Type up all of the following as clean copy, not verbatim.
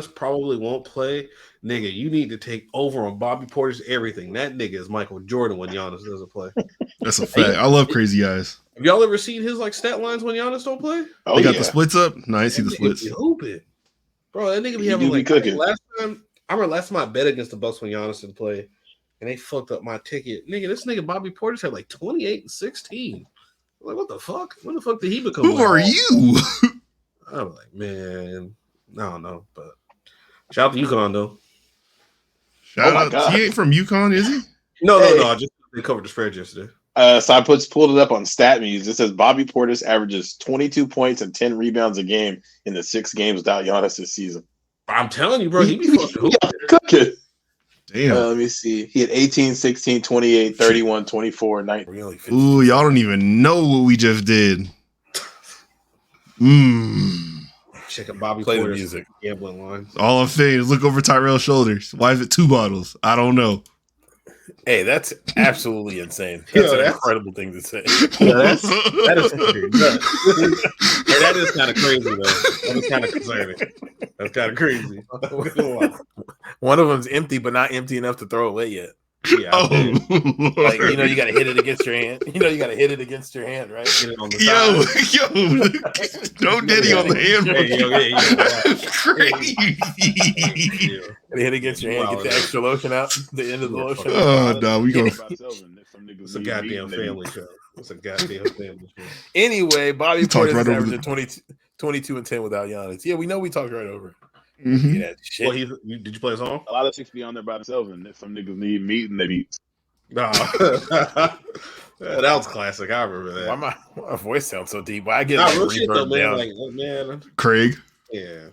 probably won't play. Nigga, you need to take over on Bobby Porter's everything. That nigga is Michael Jordan when Giannis doesn't play. That's a fact. I love Crazy Eyes. Have y'all ever seen his like stat lines when Giannis don't play? Oh, they got the splits up. No, I see the splits. Hooping. Bro, that nigga be having like I remember last time I bet against the Bucks when Giannis didn't play, and they fucked up my ticket. Nigga, this nigga Bobby Portis had like 28 and 16. I'm like, what the fuck? When the fuck did he become? Who are you? I'm like, man, I don't know, but shout out to UConn though. Shout out. He ain't from UConn, is he? No. I just they covered the spread yesterday. So I pulled it up on StatMuse. It says Bobby Portis averages 22 points and 10 rebounds a game in the 6 games without Giannis this season. I'm telling you, bro, he be fucking cooking. Damn. Let me see. He had 18, 16, 28, 31, 24, 19. Ooh, y'all don't even know what we just did. Check out Bobby Play Portis the music. Gambling line. All I'm saying is look over Tyrell's shoulders. Why is it 2 bottles? I don't know. Hey, that's absolutely insane. That's an incredible thing to say. Yeah, that is crazy. Hey, that is kind of crazy, though. That is kind of concerning. That's kind of crazy. One of them's empty, but not empty enough to throw away yet. Yeah, like you got to hit it against your hand. You got to hit it against your hand, right? Get it on the no Diddy on the hand. Crazy. Hit against your hand. Get the extra lotion out. The end of the lotion. Oh no, we go. It's a goddamn family show. It's a goddamn family show. Anyway, Bobby Portis right is averaging 22 and 10 without Giannis. Yeah, we know we talked right over it. Mm-hmm. Well, did you play a song? A lot of chicks be on there by themselves, and if some niggas need meat, and they be. No, that was classic. I remember that. Why my voice sounds so deep? Why I get real shit though, man. Like, man, Craig. Yeah,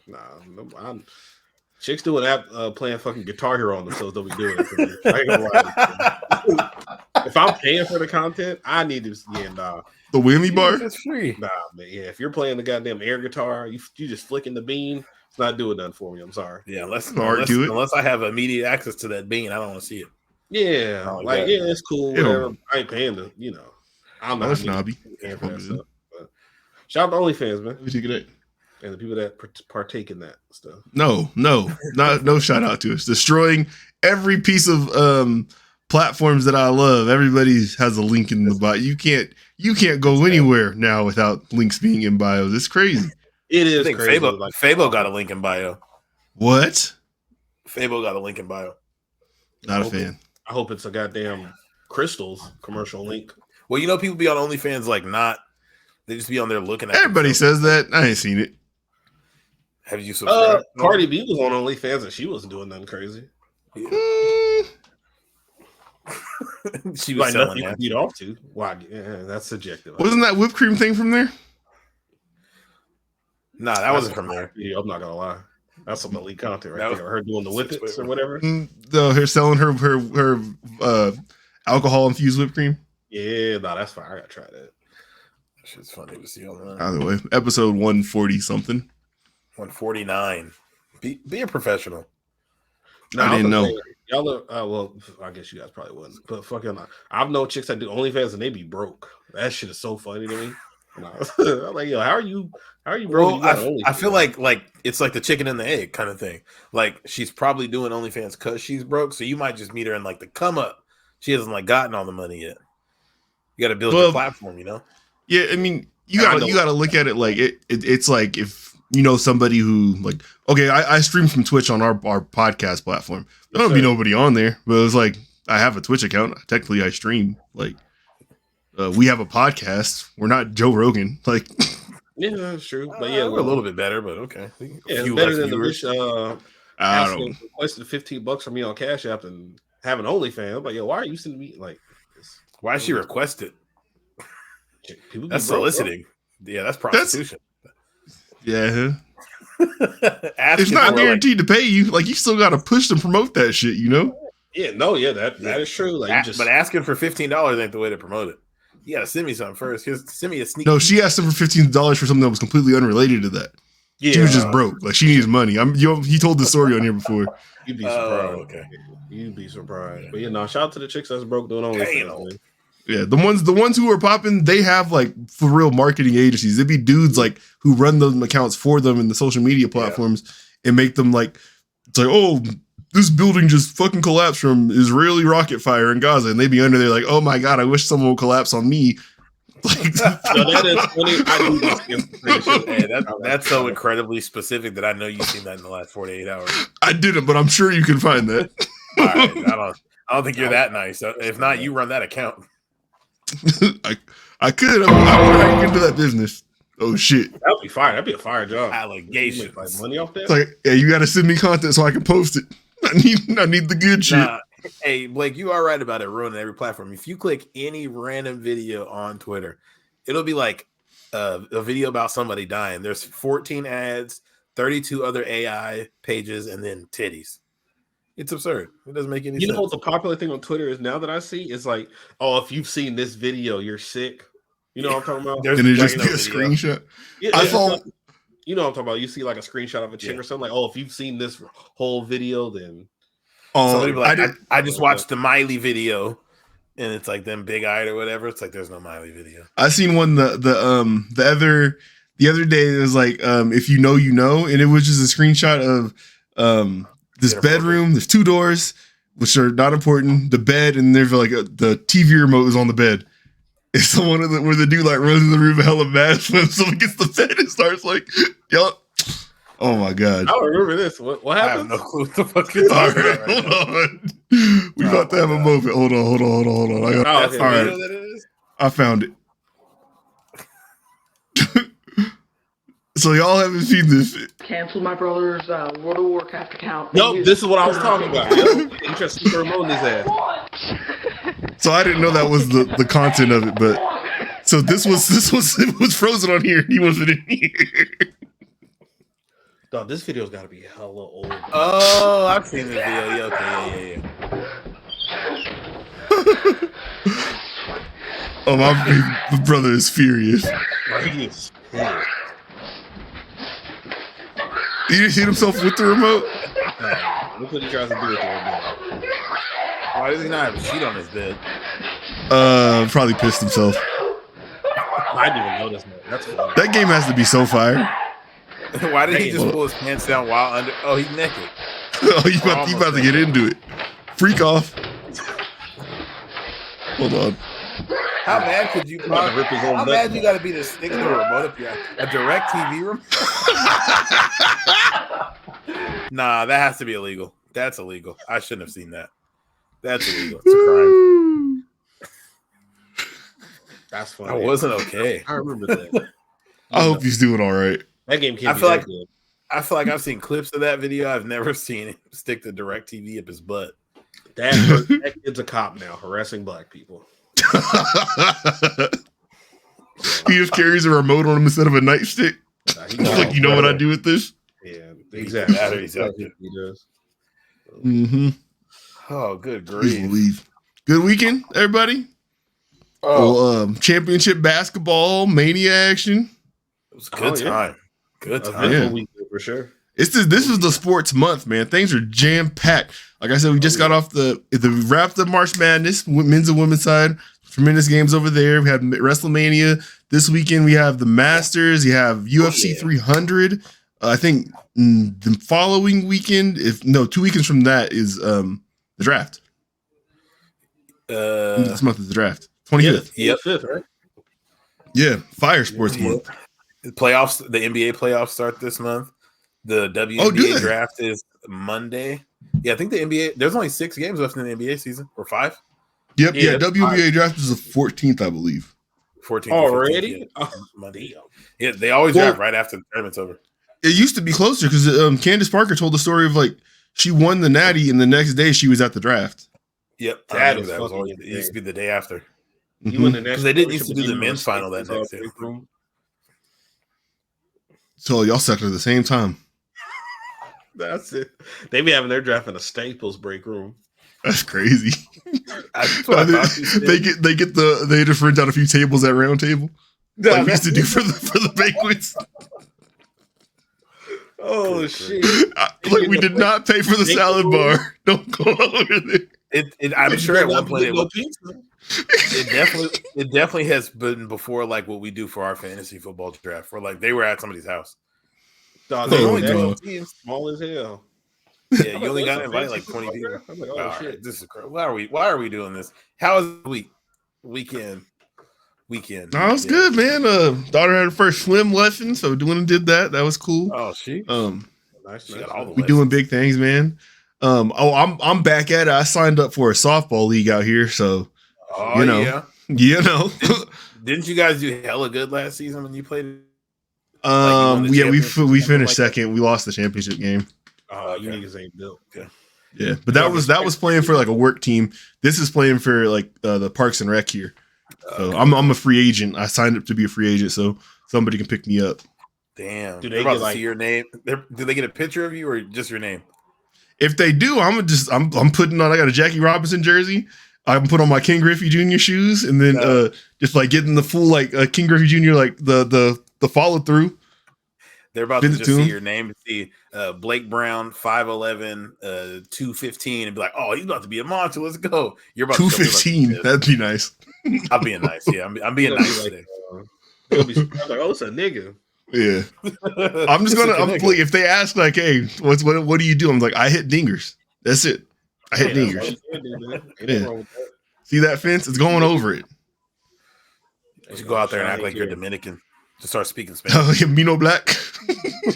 chicks doing that, playing fucking Guitar Hero on themselves. Don't be doing it for me. I ain't gonna lie. If I'm paying for the content, I need to. Yeah, nah. The whammy bar. That's free. Nah, man. Yeah, if you're playing the goddamn air guitar, you just flicking the bean. It's not doing nothing for me. I'm sorry. Yeah, unless I have immediate access to that bean, I don't want to see it. Yeah, like it's cool. Whatever. I ain't paying to, I'm not snobby. Paying for that stuff. But shout out to OnlyFans, man. Let me take it. And the people that partake in that stuff. No shout out to us. Destroying every piece of platforms that I love. Everybody has a link in the bio. You can't go anywhere now without links being in bios. It's crazy. It is. I think crazy. Fabo got a link in bio. What? Fabo got a link in bio. Not a fan. I hope it's a goddamn Crystals commercial link. Well, people be on OnlyFans they just be on there looking at. Everybody says that. I ain't seen it. Have you subscribed? Cardi B was on OnlyFans and she wasn't doing nothing crazy. Yeah. She was selling that. Beat off to. Why? Yeah, that's subjective. Wasn't that whipped cream thing from there? Nah, that wasn't from there. Yeah, I'm not gonna lie. That's some elite content right there. Her doing the whippets or whatever. Her selling her alcohol infused whipped cream. Yeah, that's fine. I gotta try that. Shit's funny to see on that. Either way, episode 140 something. 149. Be a professional. No, I didn't know. Y'all are, well, I guess you guys probably wouldn't. But fucking, I've known chicks that do OnlyFans and they be broke. That shit is so funny to me. I'm like, yo, how are you broke? Well, I feel like it's like the chicken and the egg kind of thing. Like she's probably doing OnlyFans because she's broke, so you might just meet her in like the come up. She hasn't gotten all the money yet. You got to build your platform, Yeah, I mean, you got to look at it like it's like if somebody who I stream from Twitch on our podcast platform. There don't be nobody on there, but it's like I have a Twitch account. Technically, I stream. We have a podcast. We're not Joe Rogan. Yeah, that's true. But yeah, we're a little bit better. But okay, yeah, it's better than the bitch requested $15 from me on Cash App and having OnlyFans. I'm like, yo, why are you sending me Why she requested? That's soliciting. Yeah, that's prostitution. Yeah. It's not guaranteed to pay you. You still got to push to promote that shit, Yeah, no, yeah, that is true. But asking for $15 ain't the way to promote it. You got to send me something first. Send me a sneak. No, she asked him for $15 for something that was completely unrelated to that. Yeah, she was just broke. She needs money. He told the story on here before. You'd be surprised. Okay. You'd be surprised. But shout out to the chicks that's broke doing OnlyFans. Yeah, the ones who are popping, they have for real marketing agencies. It'd be dudes who run those accounts for them in the social media platforms, and make them like, it's like, oh, this building just fucking collapsed from Israeli rocket fire in Gaza, and they'd be under there like, oh my god, I wish someone would collapse on me. Like, no, that is funny. Hey, that's so incredibly specific that I know you've seen that in the last 48 hours. I didn't, but I'm sure you can find that. All right, I don't think you're that nice. If not, you run that account. I could. I wonder how you get into that business. Oh shit, that'd be fire. That'd be a fire job. Allegations. Like money off that. It's like, yeah, you got to send me content so I can post it. I need the good shit. Hey, Blake, you are right about it ruining every platform. If you click any random video on Twitter, it'll be like a video about somebody dying. There's 14 ads, 32 other AI pages, and then titties. It's absurd. It doesn't make any sense. You know what the popular thing on Twitter is now that I see is like, oh, if you've seen this video, you're sick. You know what I'm talking about? And it's just a screenshot. Yeah, I saw. You know what I'm talking about? You see like a screenshot of a chick or something like, oh, if you've seen this whole video, then. Somebody be like, I just watched the Miley video, and it's like them big eyed or whatever. It's like there's no Miley video. I seen one the other day. It was like if you know, and it was just a screenshot of this bedroom. There's 2 doors, which are not important. The bed, and there's like the TV remote is on the bed. It's someone where the dude like runs in the room hella mad when someone gets the bed and starts like, yup. Oh my god! I don't remember this. What happened? I have no clue what the fuck you're talking about. Right now. We about to have a moment. Hold on. That's all right. That it is? I found it. So y'all haven't seen this. Cancel my brother's World of Warcraft account. Nope, this is what I was talking about. You just super remote his ass. So I didn't know that was the content of it, but so this was it was frozen on here. He wasn't in here. Dog, this video's got to be hella old. Oh, I've seen the video. Yeah, okay, yeah. Oh, my brother is furious. He is pissed. He didn't hit himself with the remote? Look what he tries to do with the remote. Why does he not have a sheet on his bed? Probably pissed himself. I didn't even notice that. That's funny. That game has to be so fire. Why did he just pull his pants down while under? Oh, he's naked. Oh, you about to get into it. Freak off. Hold on. How mad could you? How mad you got to be to stick the remote up here? A direct TV remote? Nah, that has to be illegal. That's illegal. I shouldn't have seen that. That's illegal. It's a crime. That's funny. I wasn't okay. I remember that. I hope he's doing all right. That game can't be that good. I feel like I've seen clips of that video. I've never seen him stick the direct TV up his butt. That kid's a cop now, harassing black people. He just carries a remote on him instead of a nightstick. He's like, you know what I do with this? Yeah, exactly. He does. Mm-hmm. Oh, good grief. Good weekend, everybody. Oh, championship basketball mania action. It was a good time. Good time. Yeah. Weekend for sure. This is the sports month, man. Things are jam packed. Like I said, we just got off the wrapped up March Madness, men's and women's side. Tremendous games over there. We have WrestleMania this weekend. We have the Masters. You have UFC 300. I think the following weekend, 2 weekends from that is the draft. This month is the draft. 25th. Yep. 5th, right? Yeah, fire sports month. The playoffs, the NBA playoffs start this month. The WNBA draft is Monday. Yeah, I think the NBA. There's only 6 games left in the NBA season, or 5. Yep. Yeah. WNBA draft is the 14th, I believe. 14th already. Monday. Yeah, they always draft right after the tournament's over. It used to be closer because Candace Parker told the story of like she won the Natty, and the next day she was at the draft. Yep, that was always, it used to be the day after. You win the because they didn't used to do the men's final that next day. So y'all sucked at the same time. That's it. They be having their draft in a Staples break room. That's crazy. That's what they just rent out a few tables at round table. Like we used to do for the banquets. Oh shit! Like we did not pay for the salad bar. Don't go over there. I'm sure at one point it definitely has been before like what we do for our fantasy football draft, where like they were at somebody's house. Dog, There's they only only 12 teams. small as hell. Yeah, you only got to invite like 20 people. I'm like, oh All shit. right, this is crazy. Why are we doing this? How is the weekend? No, it's good, man. Daughter had her first swim lesson, so did that. That was cool. Oh, she Nice. All the we doing big things, man. I'm back at it. I signed up for a softball league out here, so yeah. Didn't you guys do hella good last season when you played? We finished second. We lost the championship game. Oh, you niggas ain't built. Okay. Yeah, but that was playing for like a work team. This is playing for like the Parks and Rec here. So I'm a free agent. I signed up to be a free agent, so somebody can pick me up. Damn. Do they get see your name? Do they get a picture of you or just your name? If they do, I'm putting on. I got a Jackie Robinson jersey. I'm put on my King Griffey Jr. shoes, and then just like getting the full like King Griffey Jr. like the follow through. They're about to just see your name and see Blake Brown, 5'11", 215, and be like, "Oh, he's about to be a monster. Let's go." You're about 215. That'd be nice. I'm being nice. Yeah, I'm being nice today. They'll be like, "Oh, it's a nigga." Yeah, I'm just gonna. If they ask like, "Hey, what do you do?" I'm like, "I hit dingers. That's it. I hit dingers." Yeah. See that fence? It's going over it. You should go out there and act like you're Dominican. To start speaking Spanish. Mino Black.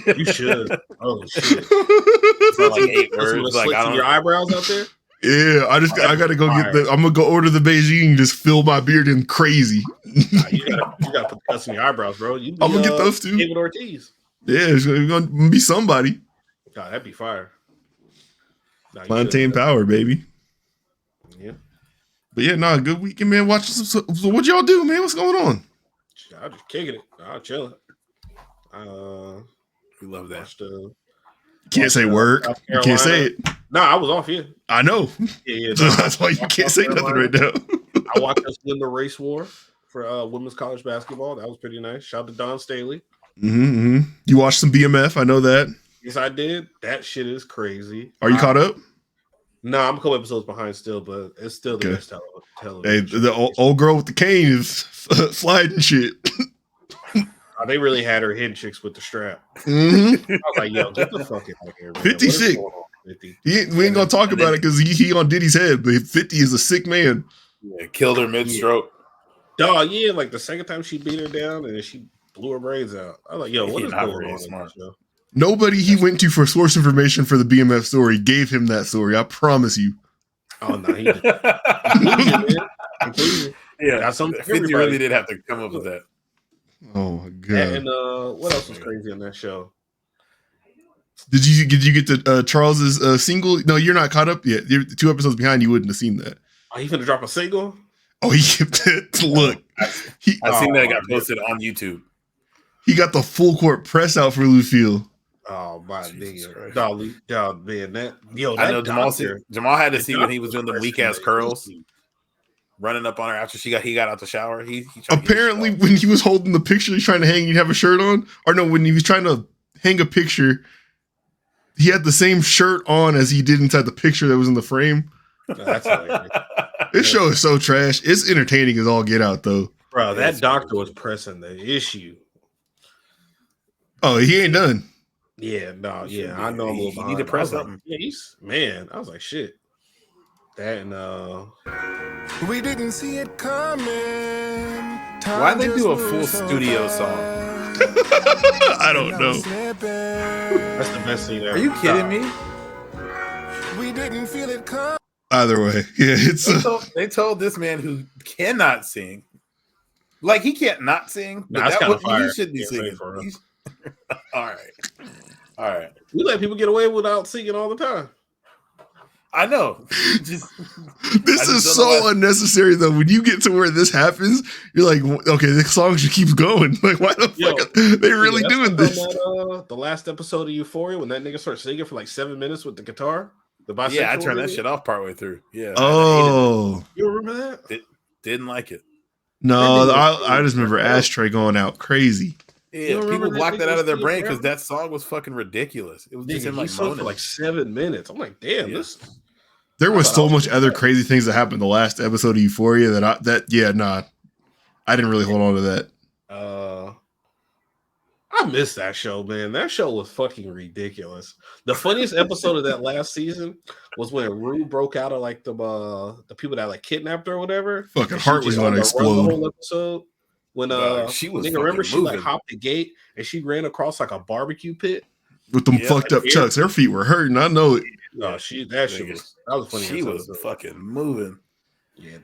You should. Oh shit! Like 8 words. Like I don't. Your eyebrows out there. Yeah, I gotta go get I'm gonna go order the Beijing and just fill my beard in crazy. You gotta put the cuts in your eyebrows, bro. I'm gonna get those too. David Ortiz. Yeah, it's gonna be somebody. God, that'd be fire. Plantain power, baby. Yeah. But yeah, good weekend, man. Watching so what y'all do, man? What's going on? I'm just kicking it. I'll chill it. We love that. Can't say work. You can't say it. No, I was off here. I know. Yeah. So that's why you can't say nothing right now. I watched us win the race war for women's college basketball. That was pretty nice. Shout out to Don Staley. Mm-hmm. You watched some BMF. I know that. Yes, I did. That shit is crazy. Are you caught up? No, I'm a couple episodes behind still, but it's still the best television. Hey, the old girl with the cane is sliding shit. They really had her hitting chicks with the strap. Mm-hmm. I was like, yo, get the fuck out of here, man. 50 sick. 50? We ain't gonna talk about it because he on Diddy's head, but 50 is a sick man. Yeah, killed her mid-stroke. Dog, yeah, like the second time she beat her down and then she blew her brains out. I was like, yo, what is going on? Smart. Nobody he went to for source information for the BMF story gave him that story. I promise you. Oh no, he did. Yeah, 50 really did have to come up with that. Oh my god! And what else was crazy on that show? Did you get to Charles's single? No, you're not caught up yet. You're 2 episodes behind. You wouldn't have seen that. Oh, he finna drop a single? Oh, he look. I seen that it got posted on YouTube. He got the full court press out for Lufield. Oh my nigga, dog, man, that I know Jamal had to see when he was doing the weak ass curls, running up on her after he got out the shower. He apparently when he was holding the picture he's trying to hang, he'd have a shirt on, or no, when he was trying to hang a picture, he had the same shirt on as he did inside the picture that was in the frame. That's hilarious. This show is so trash. It's entertaining as all get out, though. Bro, that doctor was pressing the issue. Oh, he ain't done. Yeah, no, yeah, I know. He need to press something. Yeah, man, I was like, shit. That and we didn't see it coming. Why'd they do a full studio song? I don't know. That's the best thing ever. Are you kidding me? We didn't feel it coming. Either way, yeah, it's. They told this man who cannot sing, like he can't not sing. Nah, that's kind of fire. He should be singing. All right. We let people get away without singing all the time. I know. This is so unnecessary, though. When you get to where this happens, you're like, okay, the song should keep going. Like, why the fuck are they really doing this? The last episode of Euphoria, when that nigga started singing for like 7 minutes with the guitar. Yeah, I turned that shit off partway through. Yeah. Oh. You remember that? Didn't like it. No, I just remember Ashtray going out crazy. Yeah, people blocked that out of their brain because that song was fucking ridiculous. It was just him like moaning for like 7 minutes. I'm like, damn, this. There was so much other crazy things that happened the last episode of Euphoria I didn't really hold on to that. I miss that show, man. That show was fucking ridiculous. The funniest episode of that last season was when Rue broke out of like the people that like kidnapped her or whatever. Fucking heart was going to explode. The whole episode when she was remember moving. She like hopped the gate and she ran across like a barbecue pit with them fucked up chucks. Her feet were hurting. I know it. No, that was funny. She was fucking moving. Yeah,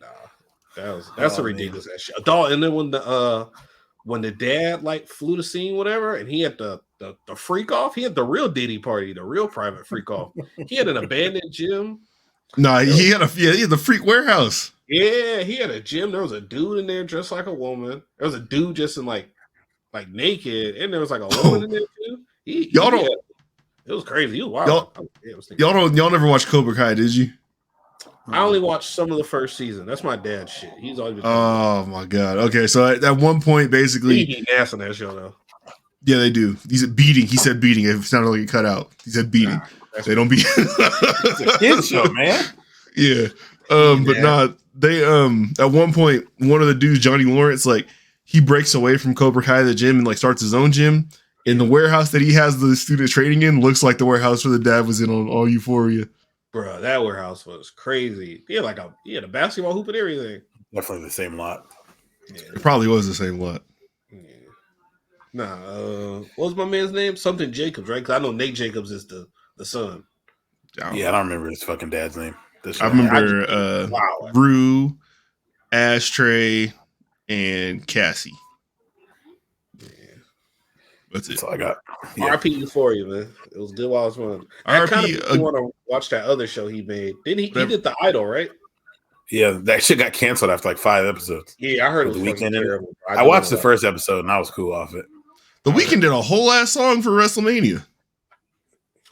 nah. That's a ridiculous ass shit. And then when the dad like flew the scene, whatever, and he had the freak off, he had the real Diddy party, the real private freak off. He had an abandoned gym. Nah, he had the freak warehouse. Yeah, he had a gym. There was a dude in there dressed like a woman. There was a dude just in like naked, and there was like a woman in there too. It was crazy. He was wild. Y'all never watched Cobra Kai, did you? I only watched some of the first season. That's my dad's shit. He's always been. Oh my god. Okay, so at one point, basically, he ass on that show though. Yeah, they do. He said beating. He said beating. It sounded like it cut out. He said beating. They don't beat. It's a kid show, man. Yeah. But not they. At one point, one of the dudes, Johnny Lawrence, like he breaks away from Cobra Kai, the gym, and like starts his own gym. In the warehouse that he has the students training in, looks like the warehouse where the dad was in on All Euphoria. Bro, that warehouse was crazy. He had a basketball hoop and everything. Definitely the same lot. Yeah. It probably was the same lot. Yeah. Nah, what was my man's name? Something Jacobs, right? Because I know Nate Jacobs is the son. Yeah, I don't remember his fucking dad's name. I remember Rue, Ashtray, and Cassie. That's it. That's all I got. Yeah. RP Euphoria, man. It was good while I was running. I kind of want to watch that other show he made. Didn't he? He did The Idol, right? Yeah, that shit got canceled after like 5 episodes. Yeah, I heard it was The Weeknd terrible. I watched the first episode and I was cool off it. The Weeknd did a whole ass song for WrestleMania.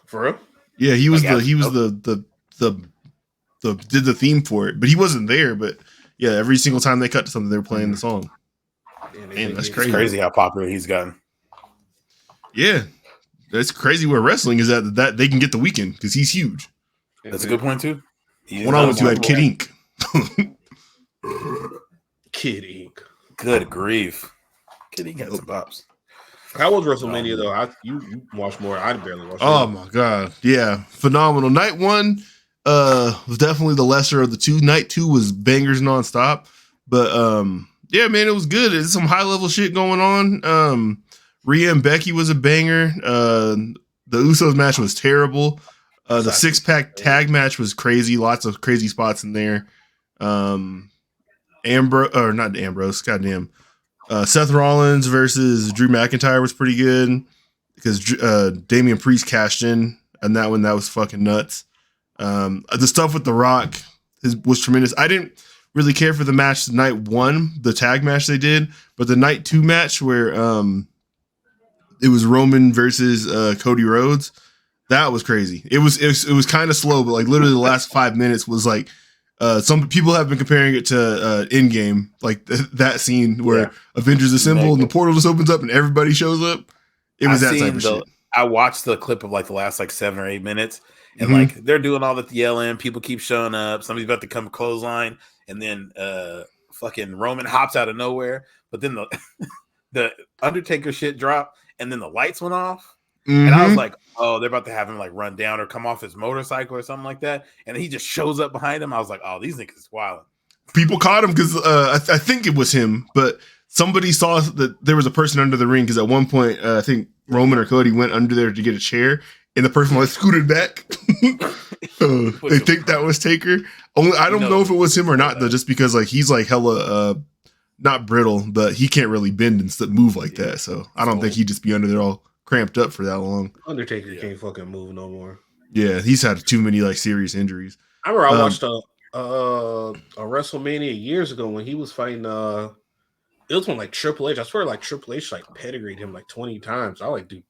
For real? Yeah, he was the did the theme for it, but he wasn't there. But yeah, every single time they cut to something, they were playing the song. Man, that's crazy. It's crazy how popular he's gotten. Yeah, that's crazy where wrestling is at that they can get the Weeknd because he's huge. That's a good point too. When I went to had Kid Ink. Kid Ink. Good grief. Kid Ink had some pops. How was WrestleMania though? You watched more. I barely watched. Oh my god, yeah, phenomenal. Night 1 was definitely the lesser of the two. Night 2 was bangers nonstop. But yeah, man, it was good. There's some high level shit going on. Rhea and Becky was a banger. The Usos match was terrible. The 6-pack tag match was crazy. Lots of crazy spots in there. Not Ambrose. Goddamn. Seth Rollins versus Drew McIntyre was pretty good because Damian Priest cashed in on that one. That was fucking nuts. The stuff with The Rock was tremendous. I didn't really care for the match night 1, the tag match they did, but the night 2 match where it was Roman versus Cody Rhodes. That was crazy. It was kind of slow, but like literally the last 5 minutes was like some people have been comparing it to Endgame, like that scene where Avengers Assemble and the portal just opens up and everybody shows up. It was that type of shit. I watched the clip of like the last like 7 or 8 minutes, and like they're doing all the yelling. People keep showing up. Somebody's about to come clothesline, and then fucking Roman hops out of nowhere. But then the Undertaker shit dropped, and then the lights went off. And I was like, oh, they're about to have him like run down or come off his motorcycle or something like that. And he just shows up behind him. I was like, oh, these niggas is wild. People caught him because I think it was him, but somebody saw that there was a person under the ring because at one point, I think Roman or Cody went under there to get a chair and the person like scooted back. They think that was Taker. I don't know if it was him or not, though, just because like he's like hella not brittle, but he can't really bend and move like that. So I don't think he'd just be under there all cramped up for that long. Undertaker can't fucking move no more. Yeah, he's had too many like serious injuries. I remember I watched a WrestleMania years ago when he was fighting it was when like Triple H. I swear like Triple H like pedigreed him like 20 times. I like, dude,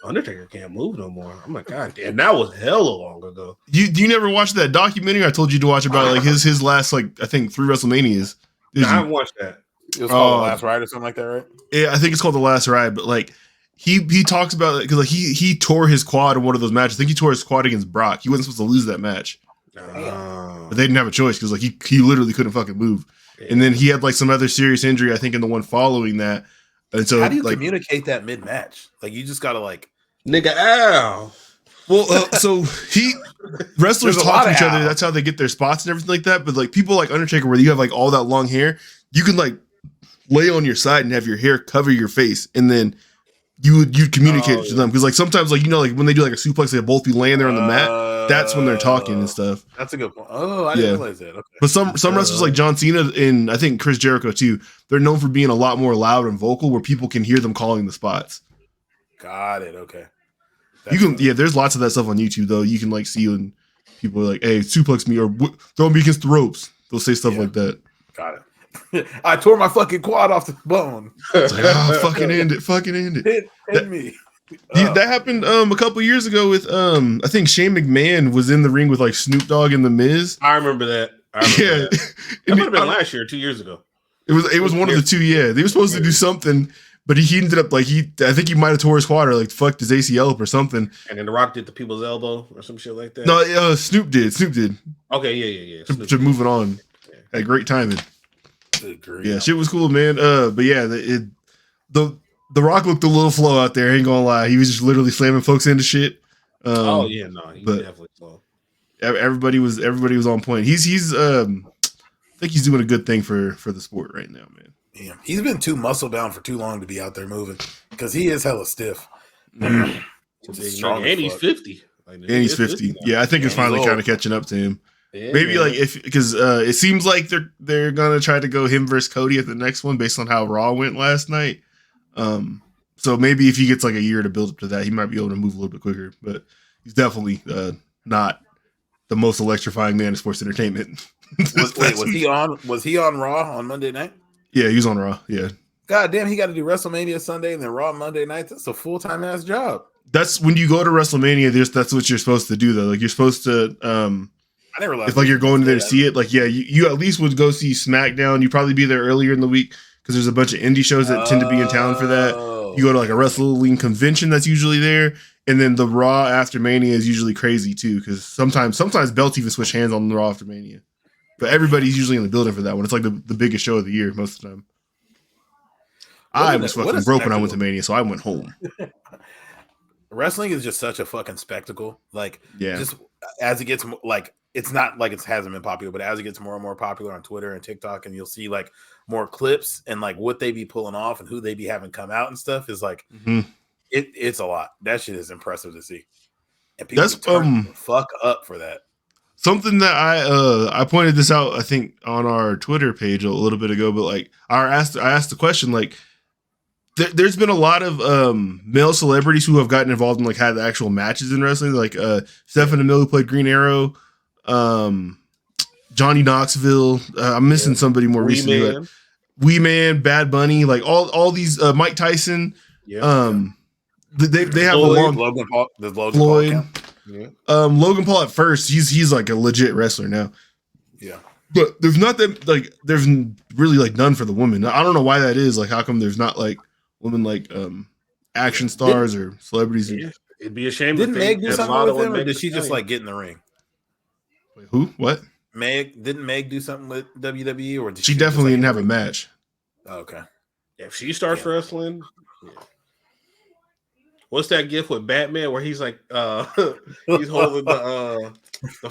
Undertaker can't move no more. I'm like, god damn, that was hella long ago. You never watched that documentary I told you to watch about like his last like I think 3 WrestleManias? I haven't watched that. It was called The Last Ride or something like that, right? Yeah, I think it's called The Last Ride, but like he talks about it because like he tore his quad in one of those matches. I think he tore his quad against Brock. He wasn't supposed to lose that match, but they didn't have a choice because like he literally couldn't fucking move. Yeah. And then he had like some other serious injury. I think in the one following that, And so, how do you like, communicate that mid match? Like, you just gotta like, nigga, ow. Well, so wrestlers talk to each other. That's how they get their spots and everything like that. But like people like Undertaker, where you have like all that long hair, you can like lay on your side and have your hair cover your face, and then you'd communicate to them because like sometimes like like when they do like a suplex, they both be laying there on the mat. That's when they're talking and stuff. That's a good point. Oh, I didn't realize that. Okay. But some wrestlers like John Cena and I think Chris Jericho too, they're known for being a lot more loud and vocal, where people can hear them calling the spots. Got it. Okay. There's lots of that stuff on YouTube though. You can like see when people are like, "Hey, suplex me or throw me against the ropes." They'll say stuff like that. Got it. I tore my fucking quad off the bone. It's like, fucking end it. Hit me. That happened a couple years ago with I think Shane McMahon was in the ring with like Snoop Dogg and The Miz. I remember that. That would have been last year, 2 years ago. It was one of the two. Yeah, they were supposed to do something. But he ended up like I think he might have tore his quad or like fucked his ACL up or something. And then The Rock did the people's elbow or some shit like that. No, Snoop did. Okay, yeah. To moving on, had great timing. Yeah, shit was cool, man. But yeah, the Rock looked a little slow out there. Ain't gonna lie, he was just literally slamming folks into shit. He definitely slow. Everybody was on point. He's I think he's doing a good thing for the sport right now, man. Yeah, he's been too muscle bound for too long to be out there moving because he is hella stiff. And he's 50. And he's 50. Yeah, I think it's finally kind of catching up to him. Yeah, maybe man. Like because it seems like they're gonna try to go him versus Cody at the next one based on how Raw went last night. So maybe if he gets like a year to build up to that, he might be able to move a little bit quicker. But he's definitely not the most electrifying man in sports entertainment. Was he on Raw on Monday night? Yeah, he was on Raw. Yeah. God damn, he got to do WrestleMania Sunday and then Raw Monday night. That's a full-time ass job. That's when you go to WrestleMania. That's what you're supposed to do, though. Like you're supposed to. I never realized if like you're going there to see it. Like you at least would go see SmackDown. You probably be there earlier in the week because there's a bunch of indie shows that tend to be in town for that. You go to like a wrestling convention that's usually there, and then the Raw after Mania is usually crazy too because sometimes belts even switch hands on the Raw after Mania. But everybody's usually in the building for that one. It's like the biggest show of the year most of the time. I was fucking broke when I went to Mania, so I went home. Wrestling is just such a fucking spectacle. Like, yeah. Just as it gets like, it's not like it hasn't been popular, but as it gets more and more popular on Twitter and TikTok, and you'll see like more clips and like what they be pulling off and who they be having come out and stuff is like, it's a lot. That shit is impressive to see. And people turn the fuck up for that. Something that I pointed this out, I think, on our Twitter page a little bit ago, but like I asked the question, like there's been a lot of male celebrities who have gotten involved in like had the actual matches in wrestling, like Stephen Amell who played Green Arrow, Johnny Knoxville. I'm missing somebody more recently. Like, Wee Man, Bad Bunny, like all these Mike Tyson. Yeah. They have Floyd, a long Logan Paul. Does Logan Floyd. Paul count? Yeah. Logan Paul at first, he's like a legit wrestler now. Yeah. But there's not that like there's really like none for the women. I don't know why that is. Like how come there's not like women like action stars or celebrities? Yeah. It'd be a shame. Didn't Meg do something with him, or did she just like get in the ring? Wait, who? What? Didn't Meg do something with WWE, or did she definitely didn't have a match? Oh, okay. If she starts wrestling. Yeah. What's that gif with Batman where he's like he's holding the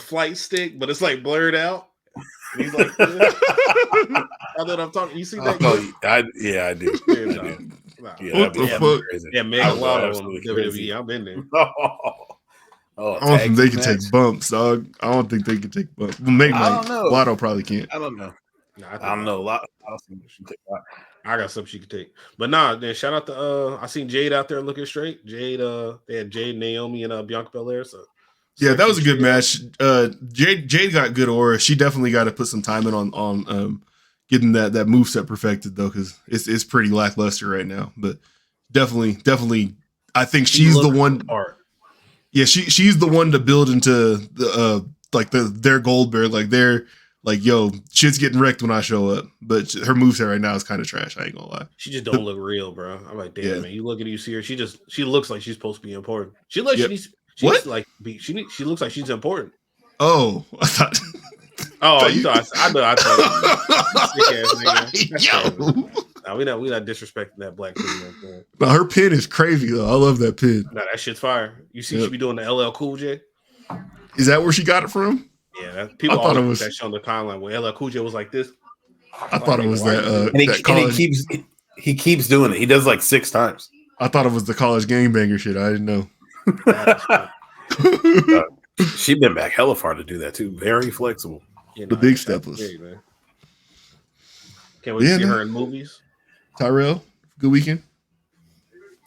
flight stick, but it's like blurred out? And he's like, I know what I'm talking. You see that? I do. Yeah, what the fuck? Crazy. Yeah, Meg Lotto on WWE. I'm in there. I don't think they can take bumps, dog. I don't think they can take bumps. Well, maybe Lotto probably can't. I don't know. I don't know. Lotto can take that. I got something she could take. But nah, then shout out to I seen Jade out there looking straight. Jade, they had Jade, Naomi, and Bianca Belair. So yeah, that was a good match. Jade got good aura. She definitely got to put some time in on getting that moveset perfected though, because it's pretty lackluster right now. But definitely, I think she's the one. Yeah, she's the one to build into the their Goldberg, like they're. Like, yo, shit's getting wrecked when I show up. But her moveset right now is kind of trash. I ain't gonna lie. She just don't look real, bro. I'm like, damn, man. You look at her, you see her. She looks like she's supposed to be important. She looks like she looks like she's important. Oh, I thought. Oh, you thought I thought. Sick ass nigga. Yo, we not disrespecting that black queen like that. Now her pin is crazy though. I love that pin. Nah, that shit's fire. You see, she be doing the LL Cool J. Is that where she got it from? Yeah, people always put that shit on the timeline where LL Cool J was like this. I thought it was that. And he keeps doing it. He does like 6 times. I thought it was the college gangbanger shit. I didn't know. She been back hella far to do that too. Very flexible. The big stepless. Can't wait to see her in movies. Tyrell, good weekend.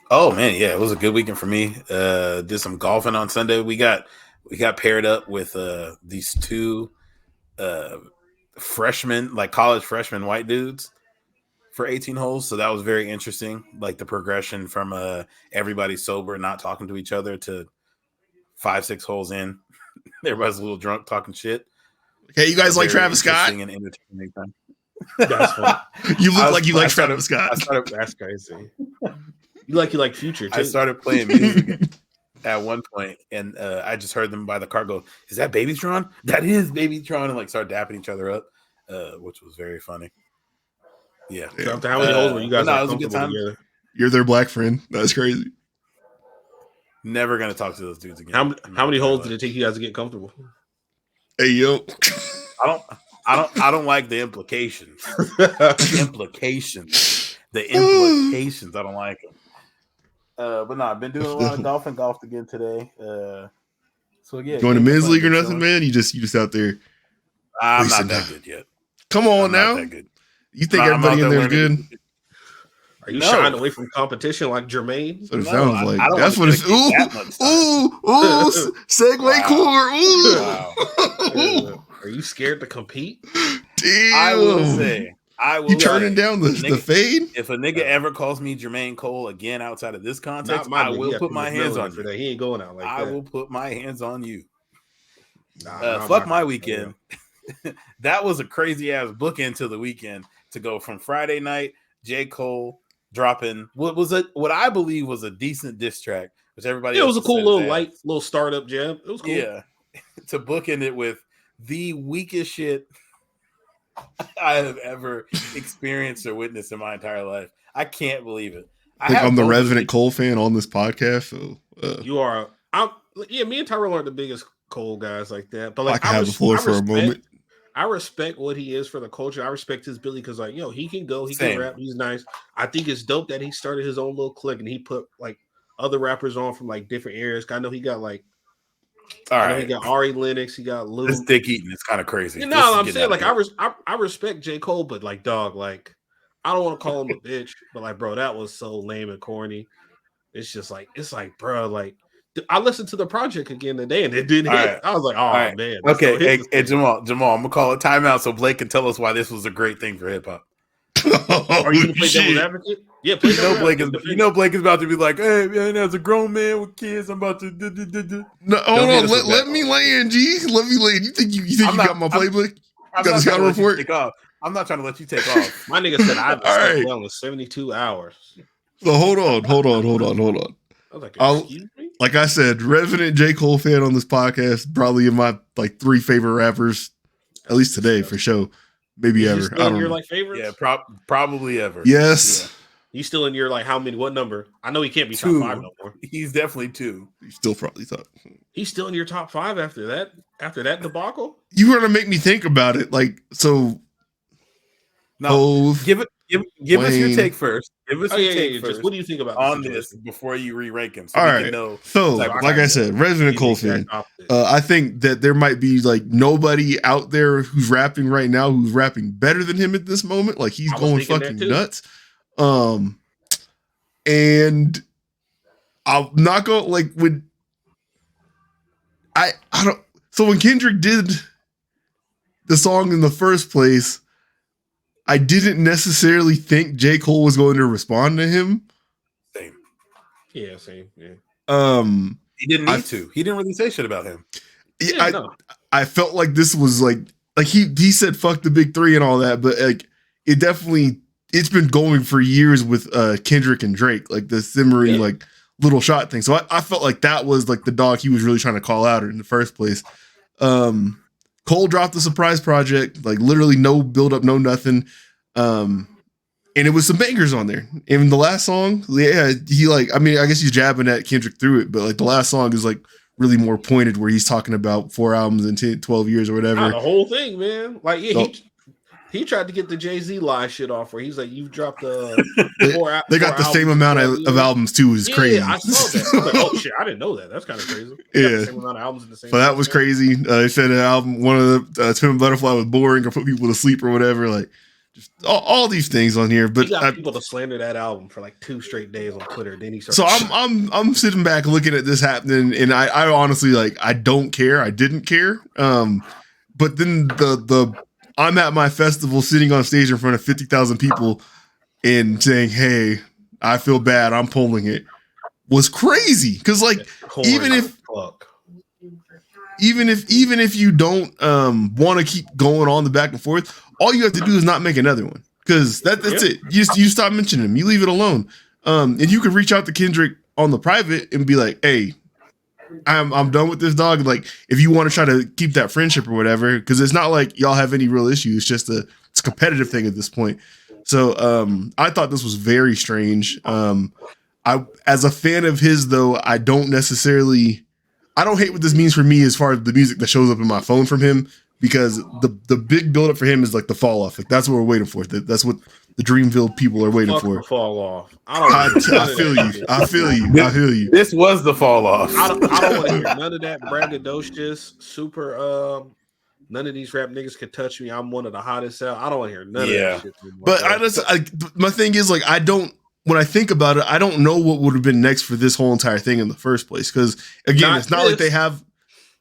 Oh man, yeah, it was a good weekend for me. Did some golfing on Sunday. We got paired up with these 2 freshmen, like college freshmen white dudes for 18 holes. So that was very interesting. Like the progression from everybody sober, not talking to each other to 5-6 holes in. Everybody's a little drunk talking shit. Hey, you guys like Travis Scott? And entertaining time. That's funny. You look like you like Travis Scott. That's crazy. You like Future too. I started playing music at one point, and I just heard them by the car go, "Is that Babytron? That is Babytron," and like start dapping each other up, which was very funny. Yeah. So how many holes were you guys comfortable together? You're their black friend. That's crazy. Never gonna talk to those dudes again. How many holes did it take you guys to get comfortable? Hey yo, I don't like the implications. The implications. I don't like them. But no, I've been doing a lot of golfing. Golfed again today. So yeah, going to men's league or nothing, man? You just out there. I'm not that good yet. Come on now. You think everybody in there is good? Are you shying away from competition like Jermaine? That's what it sounds like. That's what it's. Ooh, segue core. Wow. Are you scared to compete? Damn. I will say. You turning down the fade? If a nigga ever calls me Jermaine Cole again outside of this context, I will put my hands on you. He ain't going out like that. I will put my hands on you. Fuck my weekend. That was a crazy ass bookend to the weekend to go from Friday night, J. Cole dropping what I believe was a decent diss track, which everybody it was a cool little startup jam. It was cool. Yeah. To bookend it with the weakest shit I have ever experienced or witnessed in my entire life. I can't believe it. I think I'm the resident Cole fan on this podcast. So you are. Me and Tyrell aren't the biggest Cole guys like that, but like I can have the floor for a moment. I respect what he is for the culture. I respect his ability because, like, he can go, he can rap, he's nice. I think it's dope that he started his own little clique and he put like other rappers on from like different areas. I know he got like, he got Ari Lennox, he got Lou. This dick eating is kind of crazy. I'm saying like I respect J. Cole, but like dog, like I don't want to call him a bitch, but like bro, that was so lame and corny. It's just like bro, like. I listened to the project again today and it didn't hit. I was like, oh man. Okay, hey Jamal, I'm gonna call it timeout so Blake can tell us why this was a great thing for hip hop. Are you gonna play devil's advocate? Yeah, play Blake is about to be like, hey man, as a grown man with kids, I'm about to No, hold on, let me land, G. Let me land. You think you got my playbook? You got the scout report? I'm not trying to let you take off. My nigga said I've been well in 72 hours. So hold on. I was like, excuse me? Like I said, resident J. Cole fan on this podcast, probably in my like 3 favorite rappers, at least today for sure. Maybe ever. I don't know. Like favorites? Yeah, probably ever. Yes. Yeah. He's still in your like how many? What number? I know he can't be 2. Top 5 no more. He's definitely 2. He's still probably top. He's still in your top 5 after that. After that debacle, you were gonna make me think about it. Like so. No, give us your take first. Give us your take first. Just what do you think about on this before you re-rank him? So all right. So, like I said, resident Cole fan. I think that there might be like nobody out there who's rapping right now who's rapping better than him at this moment. Like he's going fucking nuts. And I'm not going like when I don't. So when Kendrick did the song in the first place, I didn't necessarily think J. Cole was going to respond to him. Same. Yeah, same. Yeah. He didn't need to. He didn't really say shit about him. Yeah, I felt like this was like he said fuck the big 3 and all that, but like it's been going for years with Kendrick and Drake, like the simmering like little shot thing. So I felt like that was like the dog he was really trying to call out in the first place. Cole dropped the surprise project, like literally no build up, no nothing. And it was some bangers on there. And the last song, yeah, he like, I mean, I guess he's jabbing at Kendrick through it, but like the last song is like really more pointed where he's talking about 4 albums in 10, 12 years or whatever. The whole thing, man. Like, yeah, he tried to get the Jay-Z lie shit off where he's like, you've dropped they got the same amount of albums too. Is crazy. Yeah, I saw that. I was like, oh shit, I didn't know that. That's kind of crazy. The same amount of albums in the same. So that was crazy. They said the album, one of the Tim Butterfly was boring or put people to sleep or whatever. Like just all these things on here. But he got people to slander that album for like 2 straight days on Twitter. Then he started. So I'm sitting back looking at this happening, and I honestly like I don't care. I didn't care. But then the I'm at my festival sitting on stage in front of 50,000 people and saying, hey, I feel bad, I'm pulling it, was crazy. Because like even if you don't want to keep going on the back and forth, all you have to do is not make another one. Because that's it. You stop mentioning him. You leave it alone. And you could reach out to Kendrick on the private and be like, hey, I'm done with this dog. Like, if you want to try to keep that friendship or whatever, because it's not like y'all have any real issues. It's just it's a competitive thing at this point. So I thought this was very strange. I, as a fan of his, though, I don't hate what this means for me as far as the music that shows up in my phone from him, because the big buildup for him is like the fall off. Like, that's what we're waiting for. That's what the Dreamville people are waiting for. Fall off. I feel you. This was the fall off. I don't want to hear none of that braggadocious, super. None of these rap niggas can touch me. I'm one of the hottest out. I don't want to hear none of that shit. But my thing is like when I think about it, I don't know what would have been next for this whole entire thing in the first place. Because again, it's not like they have.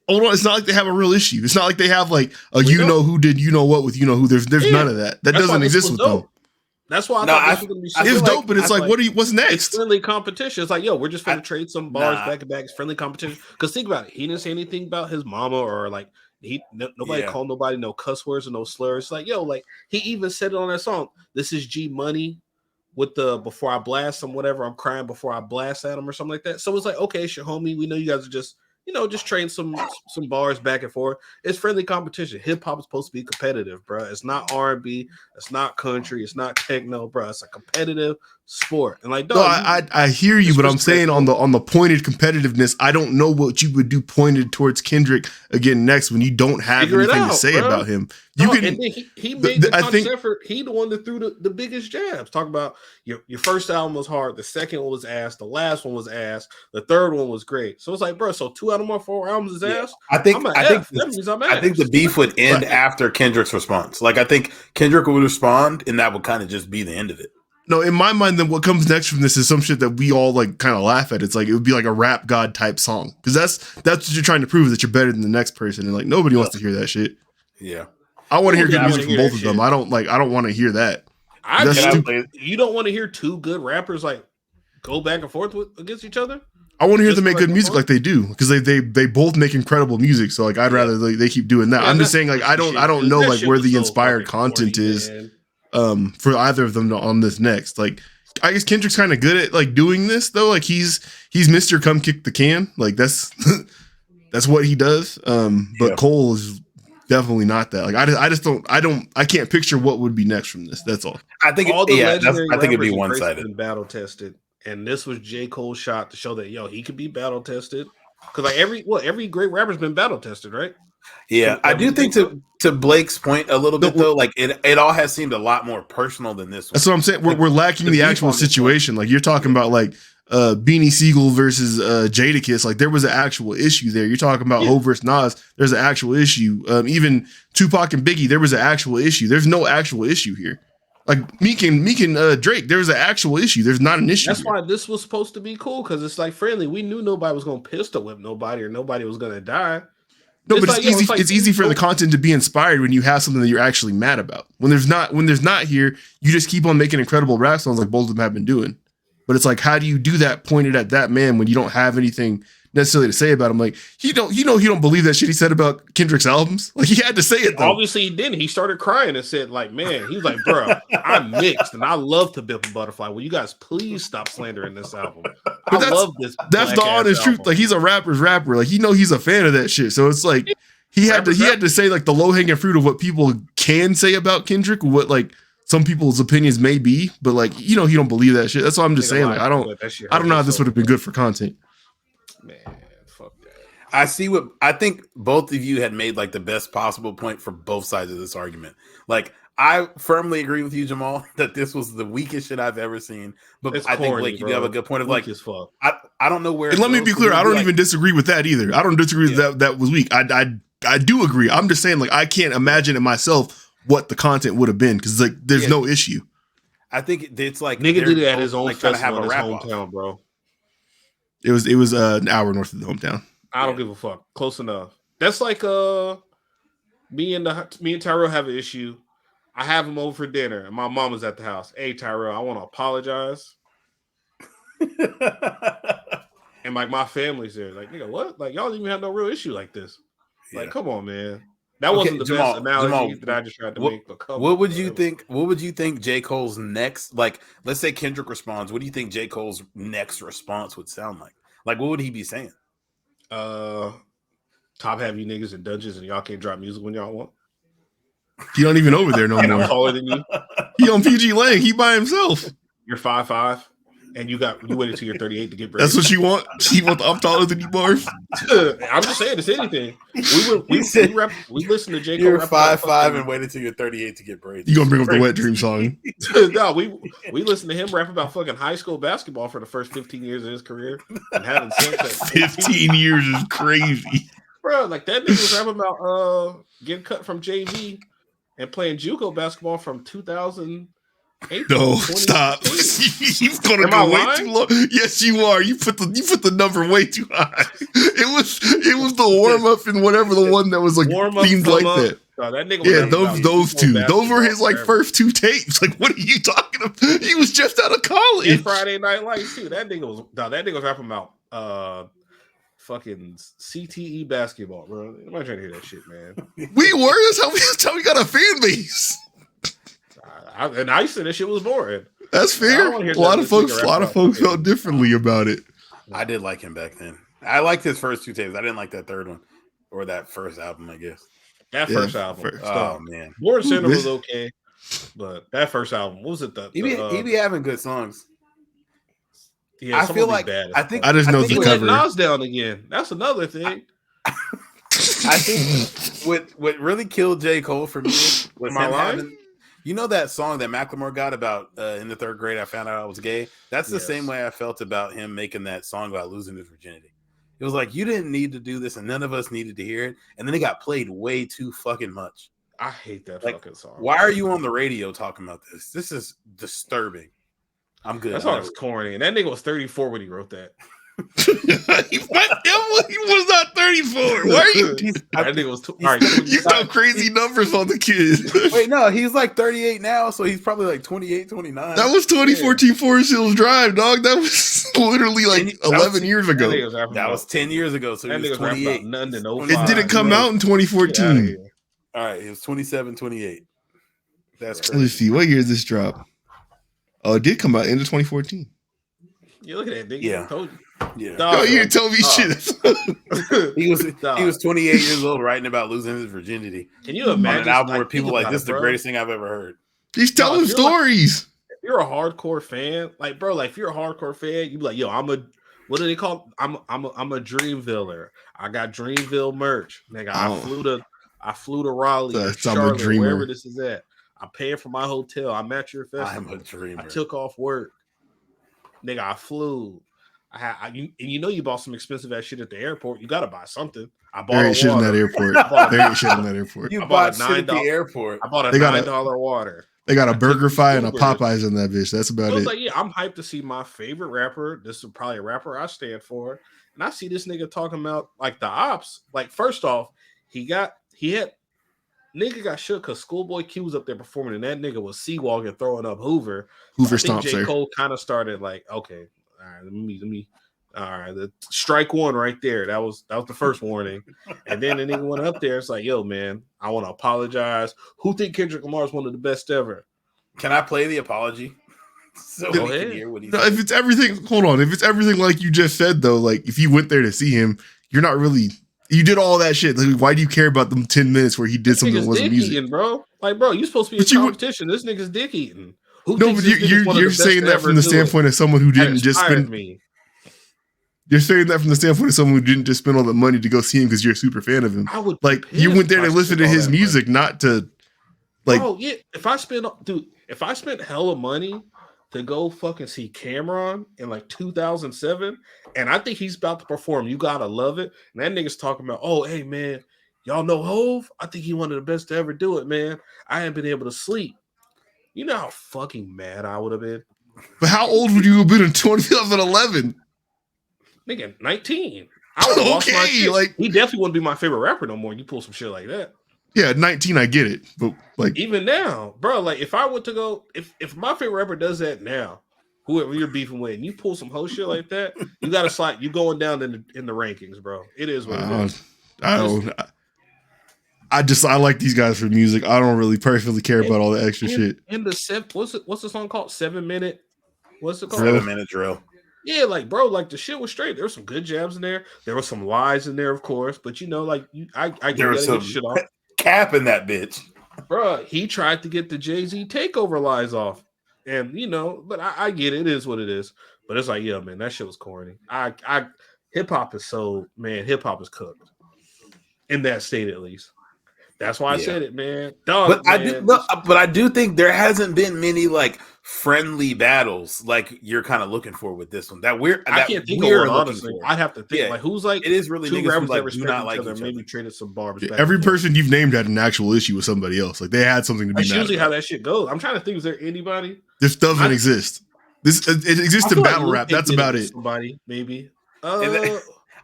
Hold on, it's not like they have a real issue. It's not like they have like a know who did you know what with you know who. There's none of that. That doesn't exist with them. That's why I thought this was gonna be it's dope, but it's like, what's next? It's friendly competition. It's like, yo, we're just gonna trade some bars back to back. It's friendly competition. Because think about it, he didn't say anything about his mama or like nobody called nobody no cuss words or no slurs. It's like, yo, like he even said it on that song. This is G Money with the before I blast him, whatever. I'm crying before I blast at him or something like that. So it's like, okay, it's your homie. We know you guys are just trading some bars back and forth. It's friendly competition. Hip hop is supposed to be competitive, bro. It's not R&B. It's not country. It's not techno, bro. It's a competitive sport. And like, I hear you, but I'm saying on the pointed competitiveness, I don't know what you would do pointed towards Kendrick again next when you don't have anything to say about him. He made the conscious effort. He the one that threw the biggest jabs. Talk about your first album was hard. The second one was ass. The last one was ass. The third one was great. So it's like, bro, so 2 out of my 4 albums is ass. I think the beef would end after Kendrick's response. Like, I think Kendrick would respond, and that would kind of just be the end of it. No, in my mind, then what comes next from this is some shit that we all like kind of laugh at. It's like it would be like a rap god type song, because that's what you're trying to prove, that you're better than the next person, and like nobody wants to hear that shit. Yeah, I want to hear good music from both of them. I don't want to hear that. You don't want to hear 2 good rappers like go back and forth against each other. I want to hear them make good music like they do, because they both make incredible music. So like I'd rather they keep doing that. I'm just saying like I don't know like where the inspired content is. For either of them on this next. Like, I guess Kendrick's kind of good at like doing this though. Like he's Mr. Come Kick the Can. Like that's what he does. But Cole is definitely not that. Like I can't picture what would be next from this. That's all. I think it'd be one-sided. Battle tested, and this was J. Cole's shot to show that he could be battle tested. Because like every great rapper's been battle tested, right? Yeah, I do think to Blake's point a little bit though, like it all has seemed a lot more personal than this one. That's what I'm saying. We're lacking the actual situation. Like you're talking about like Beanie Siegel versus Jadakiss. Like there was an actual issue there. You're talking about Ho versus Nas. There's an actual issue. Even Tupac and Biggie, there was an actual issue. There's no actual issue here. Like Meek and Drake, there was an actual issue. There's not an issue. That's why this was supposed to be cool, because it's like friendly. We knew nobody was gonna pistol whip nobody or nobody was gonna die. No, but it's easy. It's easy for the content to be inspired when you have something that you're actually mad about. When there's not here, you just keep on making incredible rap songs like both of them have been doing. But it's like, how do you do that pointed at that man when you don't have anything necessarily to say about him? Like he don't believe that shit he said about Kendrick's albums. Like he had to say it though. Obviously he didn't. He started crying and said, like, man, he was like, bro, I'm mixed and I love To Pimp a Butterfly. Will you guys please stop slandering this album? I love this. That's the honest truth. Like he's a rapper's rapper. Like he's a fan of that shit. So it's like he had to say like the low hanging fruit of what people can say about Kendrick, what like some people's opinions may be, but like, you know, he don't believe that shit. That's what I'm just saying. Like, I don't know how this would have been good for content. Man, fuck that. I think both of you had made like the best possible point for both sides of this argument. Like, I firmly agree with you, Jamal, that this was the weakest shit I've ever seen. But I think, Blake, you do have a good point of like, I don't know where. And let me be clear, I don't even disagree with that either. I don't disagree with that was weak. I do agree. I'm just saying, like, I can't imagine it myself what the content would have been, because like there's no issue. I think it's like nigga did it at his own like festival in his hometown, bro. It was an hour north of the hometown. I don't give a fuck. Close enough. That's like me and Tyrell have an issue. I have him over for dinner, and my mom was at the house. Hey, Tyrell, I want to apologize. And like my family's there, like, nigga, what? Like, y'all didn't even have no real issue like this. Like, come on, man. That wasn't the best analogy that I just tried to make. But what would you think? What would you think J. Cole's next? Like, let's say Kendrick responds. What do you think J. Cole's next response would sound like? Like, what would he be saying? Top have you niggas in dungeons, and y'all can't drop music when y'all want. He don't even over there no more. I'm taller than you. He on PG Lang. He by himself. You're 5'5", and you waited till you're 38 to get ready. That's what you want. You want the I'm taller than you bars. I'm just saying, it's anything. We listen to J. Cole. You're 5'5" and waited till you're 38 to get braids. You gonna bring up the Wet Dream song? No, we listen to him rap about fucking high school basketball for the first 15 years of his career, and having sex at 15 years is crazy, bro. Like that nigga was rapping about getting cut from JV and playing JUCO basketball from 2008. No, stop. You're gonna go way too low. Yes, you are. You put the number way too high. It was the warm up and whatever the one that was like themed like that. No, that nigga was those two. Those were his like first two tapes. Like, what are you talking about? He was just out of college. And Friday Night Lights too. That nigga was rapping about fucking CTE basketball, bro. I'm not trying to hear that shit, man. We were. That's how we got a fan base. And I said that shit was boring. That's fair. A lot of folks felt differently about it. I did like him back then. I liked his first two tapes. I didn't like that third one or that first album, I guess. That first album. Oh man, Born Center was okay, but that first album, what was it? He be having good songs. Yeah, I feel like bad I just know the cover. Nas down again. That's another thing. I think what really killed J. Cole for me was him having. You know that song that Macklemore got about in the third grade, I found out I was gay? That's the same way I felt about him making that song about losing his virginity. It was like, you didn't need to do this, and none of us needed to hear it. And then it got played way too fucking much. I hate that fucking song. Why are you on the radio talking about this? This is disturbing. I'm good. That song was corny. And that nigga was 34 when he wrote that. He was not 34. Why are you? That nigga was all right. You got crazy numbers on the kid. Wait, no, he's like 38 now, so he's probably like 28, 29. That was 2014 Forest Hills Drive, dog. That was literally like 11 years ago. That was 10 years ago, so he was 28. It didn't come out in 2014. All right, it was 27, 28. That's crazy. Let's see. What year did this drop? Oh, it did come out end of 2014. You look at that nigga. Yeah. I told you. Yeah. No, you didn't tell me shit. He was 28 years old writing about losing his virginity. Can you imagine an album where people like, this is the greatest thing I've ever heard? He's telling stories. If you're a hardcore fan, like, bro, like if you're a hardcore fan, you be like, yo, what do they call? I'm a Dreamviller. I got Dreamville merch. Nigga, I flew to Raleigh, Charlotte, wherever this is at. I'm paying for my hotel. I'm at your festival. I'm a dreamer. I took off work. Nigga, I flew. You bought some expensive ass shit at the airport. You gotta buy something. I bought there ain't shit in that airport. There ain't shit in that airport. You bought shit at the airport. I bought a $9 water. They got a BurgerFi and a Popeyes in that bitch. That's about it. Like, yeah, I'm hyped to see my favorite rapper. This is probably a rapper I stand for. And I see this nigga talking about like the ops. Like, first off, nigga got shook because Schoolboy Q was up there performing, and that nigga was sea-walking, throwing up Hoover. Stomps J. Cole kind of started like, okay, all right, let me. All right, the strike one right there. That was the first warning. And then the nigga went up there. It's like, yo, man, I want to apologize. Who think Kendrick Lamar is one of the best ever? Can I play the apology? So go we ahead. can hear what he said. If it's everything, hold on. If it's everything like you just said, though, like if you went there to see him, you're not really You did all that shit. Like, why do you care about them 10 minutes where he did something that wasn't music? Eating, bro. Like, bro, you supposed to be in competition. This nigga's dick eating. No, but you're saying that from the standpoint of someone who didn't just spend. You're saying that from the standpoint of someone who didn't just spend all the money to go see him because you're a super fan of him. I would like you went there to listen to his music, not to like. Oh yeah, if I spent hella money to go fucking see Cameron in like 2007, and I think he's about to perform You Gotta Love It, and that nigga's talking about, oh, hey, man, y'all know Hove? I think he one of the best to ever do it, man. I ain't been able to sleep. You know how fucking mad I would have been? But how old would you have been in 2011? Nigga, 19. I would have lost my shit. Like, he definitely wouldn't be my favorite rapper no more. You pull some shit like that. Yeah, 19, I get it. But like even now, bro, like if I were to go, if my favorite rapper does that now, whoever you're beefing with, and you pull some whole shit like that, you gotta slide. You going down in the rankings, bro. It is what it is. I like these guys for music. I don't really personally care about all the extra shit. In the what's the song called? 7 minute. What's it called? 7 minute drill. Yeah, like bro, like the shit was straight. There were some good jabs in there. There were some lies in there, of course. But you know, like I there was some shit off. Cap in that bitch, bro. He tried to get the Jay-Z takeover lies off, and you know, but I get it. It is what it is. But it's like, yeah, man, that shit was corny. Hip hop is hip hop is cooked in that state at least. That's why I said it, man. Dog, but I do think there hasn't been many like friendly battles like you're kind of looking for with this one. I can't think of one, honestly. I'd have to think like who's like it is really two rappers that do not like each other. Maybe traded some barbs. Yeah, every person you've named had an actual issue with somebody else. Like they had something to be. That's usually how that shit goes. I'm trying to think. Is there anybody? This doesn't exist. It exists in battle rap. That's about it. Somebody maybe.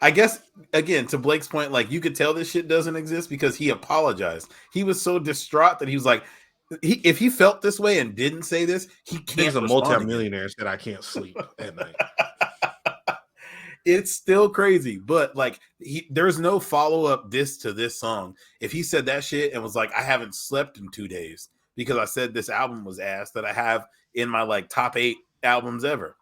I guess again to Blake's point, like you could tell this shit doesn't exist because he apologized. He was so distraught that he was like, if he felt this way and didn't say this, he can't. He's a multi-millionaire that I can't sleep at night. It's still crazy, but like there's no follow-up diss to this song. If he said that shit and was like, I haven't slept in 2 days because I said this album was ass that I have in my like top 8 albums ever.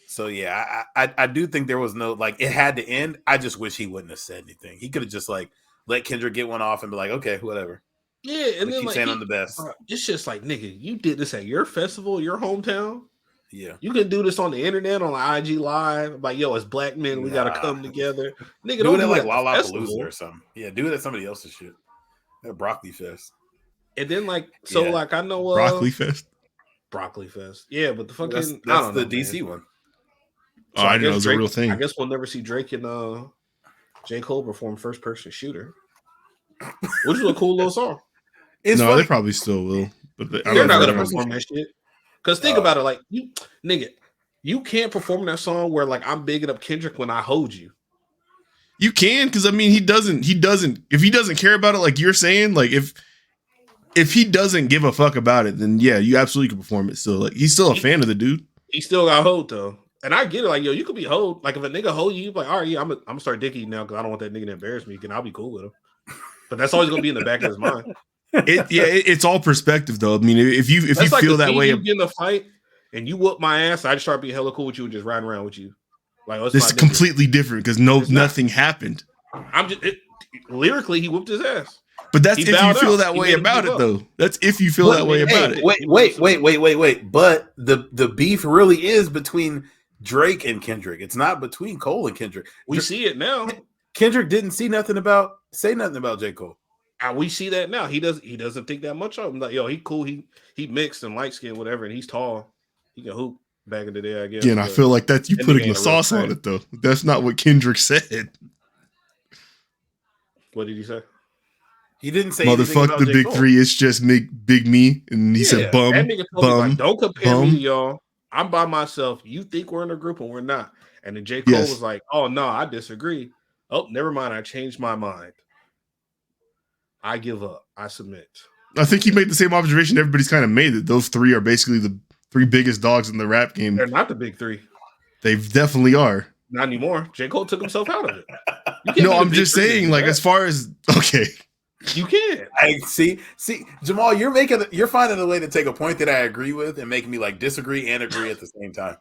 So yeah, I do think there was no like it had to end. I just wish he wouldn't have said anything. He could have just like let Kendrick get one off and be like, okay, whatever. Yeah, and then keep saying I'm the best. It's just like, nigga, you did this at your festival, your hometown. Yeah, you can do this on the internet on the IG Live. Like, yo, as black men, we gotta come together. Nigga, do it at like Lollapalooza or something. Yeah, do it at somebody else's shit. At Broccoli Fest. And then like like I know Broccoli Fest. Yeah, but the fucking that's the DC one. So I didn't know it was a real thing. I guess we'll never see Drake and J. Cole perform First Person Shooter, which is a cool little song. It's funny. They probably still will, but they're not gonna perform that shit. Because think about it, like you can't perform that song where like I'm bigging up Kendrick when I hold you. You can, because I mean he doesn't. If he doesn't care about it, like you're saying, like if he doesn't give a fuck about it, then yeah, you absolutely can perform it still. Like he's still a fan of the dude. He still got hold though. And I get it, like, yo, you could be hold. Like, if a nigga hold you, like, all right, yeah, I'm gonna start dick eating now because I don't want that nigga to embarrass me, and I'll be cool with him. But that's always gonna be in the back of his mind. It's all perspective, though. I mean, if you like feel that way, you get in a fight and you whoop my ass, I just start being hella cool with you and just riding around with you. Like, this is completely different because nothing happened. I'm just lyrically, he whooped his ass. But that's if you feel that way about it, though. That's if you feel that way about it. Wait. But the beef really is between Drake and Kendrick. It's not between Cole and Kendrick. We see it now. Kendrick didn't say nothing about J. Cole. And we see that now. He doesn't think that much of him. Like, yo, he cool. He mixed and light skinned, whatever, and he's tall. He can hoop back in the day, I guess. Yeah, and I feel like that's you putting the sauce on it, though. That's not what Kendrick said. What did he say? He didn't say motherfuck the big three. It's just big me, and he said bum. That nigga told me, like, don't compare me to y'all. I'm by myself. You think we're in a group and we're not. And then J. Cole was like, oh, no, I disagree. Oh, never mind. I changed my mind. I give up. I submit. I think he made the same observation everybody's kind of made, that those three are basically the three biggest dogs in the rap game. They're not the big three. They definitely are. Not anymore. J. Cole took himself out of it. No, I'm just saying, like, as far as, okay. You can. I see, Jamal, you're finding a way to take a point that I agree with and make me like disagree and agree at the same time.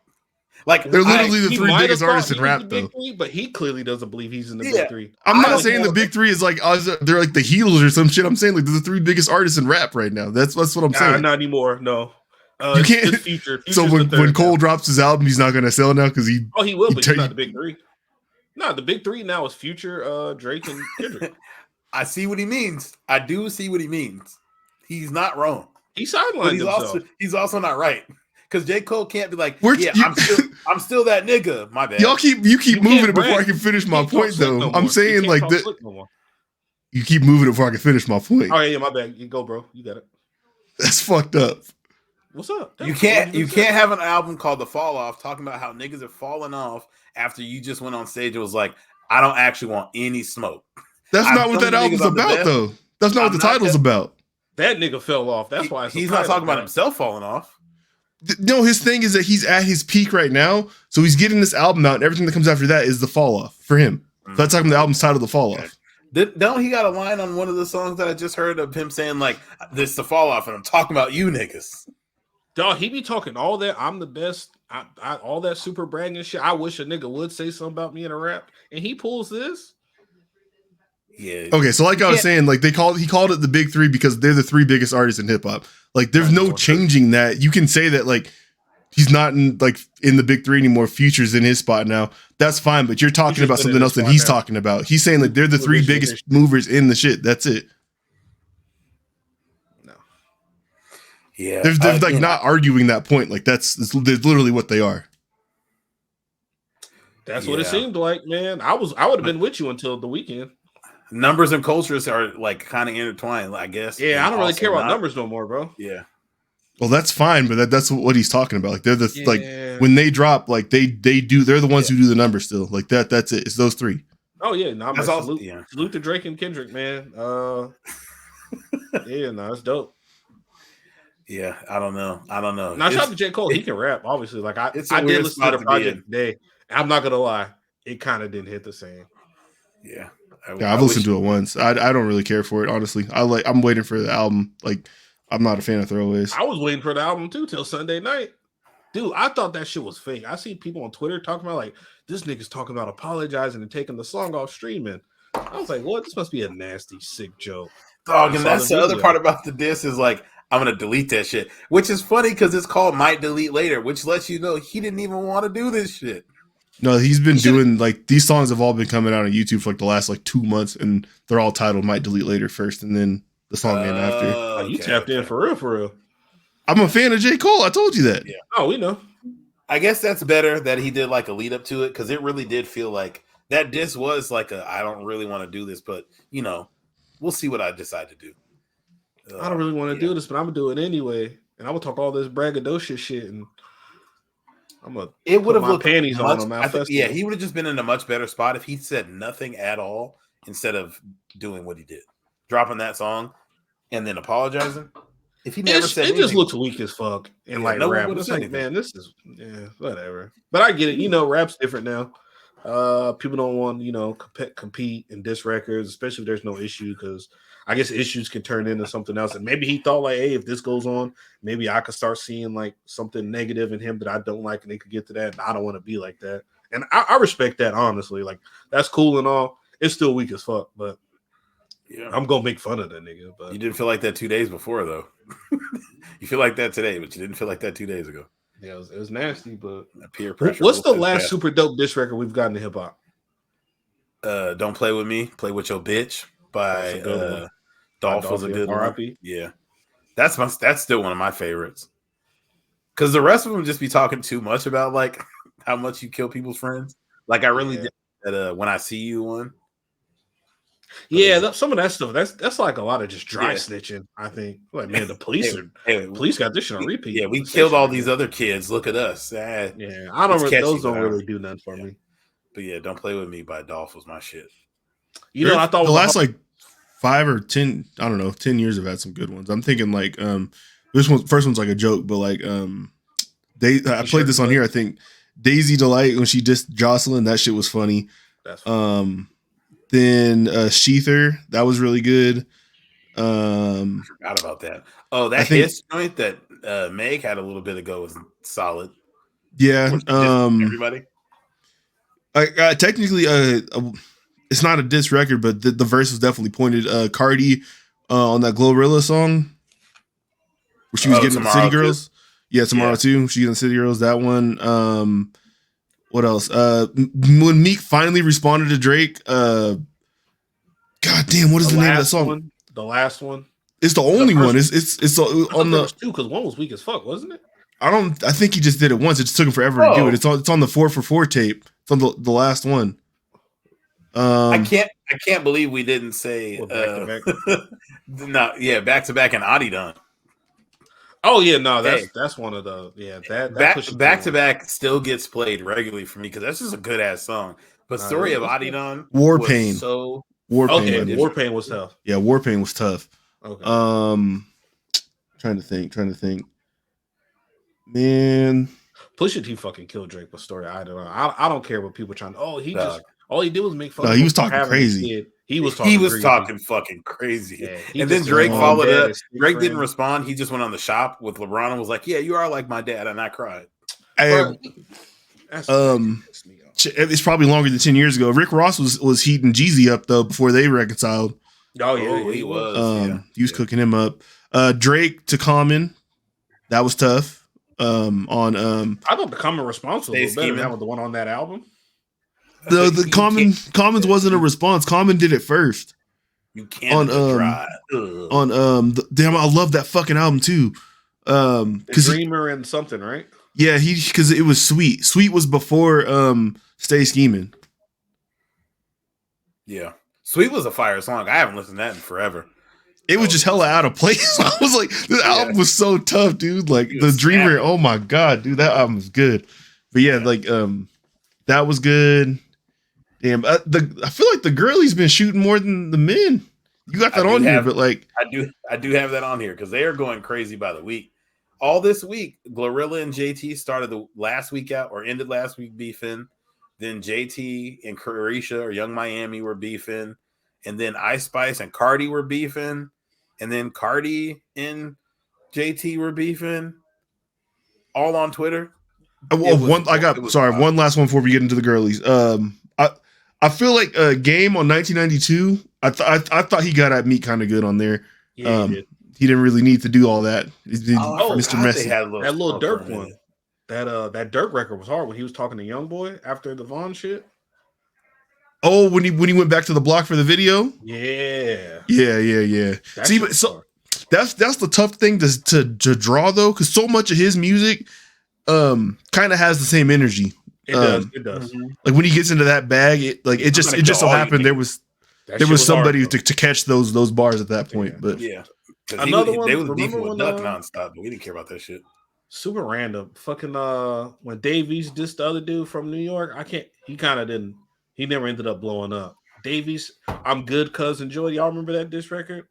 Like they're literally the three biggest artists in rap, though. But he clearly doesn't believe he's in the big three. I'm not saying the big three is like they're like the Heels or some shit. I'm saying like they're the three biggest artists in rap right now. That's what I'm saying. Not anymore. No, you can't. It's Future. So when Cole drops his album, he's not going to sell now because he. Oh, he will, but he's not the big three. No, the big three now is Future, Drake, and Kendrick. I see what he means. I do see what he means. He's not wrong. He sidelined himself. He's also not right. Because J. Cole can't be like, I'm still that nigga. My bad. You keep moving it before I can finish my point, though. I'm saying like that. You keep moving it before I can finish my point. Oh yeah, my bad. You go, bro. You got it. That's fucked up. What's up? You can't have an album called The Fall Off talking about how niggas are falling off after you just went on stage and was like, I don't actually want any smoke. That's not what that album's about, though. That's not what the title's about. That nigga fell off. That's why he's not talking about himself falling off. No, his thing is that he's at his peak right now, so he's getting this album out, and everything that comes after that is the fall off for him. So that's talking about the album's title, The Fall Off. Don't he got a line on one of the songs that I just heard of him saying like, "This the fall off," and I'm talking about you niggas. Dog, he be talking all that. I'm the best. All that super bragging shit. I wish a nigga would say something about me in a rap, and he pulls this. Yeah. Okay, so like I was saying, like he called it the big three because they're the three biggest artists in hip hop. Like, there's no changing that. You can say that like he's not in the big three anymore. Future's in his spot now. That's fine, but you're talking about something else that he's talking about. He's saying like they're the three biggest movers in the shit. That's it. No. Yeah. They're like not arguing that point. Like that's literally what they are. That's what it seemed like, man. I would have been with you until the weekend. Numbers and cultures are like kind of intertwined, I guess. Yeah, I don't really care about numbers no more, bro. Yeah. Well, that's fine, but that's what he's talking about. Like they're like when they drop, like they're the ones who do the numbers still. Like that's it. It's those three. Oh yeah, no, salute to Drake and Kendrick, man. Yeah, no, it's dope. Yeah, I don't know. Now shout out to J. Cole. He can rap, obviously. Like I did listen to the project today. I'm not gonna lie, it kind of didn't hit the same. Yeah. I've listened to it once. I don't really care for it, honestly. I'm waiting for the album. Like, I'm not a fan of throwaways. I was waiting for the album too till Sunday night. Dude, I thought that shit was fake. I see people on Twitter talking about like this nigga's talking about apologizing and taking the song off streaming. I was like, what? This must be a nasty, sick joke. Dog, and that's the other part about the diss is like, I'm gonna delete that shit. Which is funny because it's called Might Delete Later, which lets you know he didn't even want to do this shit. No, he's been doing like these songs have all been coming out on YouTube for like the last like 2 months, and they're all titled "Might Delete Later" first, and then the song name after. You tapped in for real. I'm a fan of J. Cole. I told you that. Yeah. Oh, we know. I guess that's better that he did like a lead up to it because it really did feel like that diss was like I don't really want to do this, but you know, we'll see what I decide to do. I don't really want to do this, but I'm gonna do it anyway, and I'm gonna talk all this braggadocious shit and. It would have looked panties on him. He would have just been in a much better spot if he said nothing at all instead of doing what he did, dropping that song and then apologizing. If he never said anything, it just looks weak as fuck in like rap. It's like, man, this is whatever. But I get it. You know, rap's different now. People don't want compete and diss records, especially if there's no issue because. I guess issues can turn into something else. And maybe he thought like, hey, if this goes on, maybe I could start seeing like something negative in him that I don't like and they could get to that. And I don't want to be like that. And I respect that, honestly. Like, that's cool and all. It's still weak as fuck, but yeah, I'm going to make fun of that nigga. But you didn't feel like that 2 days before, though. You feel like that today, but you didn't feel like that 2 days ago. Yeah, it was nasty, but peer pressure. What's the last super dope diss record we've gotten to hip hop? Don't Play With Me, Play With Your Bitch by Dolph was a good one. Yeah, that's still one of my favorites. Because the rest of them just be talking too much about like how much you kill people's friends. Like I really did that When I See You one. Yeah, some of that stuff. That's like a lot of just dry snitching. I think. Like man, the police police got this shit on repeat. Yeah, we killed all these other kids. Look at us. Yeah, I don't. Those don't really do nothing for me. But yeah, Don't Play With Me by Dolph was my shit. You know, I thought the last like 5 or 10, I don't know, 10 years have had some good ones. I'm thinking like first one's like a joke, but like I played this on here. I think Daisy Delight when she dissed Jocelyn, that shit was funny. That's funny. Then Sheether, that was really good. I forgot about that. Oh, that his joint that Meg had a little bit ago was solid. Yeah. Everybody. Technically, it's not a diss record, but the verse was definitely pointed. Cardi on that Glorilla song where she was getting the City Girls. Yeah, Tomorrow too. She getting the City Girls. That one. What else? When Meek finally responded to Drake. God damn, what is the name of that song? The last one. It's the only one. It's on the two because one was weak as fuck, wasn't it? I think he just did it once. It just took him forever to do it. It's on the 4for4 tape. It's on the last one. I can't believe we didn't say back to back and Adidon. Oh yeah, no, that's one of the that back to back still gets played regularly for me because that's just a good ass song. But Story of Adidon, Warpaint. Warpaint was tough. Yeah, Warpaint was tough. Okay. Trying to think. Man, Pusha T fucking killed Drake with Story. I don't care what people trying. All he did was make fun. No, he was talking crazy. He was talking fucking crazy. Yeah, and then Drake followed up. Drake didn't respond. He just went on the shop with LeBron and was like, "Yeah, you are like my dad," and I cried. It's probably longer than 10 years ago. Rick Ross was heating Jeezy up though before they reconciled. Oh yeah, he was. He was cooking him up. Drake to Common, that was tough. I thought the Common response was a little better. That was the one on that album. The Commons wasn't a response. Common did it first. You can't try. Damn, I love that fucking album too. Dreamer and something, right? Yeah, because it was Sweet. Sweet was before Stay Scheming. Yeah. Sweet was a fire song. I haven't listened to that in forever. It was just hella out of place. I was like, this album was so tough, dude. Like the Dreamer, oh my god, dude, that album was good. But yeah, that was good. Damn, I feel like the girlies been shooting more than the men. You got that on here, but like I do have that on here because they are going crazy by the week. All this week, Glorilla and JT started the last week out or ended last week beefing. Then JT and Carisha or Young Miami were beefing. And then Ice Spice and Cardi were beefing. And then Cardi and JT were beefing. All on Twitter. One last one before we get into the girlies. I feel like Game on 1992. I thought he got at Meek kind of good on there. Yeah, he didn't really need to do all that. Mr. Messy. That little Dirk one. That Dirk record was hard when he was talking to Young Boy after the Vaughn shit. Oh, when he went back to the block for the video. Yeah. See, but that's the tough thing to draw though, because so much of his music kind of has the same energy. It does. Like when he gets into that bag, it just so happened there was somebody to catch those bars at that point. But yeah. Another one. They was beefing with Duck nonstop, but we didn't care about that shit. Super random. Fucking when Davies dissed the other dude from New York, he kind of didn't. He never ended up blowing up. Davies, I'm good, cousin Joy. Y'all remember that diss record?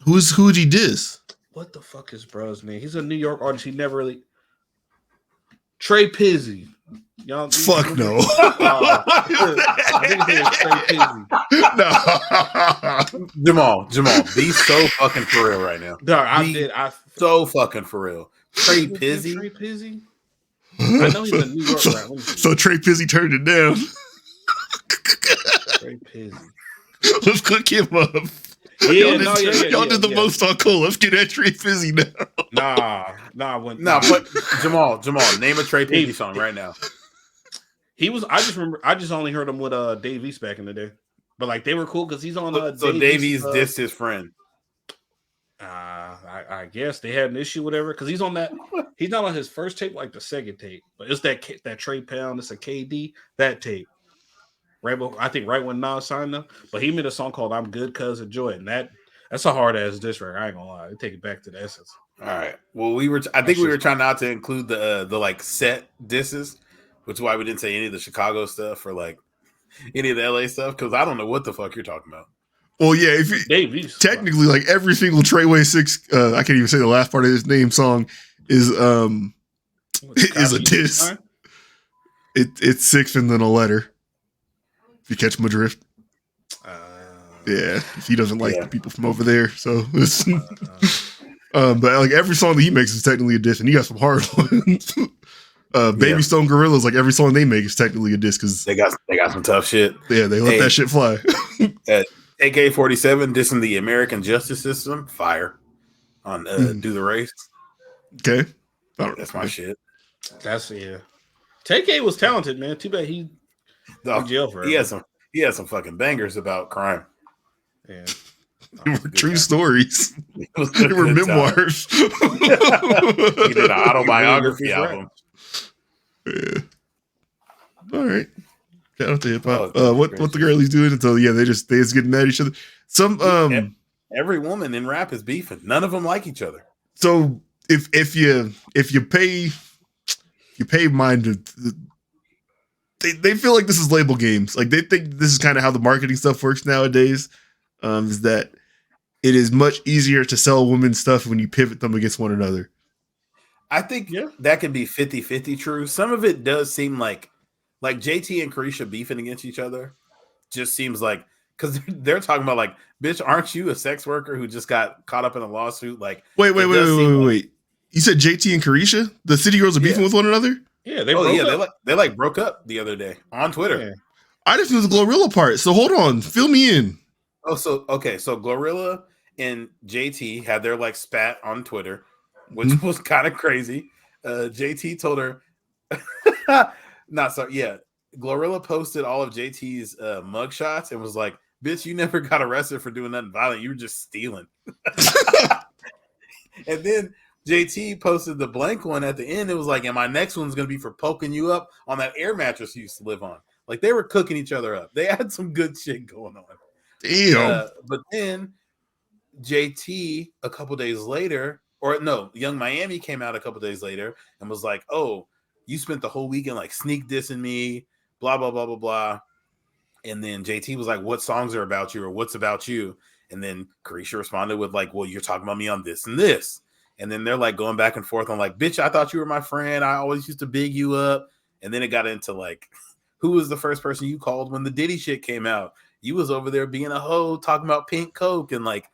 Who'd he diss? What the fuck is bro's name? He's a New York artist. He never really. Trey Pizzy. Y'all fuck no. I think his name is Trey Pizzy. No. Jamal, be so fucking for real right now. No, so fucking for real. Trey Pizzy. Trey Pizzy. I know he's a New York rapper. So Trey Pizzy turned it down. Trey Pizzy. Let's cook him up. Y'all did the most on Cole. Let's get that Trey Pizzy now. But Jamal, name a Trey Pizzy song right now. I just only heard him with Dave East back in the day. But like they were cool because he's on so Davies dissed his friend. I guess they had an issue, whatever, because he's on that. He's not on his first tape, like the second tape, but it's that Trey Pound. It's a KD that tape. Right, I think right when Nas signed them, but he made a song called "I'm Good, Cousin Joy," and that's a hard ass diss record. I ain't gonna lie, they take it back to the essence. All right. Well, we were trying not to include the like set disses, which is why we didn't say any of the Chicago stuff or like any of the LA stuff because I don't know what the fuck you're talking about. Well, yeah, technically, like every single Treyway 6, I can't even say the last part of his name song is a diss. It's 6 and then a letter. If you catch my drift. Yeah, he doesn't like the people from over there, so it's but like every song that he makes is technically a diss, and he got some hard ones. Baby Stone Gorillas, like every song they make is technically a diss because they got some tough shit. Yeah, they let that shit fly. AK-47 dissing the American justice system, fire on Do the Race. Okay, that's my shit. That's TK was talented, man. Too bad he in jail forever. He had some fucking bangers about crime. Yeah. They were true stories. They were memoirs. He did an autobiography album. Yeah. All right. Shout out to hip hop. What the girlies doing until they just getting mad at each other. Some every woman in rap is beefing. None of them like each other. So if you pay mind to they feel like this is label games. Like they think this is kind of how the marketing stuff works nowadays. Is that it is much easier to sell women's stuff when you pivot them against one another. I think that can be 50-50 true. Some of it does seem like JT and Carisha beefing against each other just seems like, because they're talking about like, bitch, aren't you a sex worker who just got caught up in a lawsuit? Like, wait. You said JT and Carisha, the City Girls, are beefing with one another? Yeah, they broke up the other day on Twitter. Yeah. I just knew the Glorilla part. So hold on, fill me in. Oh, so Glorilla and JT had their like spat on Twitter, which was kind of crazy. JT told her, Glorilla posted all of JT's mugshots and was like, "Bitch, you never got arrested for doing nothing violent. You were just stealing." And then JT posted the blank one at the end. It was like, "And my next one's gonna be for poking you up on that air mattress you used to live on." Like they were cooking each other up. They had some good shit going on. Damn. But then JT a couple days later, Young Miami came out a couple days later and was like, "Oh, you spent the whole weekend like sneak dissing me, blah blah blah blah blah." And then JT was like, "What songs are about you, or what's about you?" And then Carisha responded with like, "Well, you're talking about me on this and this." And then they're like going back and forth on like, "Bitch, I thought you were my friend. I always used to big you up." And then it got into like, who was the first person you called when the Diddy shit came out? You was over there being a hoe, talking about pink coke and like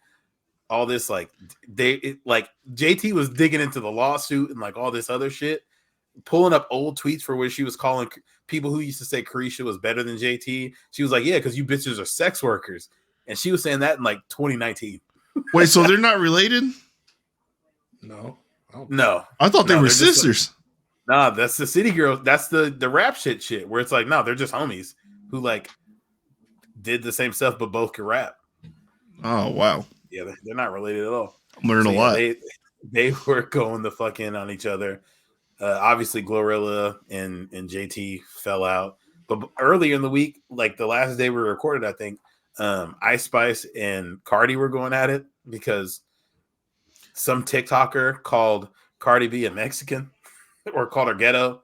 all this. Like JT was digging into the lawsuit and like all this other shit, pulling up old tweets for where she was calling people who used to say Carisha was better than JT. She was like, "Yeah, because you bitches are sex workers," and she was saying that in like 2019. Wait, so they're not related? No. I thought they were sisters. Nah, that's the City Girls. That's the rap shit where it's like, no, they're just homies who like did the same stuff, but both can rap. Oh, wow. Yeah, they're not related at all. I'm learning a lot. They were going the fuck in on each other. Obviously, Glorilla and JT fell out. But earlier in the week, like the last day we recorded, I think, Ice Spice and Cardi were going at it because some TikToker called Cardi B a Mexican or called her ghetto.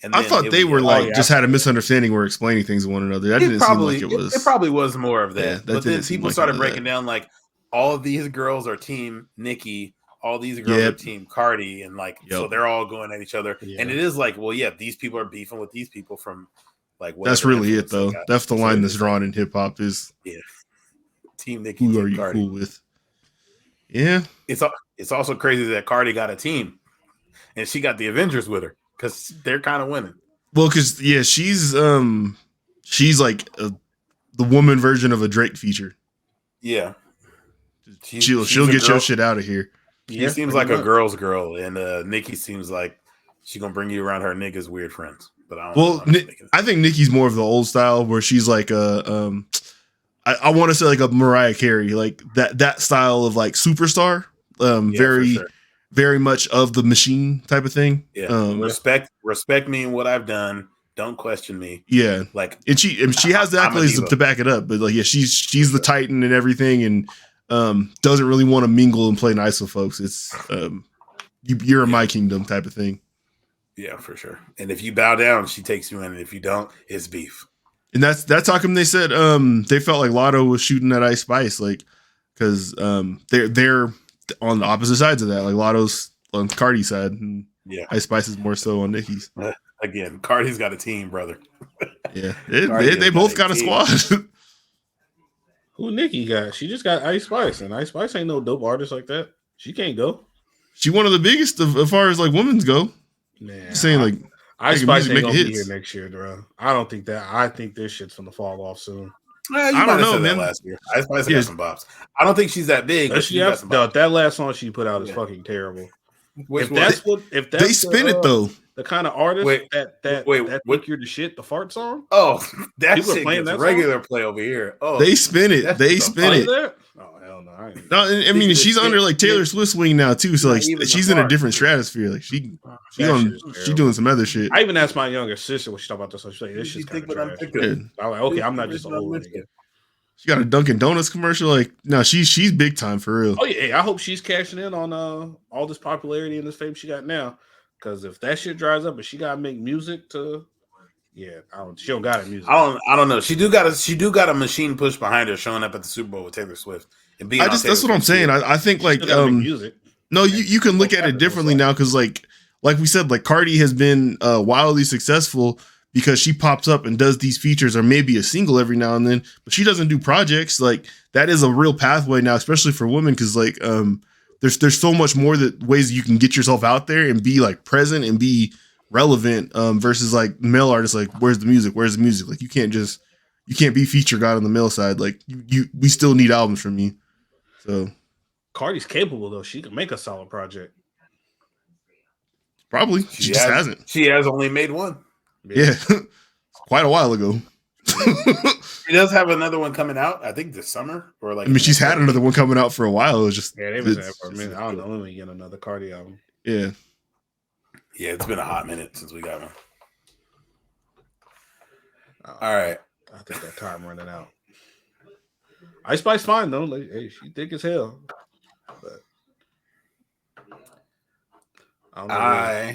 And I thought they were like just had a misunderstanding or explaining things to one another. That didn't seem like it was. It probably was more of that. Yeah, but then people started breaking down like all of these girls are team Nicki, all these girls are team Cardi, and like so they're all going at each other. Yeah. And it is like, well, yeah, these people are beefing with these people from like that's really it though. That's the line that's drawn in hip hop is team Nicki. Who team are you Cardi. cool with? Yeah, it's also crazy that Cardi got a team, and she got the Avengers with her because they're kind of winning. Well, because she's like the woman version of a Drake feature. Yeah, she'll get your shit out of here. She seems like a girl's girl, and Nicki seems like she's gonna bring you around her niggas' weird friends. But I think Nicki's more of the old style where she's like I want to say like a Mariah Carey, like that style of like superstar, very much of the machine type of thing. Yeah, respect me and what I've done. Don't question me. Yeah, like and she has the accolades to back it up. But like, she's the Titan and everything, and doesn't really want to mingle and play nice with folks. It's you're in my kingdom type of thing. Yeah, for sure. And if you bow down, she takes you in, and if you don't, it's beef. And that's how come they said they felt like Lotto was shooting at Ice Spice, like because they're on the opposite sides of that. Like Lotto's on Cardi's side, and Ice Spice is more so on Nicki's. Again, Cardi's got a team, brother. Yeah, they both got a squad. Who Nicki got? She just got Ice Spice, and Ice Spice ain't no dope artist like that. She can't go. She one of the biggest as far as like women's go. Man, just saying like Ice Spice ain't gonna be here next year, bro. I don't think that. I think this shit's gonna fall off soon. I don't know, man. That last year, Ice Spice got some bops. I don't think she's that big. But she got some bops. That last song she put out is fucking terrible. If that's they spin it though, the kind of artist that think you're the shit, the fart song. Oh, that people shit gets that regular song? Play over here. Oh, they spin it. They spin it. Oh hell no! I mean, she's under like Taylor Swift's wing now too, so like she's in a different stratosphere. Like she doing some other shit. I even asked my younger sister what she thought about this. So she's like, "This shit's kind of trash." I'm like, "Okay, I'm not just an old nigga." She got a Dunkin' Donuts commercial. Like, no, she's big time for real. Oh yeah, I hope she's cashing in on all this popularity and this fame she got now. Because if that shit dries up, and she gotta make music to, she don't got it music. I don't know. She do got a machine push behind her, showing up at the Super Bowl with Taylor Swift and being. That's what I'm saying. I think like music. No, you can look at it differently now because like we said, like Cardi has been wildly successful. Because she pops up and does these features or maybe a single every now and then, but she doesn't do projects. Like that is a real pathway now, especially for women. Cause like, there's so much more ways you can get yourself out there and be like present and be relevant, versus like male artists. Like, where's the music? Like you can't be feature god on the male side. Like we still need albums from you. So Cardi's capable though. She can make a solid project. Probably. She just hasn't. She has only made one. Yeah, quite a while ago. She does have another one coming out, I think this summer or like. I mean, she's had another one coming out for a while. It was just they've been there for a minute. I don't know when we get another Cardi album. Yeah, it's been a hot minute since we got one. All right, I think that time running out. Ice Spice fine though. Like, hey, she thick as hell. But I don't know.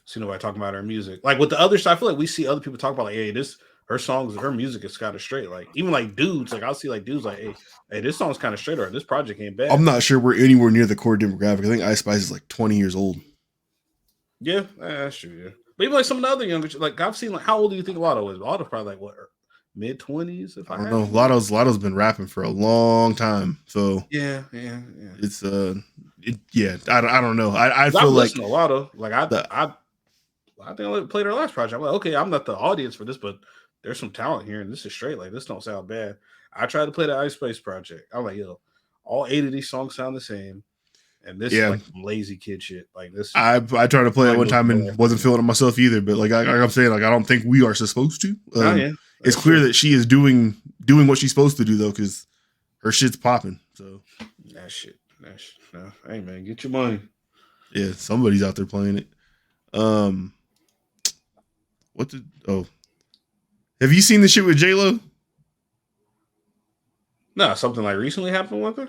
See nobody talking about her music. Like with the other stuff, I feel like we see other people talk about like, hey, her music is kind of straight. Like even like dudes, like I'll see like dudes like, hey, this song's kind of straight or this project ain't bad. I'm not sure we're anywhere near the core demographic. I think Ice Spice is like 20 years old. Yeah, that's true. Yeah, but even like some of the other younger, like I've seen like how old do you think Lotto is? Lotto's probably like what mid 20s. If I don't know, Lotto's been rapping for a long time. So yeah. It's I don't know. I feel like a Lotto. Like I think I played her last project. I'm like, okay, I'm not the audience for this, but there's some talent here, and this is straight. Like, this don't sound bad. I tried to play the Ice Spice project. I'm like, yo, all 8 of these songs sound the same, and this is like some lazy kid shit. Like this. I tried to play it one time and wasn't feeling it myself either. But like I'm saying, like I don't think we are supposed to. It's clear that she is doing what she's supposed to do though, because her shit's popping. So that shit. No, hey man, get your money. Yeah, somebody's out there playing it. Have you seen the shit with J-Lo? No, something like recently happened with her?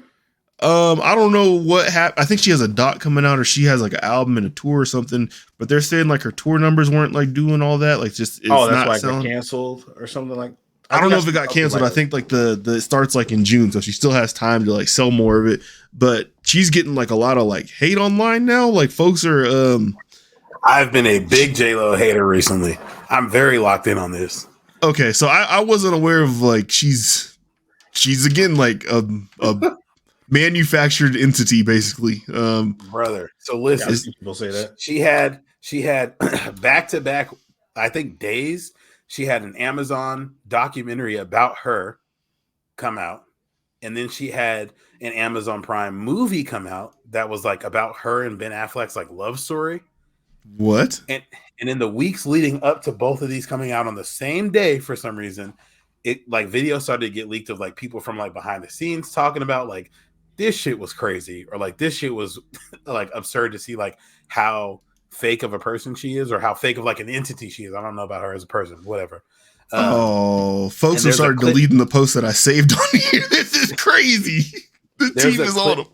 I don't know what happened. I think she has a doc coming out or she has like an album and a tour or something, but they're saying like her tour numbers weren't like doing all that. Like just, that's why it got canceled or something like I don't know if it got canceled. I think like the it starts like in June, so she still has time to like sell more of it. But she's getting like a lot of like hate online now. Like folks are. I've been a big J-Lo hater recently. I'm very locked in on this. Okay, so I wasn't aware of like she's again like a manufactured entity basically. Brother, so listen, people say that she had back to back. I think days. She had an Amazon documentary about her come out. And then she had an Amazon Prime movie come out that was like about her and Ben Affleck's like love story. What? And in the weeks leading up to both of these coming out on the same day, for some reason, it like videos started to get leaked of like people from like behind the scenes talking about like this shit was crazy or like this shit was like absurd to see like how fake of a person she is or how fake of like an entity she is. I don't know about her as a person, whatever. Folks have started deleting the post that I saved on here. This is crazy. The team is on them.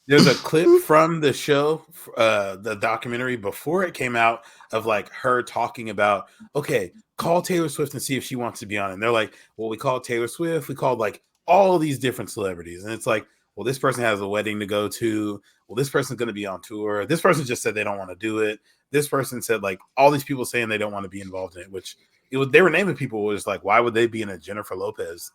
There's a clip from the show, the documentary before it came out of like her talking about, okay, call Taylor Swift and see if she wants to be on it. And they're like, well, we called Taylor Swift. We called like all these different celebrities. And it's like, well, this person has a wedding to go to. Well, this person's going to be on tour. This person just said they don't want to do it. This person said like all these people saying they don't want to be involved in it, which they were naming people was like, why would they be in a Jennifer Lopez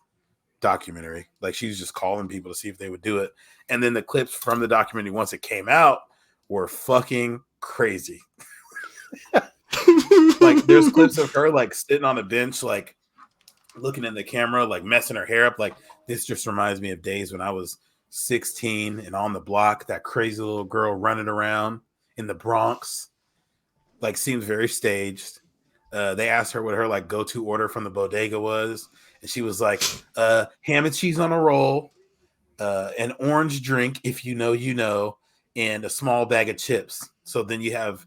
documentary? Like she's just calling people to see if they would do it. And then the clips from the documentary once it came out were fucking crazy. Like there's clips of her like sitting on a bench, like looking in the camera, like messing her hair up. Like this just reminds me of days when I was 16 and on the block, that crazy little girl running around in the Bronx. Like seems very staged. They asked her what her like go-to order from the bodega was, and she was like, ham and cheese on a roll, an orange drink, if you know, you know, and a small bag of chips. So then you have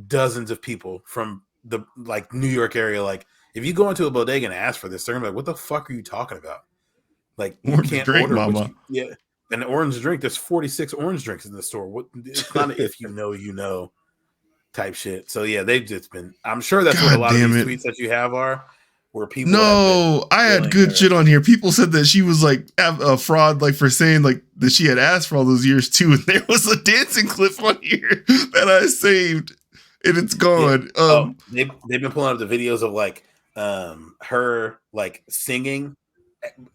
dozens of people from the like New York area. Like if you go into a bodega and ask for this, they're gonna be like, what the fuck are you talking about? Like you Orange can't drink, order mama. an orange drink. There's 46 orange drinks in the store. What it's not if you know, you know type shit. So yeah, they've just been. I'm sure that's what a lot of these tweets that you have are, where people. No, I had good shit on here. People said that she was like a fraud, like for saying like that she had asked for all those years too. And there was a dancing clip on here that I saved, and it's gone. Yeah. They've been pulling up the videos of like her like singing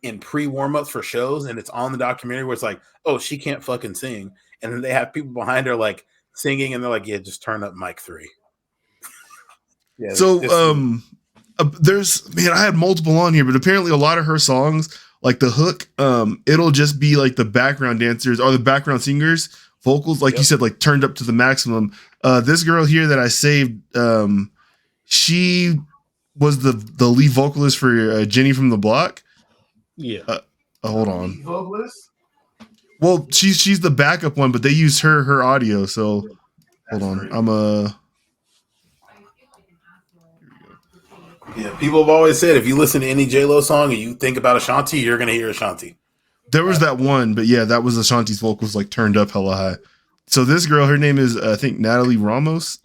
in pre warm ups for shows, and it's on the documentary where it's like, oh, she can't fucking sing, and then they have people behind her like singing, and they're like, yeah, just turn up mic 3. Yeah. So there's I had multiple on here, but apparently a lot of her songs, like the hook, it'll just be like the background dancers or the background singers vocals, like you said, like turned up to the maximum. This girl here that I saved, she was the lead vocalist for Jenny from the Block. Yeah. Hold on. Vocalist? Well, she's the backup one, but they use her audio. So hold on. Yeah, people have always said if you listen to any J-Lo song and you think about Ashanti, you're gonna hear Ashanti. There was that one, but yeah, that was Ashanti's vocals like turned up hella high. So this girl, her name is I think Natalie Ramos.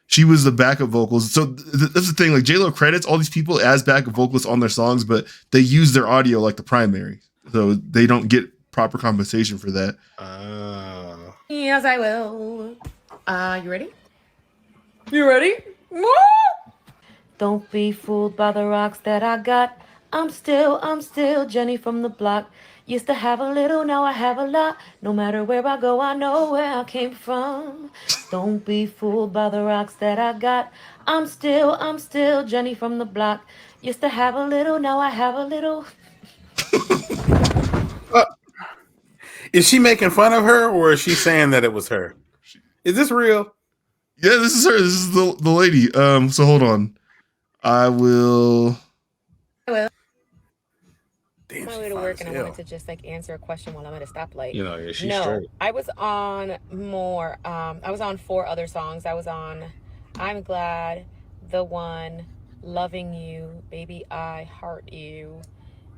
She was the backup vocals. So that's the thing, like J-Lo credits all these people as backup vocalists on their songs, but they use their audio like the primary, so they don't get proper compensation for that. Yes, I will. You ready? You ready? Don't be fooled by the rocks that I got. I'm still Jenny from the block. Used to have a little, now I have a lot. No matter where I go, I know where I came from. Don't be fooled by the rocks that I got. I'm still Jenny from the block. Used to have a little, now I have a little. Is she making fun of her, or is she saying that it was her? Is this real? Yeah, this is her. This is the lady. So hold on. I will. Damn, my way to work, and I wanted to just like answer a question while I'm at a stoplight. You know, yeah, she's straight. I was on more. I was on 4 other songs. I was on "I'm Glad," "The One," "Loving You," "Baby I Heart You,"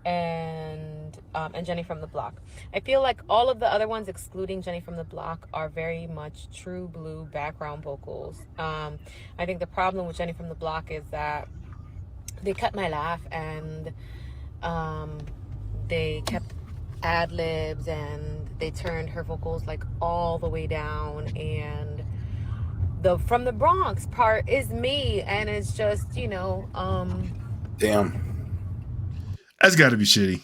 and Jenny from the Block. I feel like all of the other ones, excluding Jenny from the Block, are very much true blue background vocals. I think the problem with Jenny from the Block is that they cut my laugh, and they kept ad-libs, and they turned her vocals like all the way down, and the from the Bronx part is me, and it's just, you know, damn, that's got to be shitty.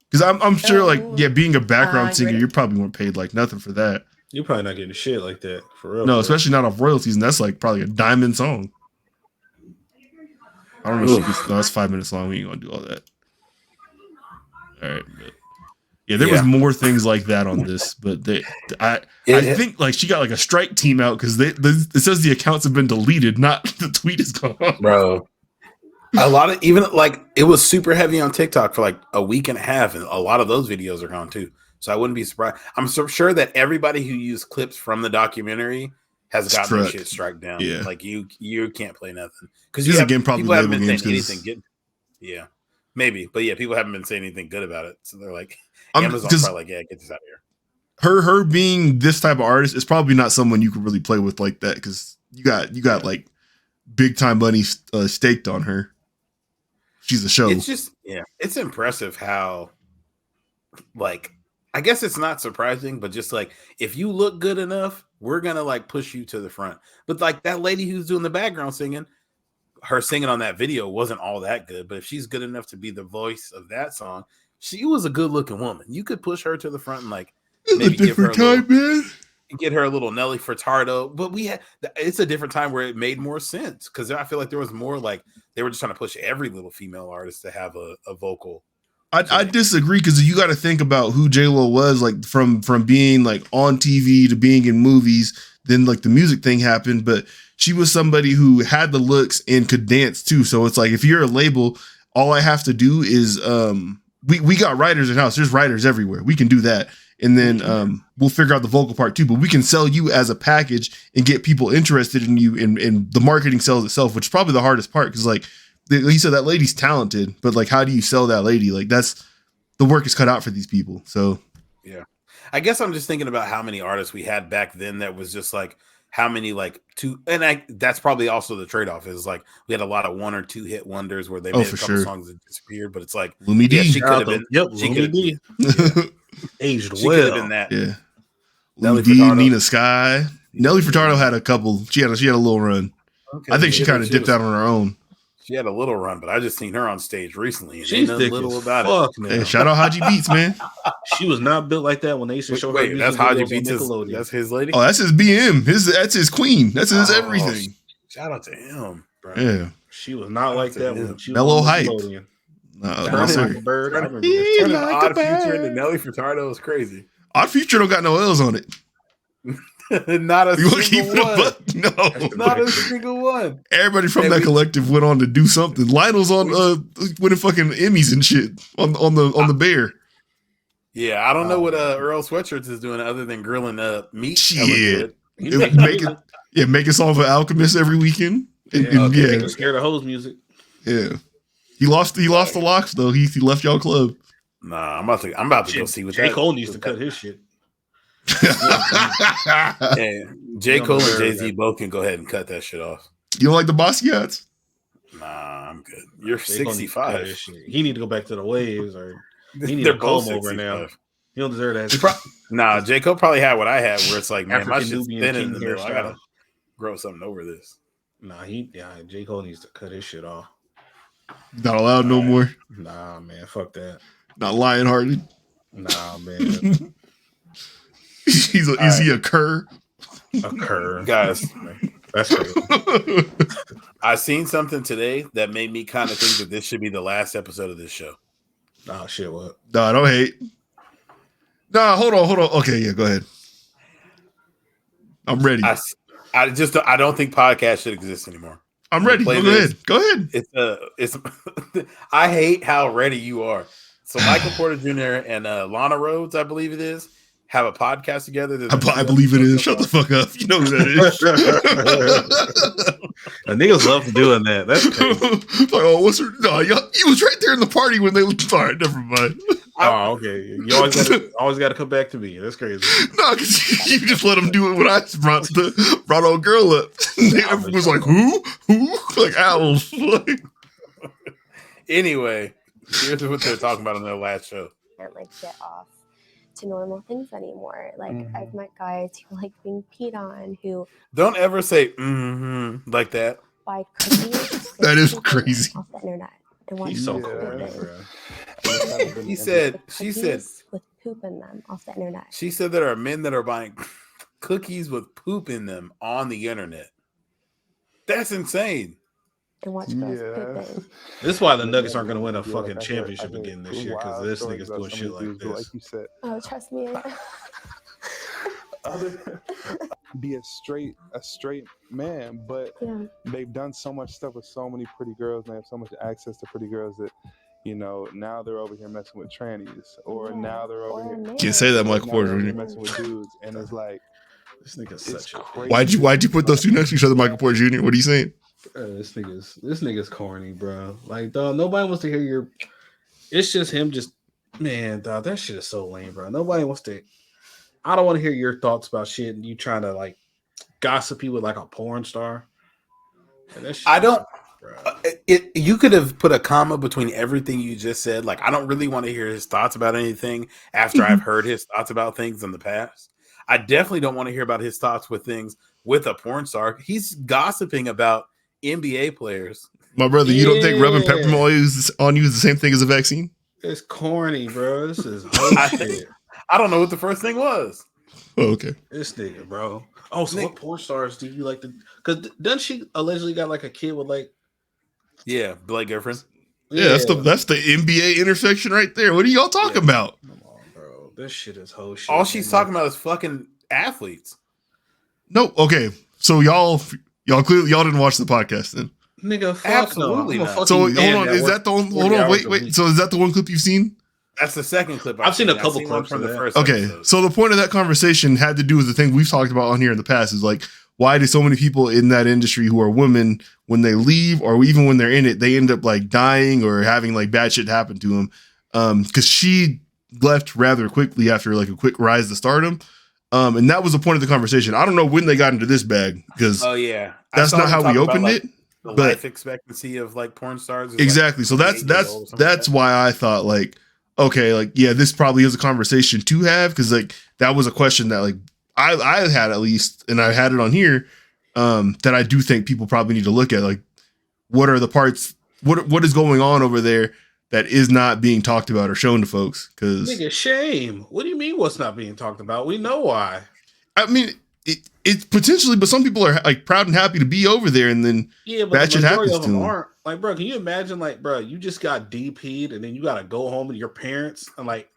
Because I'm sure, like, yeah, being a background singer, you probably weren't paid like nothing for that. You're probably not getting shit like that for real. No, especially not off royalties, and that's like probably a diamond song. I don't know. No, it's 5 minutes long. We ain't gonna do all that. All right, but yeah, there was more things like that on this, but I think like she got like a strike team out because it says the accounts have been deleted, not the tweet is gone. Bro, a lot of even like it was super heavy on TikTok for like a week and a half, and a lot of those videos are gone too. So I wouldn't be surprised. I'm so sure that everybody who used clips from the documentary has gotten their shit struck down. Yeah, like you can't play nothing because people haven't been saying anything good. Yeah. Maybe, but yeah, people haven't been saying anything good about it, so they're like, Amazon's probably like, yeah, get this out of here. Her being this type of artist is probably not someone you could really play with like that because you got like big time money staked on her. She's a show. It's just it's impressive how, like, I guess it's not surprising, but just like if you look good enough, we're gonna like push you to the front. But like that lady who's doing the background singing. Her singing on that video wasn't all that good, but if she's good enough to be the voice of that song, she was a good looking woman. You could push her to the front and like maybe give her a little, man. get her a little Nelly Furtado, but it's a different time where it made more sense because I feel like there was more like they were just trying to push every little female artist to have a vocal. I disagree because you got to think about who J-Lo was, like from being like on TV to being in movies. Then like the music thing happened, but she was somebody who had the looks and could dance too. So it's like if you're a label, all I have to do is we got writers in house. There's writers everywhere. We can do that. And then we'll figure out the vocal part too. But we can sell you as a package and get people interested in you. And the marketing sells itself, which is probably the hardest part. Because like he said, that lady's talented, but like, how do you sell that lady? Like that's the work is cut out for these people. So yeah, I guess I'm just thinking about how many artists we had back then. That was just like how many like two. And that's probably also the trade off is like we had a lot of 1 or 2 hit wonders where they made a couple songs that disappeared. But it's like Lumi D. She could have been. Lumi D. Aged she well. Could have been that. Yeah. Nelly D, Nina Sky. Nelly Furtado had a couple. She had a little run. Okay, I think she kind of dipped out on her own. She had a little run, but I just seen her on stage recently. And she's little about it. Man. Hey, shout out Haji Beats, man. She was not built like that when they used to show her. Wait, that's Haji Beats. That's his lady. Oh, that's his BM. That's his queen. That's his everything. Shout out to him, bro. Yeah, she was not like that when she was mellow hype. Bird. I remember turning Odd Future into Nelly Furtado is crazy. Odd Future don't got no L's on it. Not a single one. No, not a single one. Everybody from that collective went on to do something. Lionel's on winning fucking Emmys and shit on the Bear. Yeah, I don't know what Earl Sweatshirts is doing other than grilling meat. Shit, making song for Alchemist every weekend. And Scared of Hoes music. Yeah, he lost the locks though. He left y'all club. Nah, I'm about to go see what J. Cole needs to cut his shit. And J. Cole and Jay-Z both can go ahead and cut that shit off. You don't like the Basquiat's? Nah, I'm good. You're 65. He need to go back to the waves, or he need to comb over now. He don't deserve that. Nah, J. Cole probably had what I had, where it's like, man, my shit's thin in the middle. I gotta grow something over this. Nah, J. Cole needs to cut his shit off. Not allowed no more. Nah, man, fuck that. Not Lionhearted. Nah, man. Is he a cur? A cur, guys. That's crazy. I seen something today that made me kind of think that this should be the last episode of this show. Oh shit! What? No, don't hate. No, hold on. Okay, yeah, go ahead. I'm ready. I don't think podcasts should exist anymore. I'm ready. Go ahead. It's I hate how ready you are. So Michael Porter Jr. and Lana Rhodes, I believe it is, have a podcast together. I believe it is. Shut the fuck up. You know who that is. Niggas love doing that. That's crazy. Like, oh, what's her? No, he was right there in the party when they. All right, never mind. Oh, okay. You always got to come back to me. That's crazy. No, because you just let him do it when I brought old girl up. Everyone was like, who? Like owls. Anyway, here's what they're talking about on their last show. Like get off to normal things anymore. Like I've met guys who like being peed on, who don't ever say like that. Buy cookies. That is crazy. Off the internet. He's so corny, bro. She said with poop in them off the internet. She said there are men that are buying cookies with poop in them on the internet. That's insane. And watch girls pooping. This is why the Nuggets aren't going to win a fucking championship again this year, because this nigga's doing shit like this. Like you said. Oh, trust me. Be a straight man, but they've done so much stuff with so many pretty girls, and they have so much access to pretty girls that, you know, now they're over here messing with trannies, or now they're over here. Can't say that, Michael Porter Jr. Messing with dudes, and it's like, this nigga's such a crazy. Why'd you put those two next to each other, Michael Porter Jr.? What are you saying? This nigga's corny, bro. Like, dog, nobody wants to hear your. It's just him. Man, dog, that shit is so lame, bro. Nobody wants to. I don't want to hear your thoughts about shit and you trying to like gossip you with like a porn star. I don't. You could have put a comma between everything you just said. Like, I don't really want to hear his thoughts about anything after I've heard his thoughts about things in the past. I definitely don't want to hear about his thoughts with things with a porn star. He's gossiping about NBA players. My brother, you don't think rubbing peppermint oil on you is the same thing as a vaccine? It's corny, bro. This is shit. I don't know what the first thing was. Oh, okay. This nigga, bro. Oh, so what porn stars do you like to? Because doesn't she allegedly got like a kid with like? Yeah, Blake Griffin. Yeah, that's the NBA intersection right there. What are y'all talking about? Come on, bro. This shit is whole shit. All she's talking about is fucking athletes. No, okay. So y'all clearly y'all didn't watch the podcast then. Nigga, fuck absolutely no. not. So hold on, is that the one? Hold on, wait. So is that the one clip you've seen? That's the second clip. I've seen a couple clips from the first. Okay, episode. so the point of that conversation had to do with the thing we've talked about on here in the past. Is like, why do so many people in that industry who are women, when they leave or even when they're in it, they end up like dying or having like bad shit happen to them? Because she left rather quickly after like a quick rise to stardom. And that was the point of the conversation. I don't know when they got into this bag because that's not how we opened it. The life expectancy of like porn stars is exactly. Like so that's why I thought like, okay, like yeah, this probably is a conversation to have because like that was a question that like I had at least, and I had it on here that I do think people probably need to look at. Like, what are the parts? What is going on over there that is not being talked about or shown to folks? Because nigga, shame. What do you mean? What's not being talked about? We know why. I mean, it's potentially, but some people are like proud and happy to be over there, and then bad shit happens to them. Aren't. Like, bro, can you imagine? Like, bro, you just got DP'd, and then you gotta go home to your parents, and like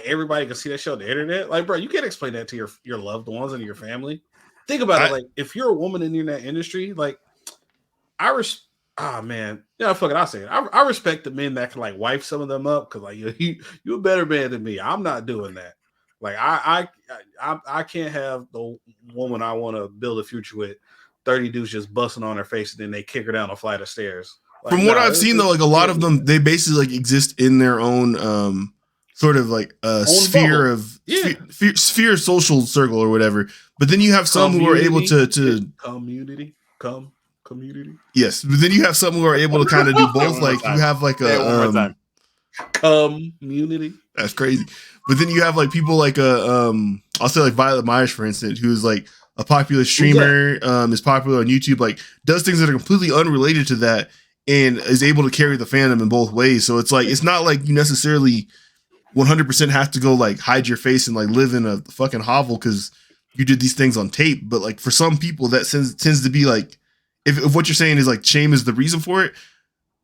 everybody can see that show on the internet. Like, bro, you can't explain that to your loved ones and your family. Think about it. Like, if you're a woman in that industry, like, man, yeah, fuck it, I'll say it. I respect the men that can like wife some of them up because like you a better man than me. I'm not doing that. Like I can't have the woman I want to build a future with 30 dudes just busting on her face and then they kick her down a flight of stairs. Like, from what I've seen though, like a lot of them, they basically like exist in their own sort of like a sphere of sphere social circle or whatever. But then you have some who are able to community. Yes, but then you have some who are able to kind of do both. Like you have like a community. That's crazy. But then you have like people like I'll say like Violet Myers, for instance, who's like a popular streamer, is popular on YouTube, like does things that are completely unrelated to that and is able to carry the fandom in both ways. So it's like it's not like you necessarily 100% have to go like hide your face and like live in a fucking hovel because you did these things on tape. But like for some people that tends to be like if what you're saying is like shame is the reason for it,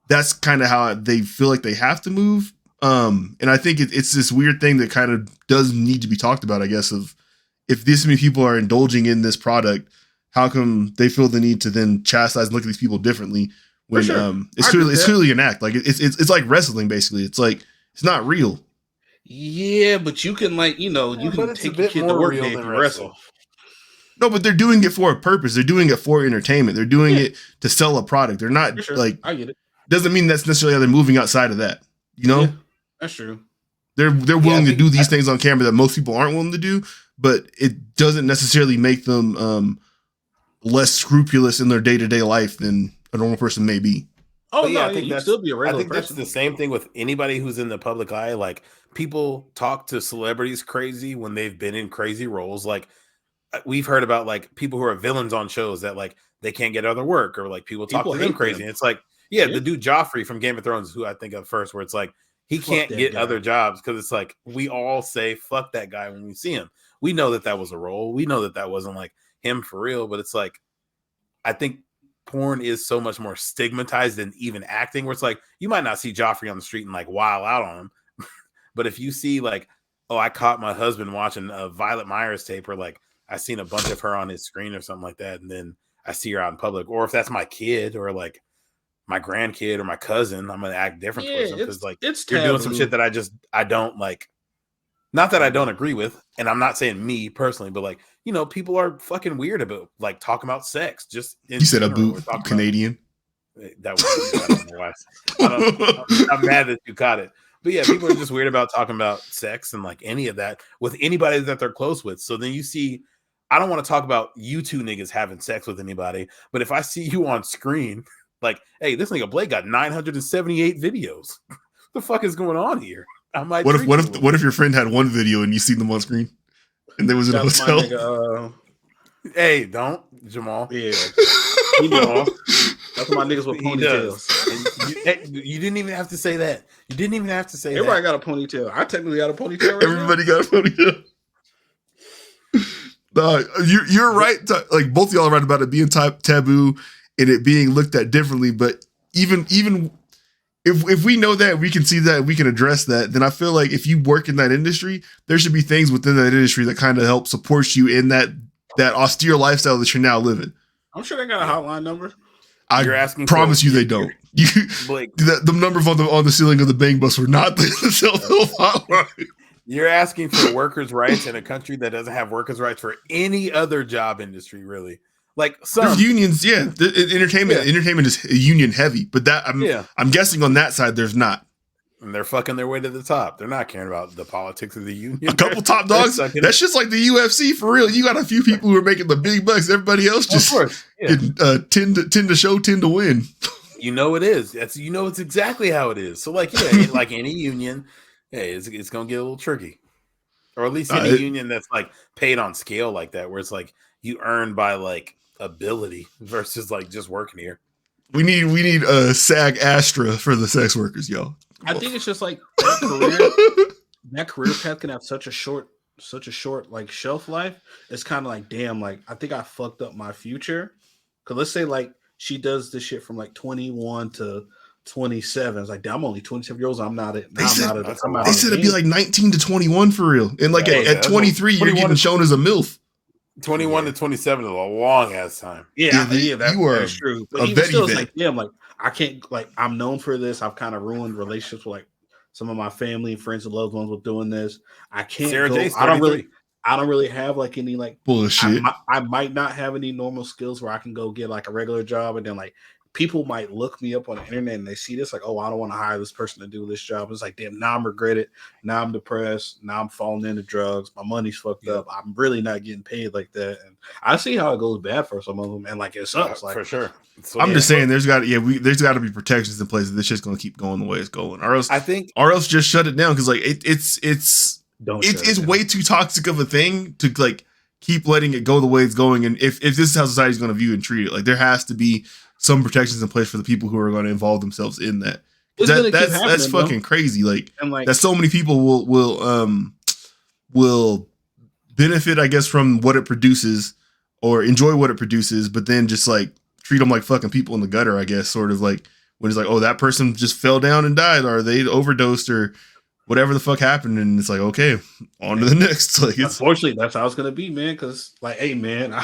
that's kind of how they feel like they have to move. And I think it's this weird thing that kind of does need to be talked about, I guess, of if this many people are indulging in this product, how come they feel the need to then chastise and look at these people differently when it's clearly an act. Like it's like wrestling basically. It's like it's not real. Yeah, but you can like, you can take your kid to work day and wrestle. No, but they're doing it for a purpose. They're doing it for entertainment. They're doing it to sell a product. They're not like I get it. Doesn't mean that's necessarily how they're moving outside of that. You know? Yeah, that's true. They're willing to do these things on camera that most people aren't willing to do, but it doesn't necessarily make them less scrupulous in their day-to-day life than a normal person may be. Oh yeah, I think that's still be a regular person. That's the same thing with anybody who's in the public eye. Like people talk to celebrities crazy when they've been in crazy roles. Like we've heard about like people who are villains on shows that like they can't get other work or like people talk to them crazy. And it's like, the dude Joffrey from Game of Thrones, who I think of first, where it's like he can't get other jobs because it's like we all say fuck that guy when we see him. We know that was a role. We know that wasn't like him for real, but it's like I think porn is so much more stigmatized than even acting, where it's like you might not see Joffrey on the street and like wild out on him, but if you see like, oh, I caught my husband watching a Violet Myers tape, or like I seen a bunch of her on his screen or something like that, and then I see her out in public, or if that's my kid or like my grandkid or my cousin, I'm gonna act different towards them because like you're doing some shit that I don't like. Not that I don't agree with, and I'm not saying me personally, but like people are fucking weird about like talking about sex. Just you said a boot Canadian. That was I don't know why. I'm mad that you caught it, but yeah, people are just weird about talking about sex and like any of that with anybody that they're close with. So then you see, I don't want to talk about you two niggas having sex with anybody, but if I see you on screen. Like, hey, this nigga Blake got 978 videos. What the fuck is going on here? I might. What if your friend had one video and you seen them on screen, and there was in a hotel? Nigga, hey, don't Jamal. Yeah, that's my niggas with ponytails. You didn't even have to say that. You didn't even have to say Everybody that. Got a ponytail. I technically got a ponytail. Right Everybody got a ponytail. You're right. Like both of y'all are right about it being taboo and it being looked at differently. But even if we know that, we can see that, we can address that, then I feel like if you work in that industry, there should be things within that industry that kind of help support you in that austere lifestyle that you're now living. I'm sure they got a hotline number. You're asking promise you they don't. The numbers on the ceiling of the Bang Bus were not the self-help hotline. You're asking for workers' rights in a country that doesn't have workers' rights for any other job industry, really. Like there's unions, yeah. Entertainment is union heavy, but I'm guessing on that side there's not. And they're fucking their way to the top. They're not caring about the politics of the union. A couple top dogs. That's just like the UFC for real. You got a few people who are making the big bucks. Everybody else just getting 10 to show, 10 to win. You know it is. It's exactly how it is. So like like any union. Hey, it's gonna get a little tricky, or at least any union that's like paid on scale like that, where it's like you earn by like ability versus like just working here. We need a SAG Astra for the sex workers, yo. I think it's just like that career path can have such a short like shelf life. It's kind of like, damn, like I think I fucked up my future. Cause let's say like she does this shit from like 21 to 27. It's like, damn, I'm only 27 years old. I'm not it. They said it'd be like 19 to 21 for real. And like at 23, you're getting shown as a MILF. 21 to 27 is a long ass time. Yeah, that's true. But even still, it's like, damn, like I can't, like I'm known for this. I've kind of ruined relationships with like some of my family and friends and loved ones with doing this. I can't I don't really have like any like bullshit. I might not have any normal skills where I can go get like a regular job, and then like people might look me up on the internet and they see this like, oh, I don't want to hire this person to do this job. It's like, damn, now I'm regretted. Now I'm depressed. Now I'm falling into drugs. My money's fucked up. I'm really not getting paid like that. And I see how it goes bad for some of them. And like, it sucks. Like for sure. I'm just saying there's got to be protections in place. This shit's going to keep going the way it's going. Or else just shut it down. Cause like it's way too toxic of a thing to like keep letting it go the way it's going. And if this is how society's going to view and treat it, like there has to be some protections in place for the people who are going to involve themselves in that. That's fucking crazy. Like that so many people will benefit, I guess, from what it produces or enjoy what it produces, but then just like treat them like fucking people in the gutter, I guess, sort of like when it's like, oh, that person just fell down and died, or they overdosed, or whatever the fuck happened, and it's like, okay, on to the next. Like, unfortunately, that's how it's gonna be, man. Because like, hey, man,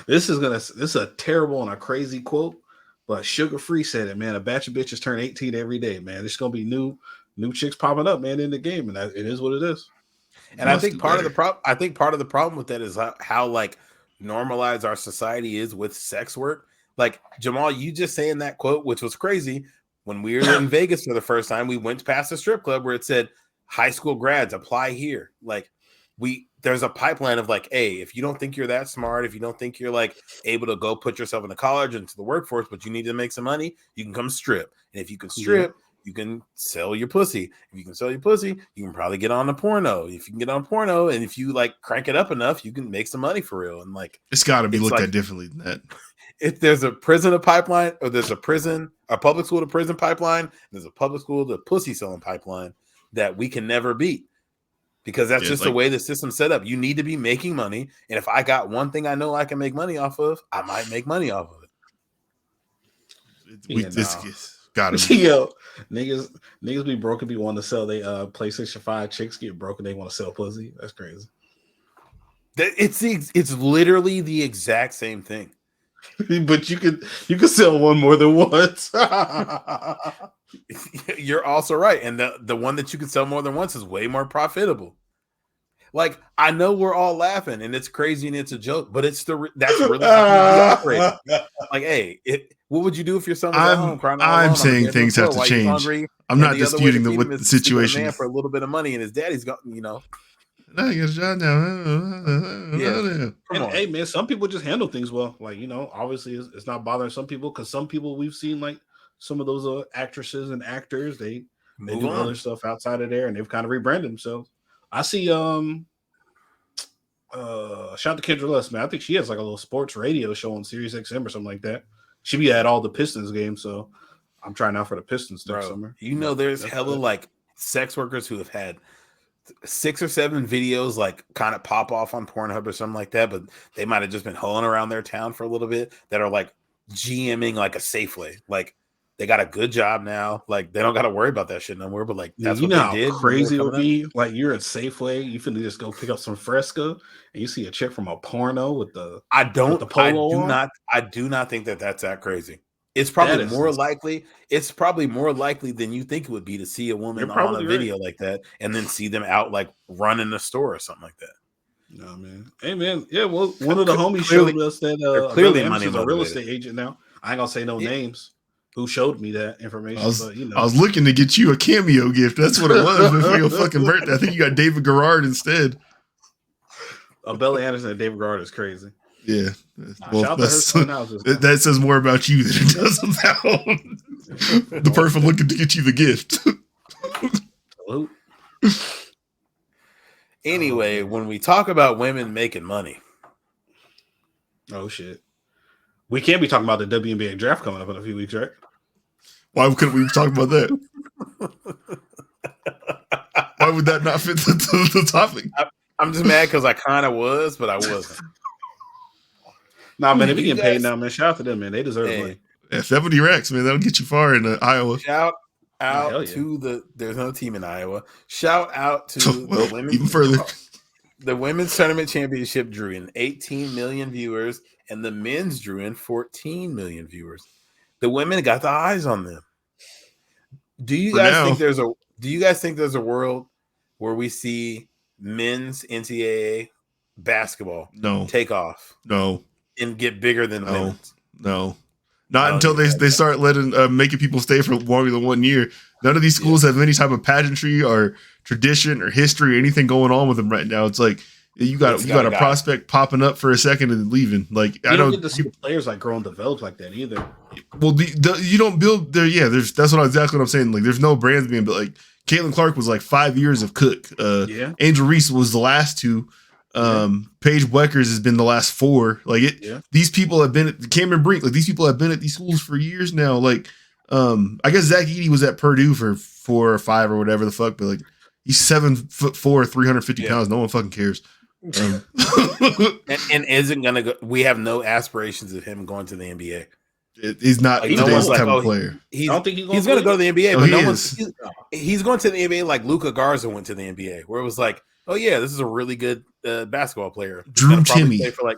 this is a terrible and a crazy quote. But Sugar Free said it, man. A batch of bitches turn 18 every day, man. There's gonna be new chicks popping up, man, in the game, and it is what it is. And I think part of the problem with that is how like normalized our society is with sex work. Like Jamal, you just saying that quote, which was crazy. When we were in Vegas for the first time, we went past a strip club where it said high school grads apply here. Like there's a pipeline of like, hey, if you don't think you're that smart, if you don't think you're like able to go put yourself into college, into the workforce, but you need to make some money, you can come strip. And if you can strip, you can sell your pussy. If you can sell your pussy, you can probably get on a porno. If you can get on porno, and if you like crank it up enough, you can make some money for real. And like, it's got to be looked at differently than that. If there's a prison to pipeline, or there's a public school to prison pipeline, there's a public school to pussy selling pipeline that we can never beat. Because that's just the way the system's set up. You need to be making money. And if I got one thing I know I can make money off of, I might make money off of it. This gotta be. Yo, niggas be broke and be wanting to sell they PlayStation 5. Chicks get broke and they want to sell pussy. That's crazy. It's literally the exact same thing. But you can sell one more than once. You're also right, and the one that you can sell more than once is way more profitable. Like, I know we're all laughing and it's crazy and it's a joke, but that's really how we operate. Like, hey, what would you do if your son was at home crying? I'm saying things have to change. I'm not disputing the situation for a little bit of money, and his daddy's got Yeah. And hey, man, some people just handle things well. Like, obviously it's not bothering some people, because some people we've seen, like some of those actresses and actors, they do other stuff outside of there, and they've kind of rebranded themselves. I see shout out to Kendra Lust, man. I think she has like a little sports radio show on Sirius XM or something like that. She be at all the Pistons games, so I'm trying out for the Pistons next summer. There's hella like sex workers who have had 6 or 7 videos like kind of pop off on Pornhub or something like that, but they might have just been hoeing around their town for a little bit that are like GMing like a Safeway. Like they got a good job now. Like they don't got to worry about that shit no more. But like that's what they did. Crazy it would be. Like you're at Safeway, you finna just go pick up some Fresca, and you see a chick from a porno with the I do not think that that's that crazy. It's probably more likely. It's probably more likely than you think it would be to see a woman on a video like that, and then see them out like running a store or something like that. No, man. Hey, man. Yeah, well, one of the homies showed us that clearly money a real estate agent now. I ain't gonna say no names. Who showed me that information? I was looking to get you a cameo gift. That's what it was for your fucking birthday. I think you got David Garrard instead. Bella Anderson and David Garrard is crazy. Yeah, well, that says more about you than it does about the person looking to get you the gift. Anyway, when we talk about women making money, oh shit, we can't be talking about the WNBA draft coming up in a few weeks, right? Why couldn't we talk about that? Why would that not fit the topic? I'm just mad because I kind of was, but I wasn't. Nah, man, if you get paid now, man, shout out to them, man. They deserve money. Yeah, 70 racks, man. That'll get you far in Iowa. Shout out to there's no team in Iowa. Shout out to the women. Even further. The women's tournament championship drew in 18 million viewers, and the men's drew in 14 million viewers. The women got the eyes on them. Do you guys think there's a world where we see men's NCAA basketball take off? No. And get bigger than women's? No. Not until they start letting making people stay for longer than 1 year. None of these schools have any type of pageantry or tradition or history or anything going on with them right now. It's like you got a prospect popping up for a second and then leaving. Like you don't get to see the players like grow and develop like that either. Well, you don't build there. Yeah, that's exactly what I'm saying. Like there's no brands being built. Like Caitlin Clark was like 5 years of Cook. Angel Reese was the last 2. Paige Weckers has been the last 4. Like these people have been at Cameron Brink. Like these people have been at these schools for years now. Like, I guess Zach Edey was at Purdue for 4 or 5 or whatever the fuck. But like, he's 7'4", 350 pounds. No one fucking cares. And isn't gonna go. We have no aspirations of him going to the NBA. He's not today's type of player. I don't think he's going to go to the NBA. But he's going to the NBA like Luka Garza went to the NBA, where it was like, oh yeah, this is a really good basketball player. Drew Timme play for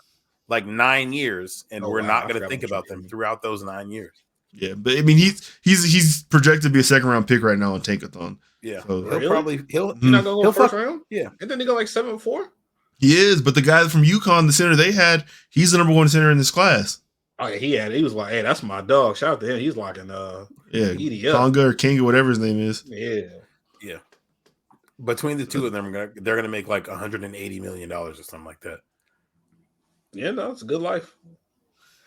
like 9 years, and we're not going to think about them throughout those 9 years. Yeah, but I mean, he's projected to be a second round pick right now on Tankathon. Yeah, so, he'll not going to go first round. Yeah, and then they go like 7-4. He is, but the guy from UConn, the center they had, he's the number 1 center in this class. Oh yeah, he was like, hey, that's my dog. Shout out to him. He's locking Tonga or Kinga, whatever his name is. Yeah. Between the two of them, they're gonna make like $180 million or something like that. Yeah, no, it's a good life.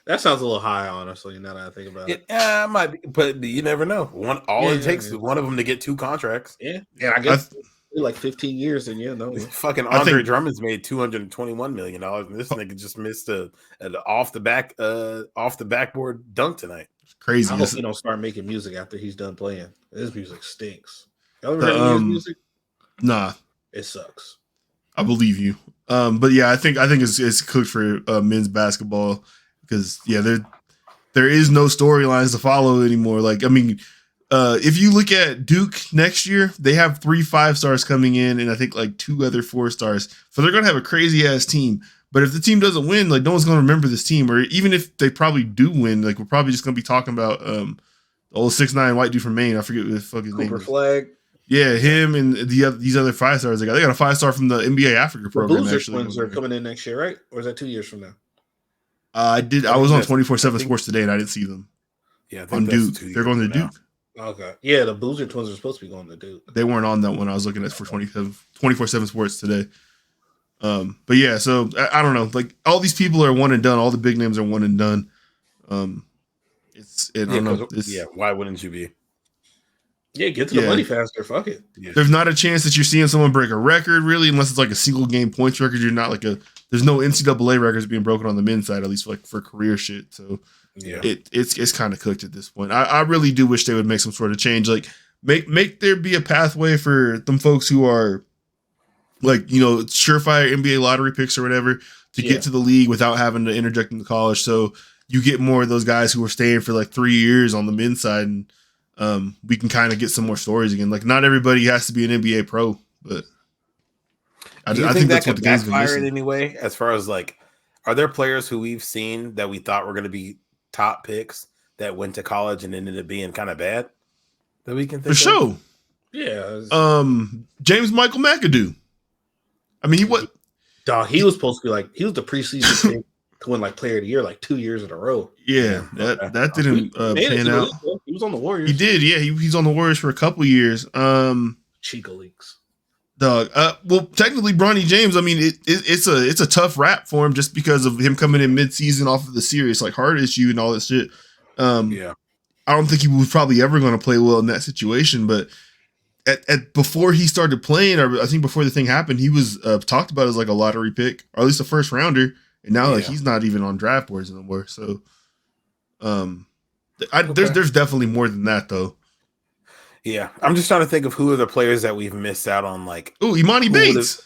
That sounds a little high, honestly. Now that I think about it, might be, but you never know. It takes is one of them to get 2 contracts. Yeah, I guess like 15 years, and fucking Andre Drummond's made $221 million, and this nigga just missed an off the backboard dunk tonight. It's crazy. I hope he don't start making music after he's done playing. His music stinks. Y'all ever heard his music? Nah, it sucks. I believe you. But yeah, I think it's cooked for men's basketball because there is no storylines to follow anymore. Like I mean, if you look at Duke next year, they have 3 5-stars coming in, and I think like 2 other 4-stars. So they're gonna have a crazy ass team. But if the team doesn't win, like no one's gonna remember this team. Or even if they probably do win, like we're probably just gonna be talking about the old 6'9" white dude from Maine. I forget what the fuck his name is. Cooper Flag. Yeah, him and these other 5-stars. They got a 5-star from the NBA Africa program. The Boozer twins are coming in next year, right? Or is that 2 years from now? I was on 24/7 Sports today, and I didn't see them. Yeah, on Duke. They're going to Duke. Okay. Yeah, the Boozer twins are supposed to be going to Duke. They weren't on that one. I was looking at for 24/7 Sports today. But yeah, so I don't know. Like all these people are one and done. All the big names are one and done. I don't know. Why wouldn't you be? Yeah, get to the money faster. Fuck it. Yeah. There's not a chance that you're seeing someone break a record, really, unless it's like a single game points record. You're not like there's no NCAA records being broken on the men's side, at least for career shit. So it's kind of cooked at this point. I really do wish they would make some sort of change. Like make there be a pathway for them folks who are like, surefire NBA lottery picks or whatever to get to the league without having to interject into college. So you get more of those guys who are staying for like 3 years on the men's side, and we can kind of get some more stories again. Like, not everybody has to be an NBA pro, but I think that's what the game's been missing. Anyway, as far as like, are there players who we've seen that we thought were going to be top picks that went to college and ended up being kind of bad that we can think for sure? Yeah. James Michael McAdoo. I mean, he was supposed to be like, he was the preseason pick to win like player of the year like 2 years in a row. Yeah, that didn't pan out. He was on the Warriors. He did, yeah. He's on the Warriors for a couple years. Chico Leaks. Dog. Well, technically, Bronny James. I mean, it's a tough rap for him just because of him coming in mid-season off of the serious like heart issue and all that shit. Yeah, I don't think he was probably ever going to play well in that situation. But at before he started playing, or I think before the thing happened, he was talked about as like a lottery pick, or at least a first rounder. And now like he's not even on draft boards anymore. So, there's definitely more than that though. Yeah, I'm just trying to think of who are the players that we've missed out on. Like, Imani Bates.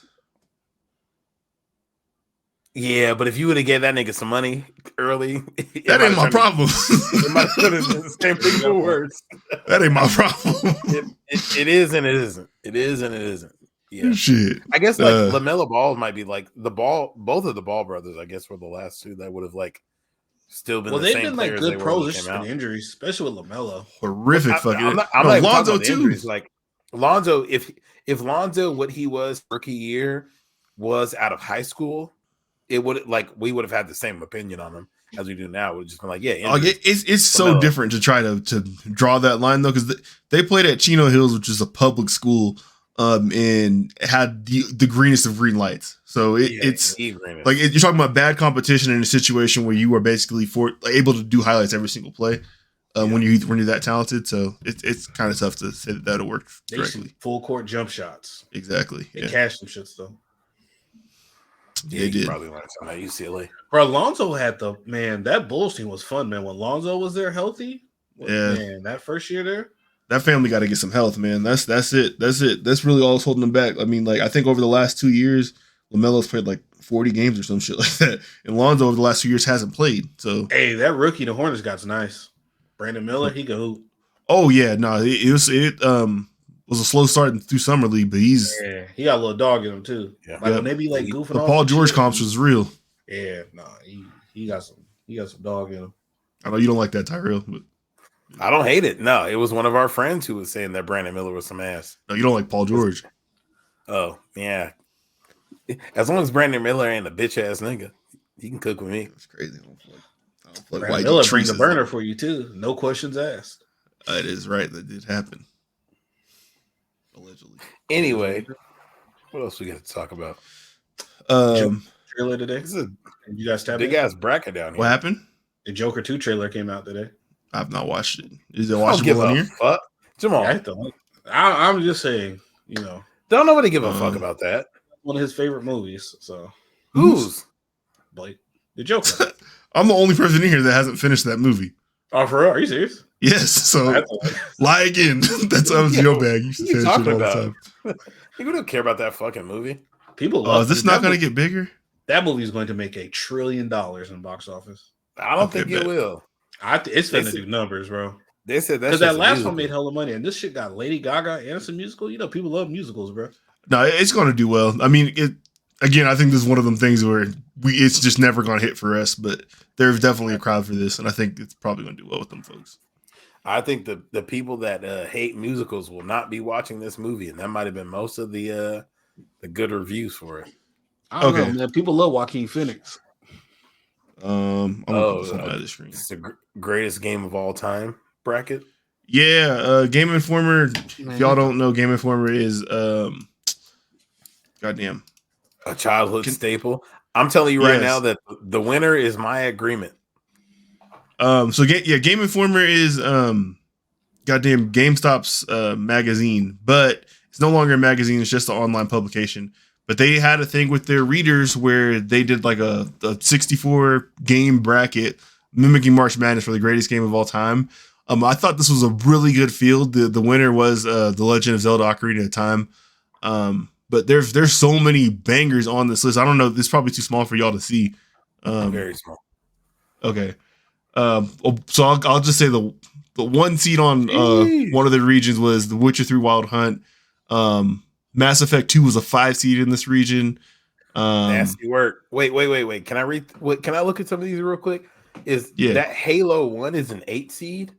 Yeah, but if you would have gave that nigga some money early, that ain't my problem. It might have been the same thing for words. That ain't my problem. It is and it isn't. It is and it isn't. Yeah, shit. I guess like LaMelo Ball might be like both of the Ball brothers. I guess were the last two that would have like still been. Well, they've been like good pros. There's been injuries, especially with LaMelo. Horrific fucking. I'm not Lonzo too. Injuries. Like Lonzo, if Lonzo, what he was rookie year was out of high school, it would like we would have had the same opinion on him as we do now. It would have just been like, it's so different to try to draw that line though, because they played at Chino Hills, which is a public school. And had the greenest of green lights. So it's like you're talking about bad competition in a situation where you are basically able to do highlights every single play when you're that talented. So it's kind of tough to say that'll work correctly. Full court jump shots. Exactly. They cashed some shits though. Yeah, they did. Probably learned something at UCLA. Bro, Lonzo had that Bulls team was fun, man. When Lonzo was there healthy, man, that first year there. That family got to get some health, man. That's it. That's really all that's holding them back. I mean, like, I think over the last 2 years, LaMelo's played like 40 games or some shit like that. And Lonzo over the last 2 years hasn't played. So hey, that rookie, the Hornets got's nice. Brandon Miller, he can hoop. Oh yeah, no, it was a slow start through summer league, but he got a little dog in him too. Yeah. Like when they be like goofing off. The Paul George comps was real. Yeah, he got some dog in him. I know you don't like that, Tyrell, but I don't hate it. No, it was one of our friends who was saying that Brandon Miller was some ass. No, you don't like Paul George. Oh, yeah. As long as Brandon Miller ain't a bitch ass nigga, he can cook with me. That's crazy. Brandon Miller brings the burner for you too. No questions asked. It is right. That did happen. Allegedly. Anyway, what else we got to talk about? Trailer today. This is you guys tap big ass bracket down here. What happened? The Joker 2 trailer came out today. I've not watched it. Is it watchable on here? Fuck. Jamal. I'm just saying, don't nobody give a fuck about that. One of his favorite movies. So who's Blake? The Joker. I'm the only person in here that hasn't finished that movie. Oh, for real? Are you serious? Yes. So lie again. That's your bag. You should say that shit all the time. You don't care about that fucking movie. People love is this not going to get bigger? That movie is going to make $1 trillion in box office. I don't think it will. It's going to do numbers, bro. They said because that last one made hella money, and this shit got Lady Gaga and it's a musical. People love musicals, bro. No, it's going to do well. I mean, again, I think this is one of them things where it's just never going to hit for us, but there's definitely a crowd for this, and I think it's probably going to do well with them folks. I think the people that hate musicals will not be watching this movie, and that might have been most of the good reviews for it. I don't know, man. People love Joaquin Phoenix. I'm gonna put something on the screen. It's the greatest game of all time bracket. Yeah, Game Informer. If y'all don't know, Game Informer is goddamn a childhood staple. I'm telling you right now that the winner is my agreement. Game Informer is goddamn GameStop's magazine, but it's no longer a magazine. It's just an online publication. But they had a thing with their readers where they did like a 64 game bracket mimicking March Madness for the greatest game of all time. I thought this was a really good field. The winner was The Legend of Zelda: Ocarina of Time. But there's so many bangers on this list. I don't know. This is probably too small for y'all to see. Very small. Okay. So I'll just say the one seed on one of the regions was The Witcher 3 Wild Hunt. Mass Effect 2 was a 5 seed in this region. Nasty work. Wait. Can I read? Can I look at some of these real quick? That Halo 1 is an 8 seed?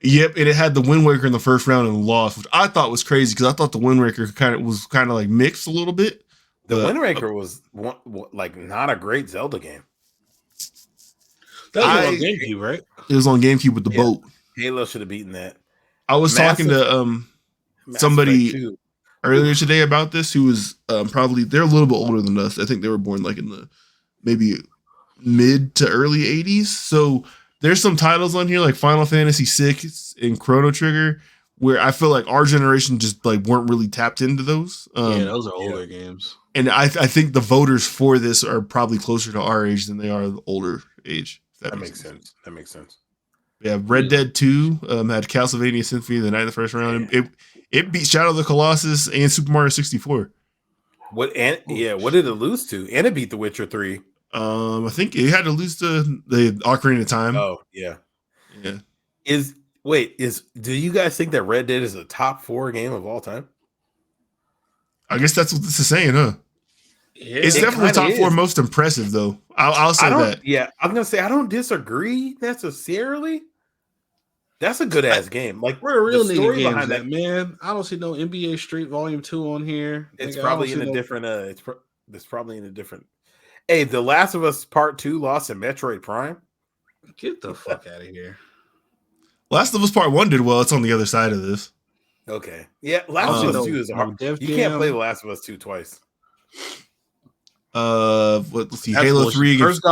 Yep, and it had the Wind Waker in the first round and lost, which I thought was crazy because I thought the Wind Waker was kind of like mixed a little bit. The Wind Waker was like not a great Zelda game. That was on GameCube, right? It was on GameCube with the boat. Halo should have beaten that. I was talking to somebody earlier today about this who was probably they're a little bit older than us. I think they were born like in the maybe mid to early 80s. So there's some titles on here like Final Fantasy VI and Chrono Trigger where I feel like our generation just like weren't really tapped into those. Those are older games. And I think the voters for this are probably closer to our age than they are the older age. That makes sense. That makes sense. Yeah, Red Dead 2 had Castlevania Symphony of the Night in the first round. It beat Shadow of the Colossus and Super Mario 64. What did it lose to? And it beat The Witcher 3. I think it had to lose to the Ocarina of Time. Oh, yeah. Yeah. Do you guys think that Red Dead is a top 4 game of all time? I guess that's what this is saying, huh? Yeah, it's definitely top 4 most impressive, though. I'll say that. Yeah, I'm gonna say I don't disagree necessarily. That's a good ass game. Like we're a real nigga behind that, man. I don't see no NBA Street Volume 2 on here. It's probably in a different. It's probably in a different. Hey, The Last of Us Part 2 lost in Metroid Prime. Get the fuck out of here. Last of Us Part 1 did well. It's on the other side of this. Okay. Yeah, Last of Us 2 is hard. You can't play The Last of Us 2 twice. Let's see. Halo 3 against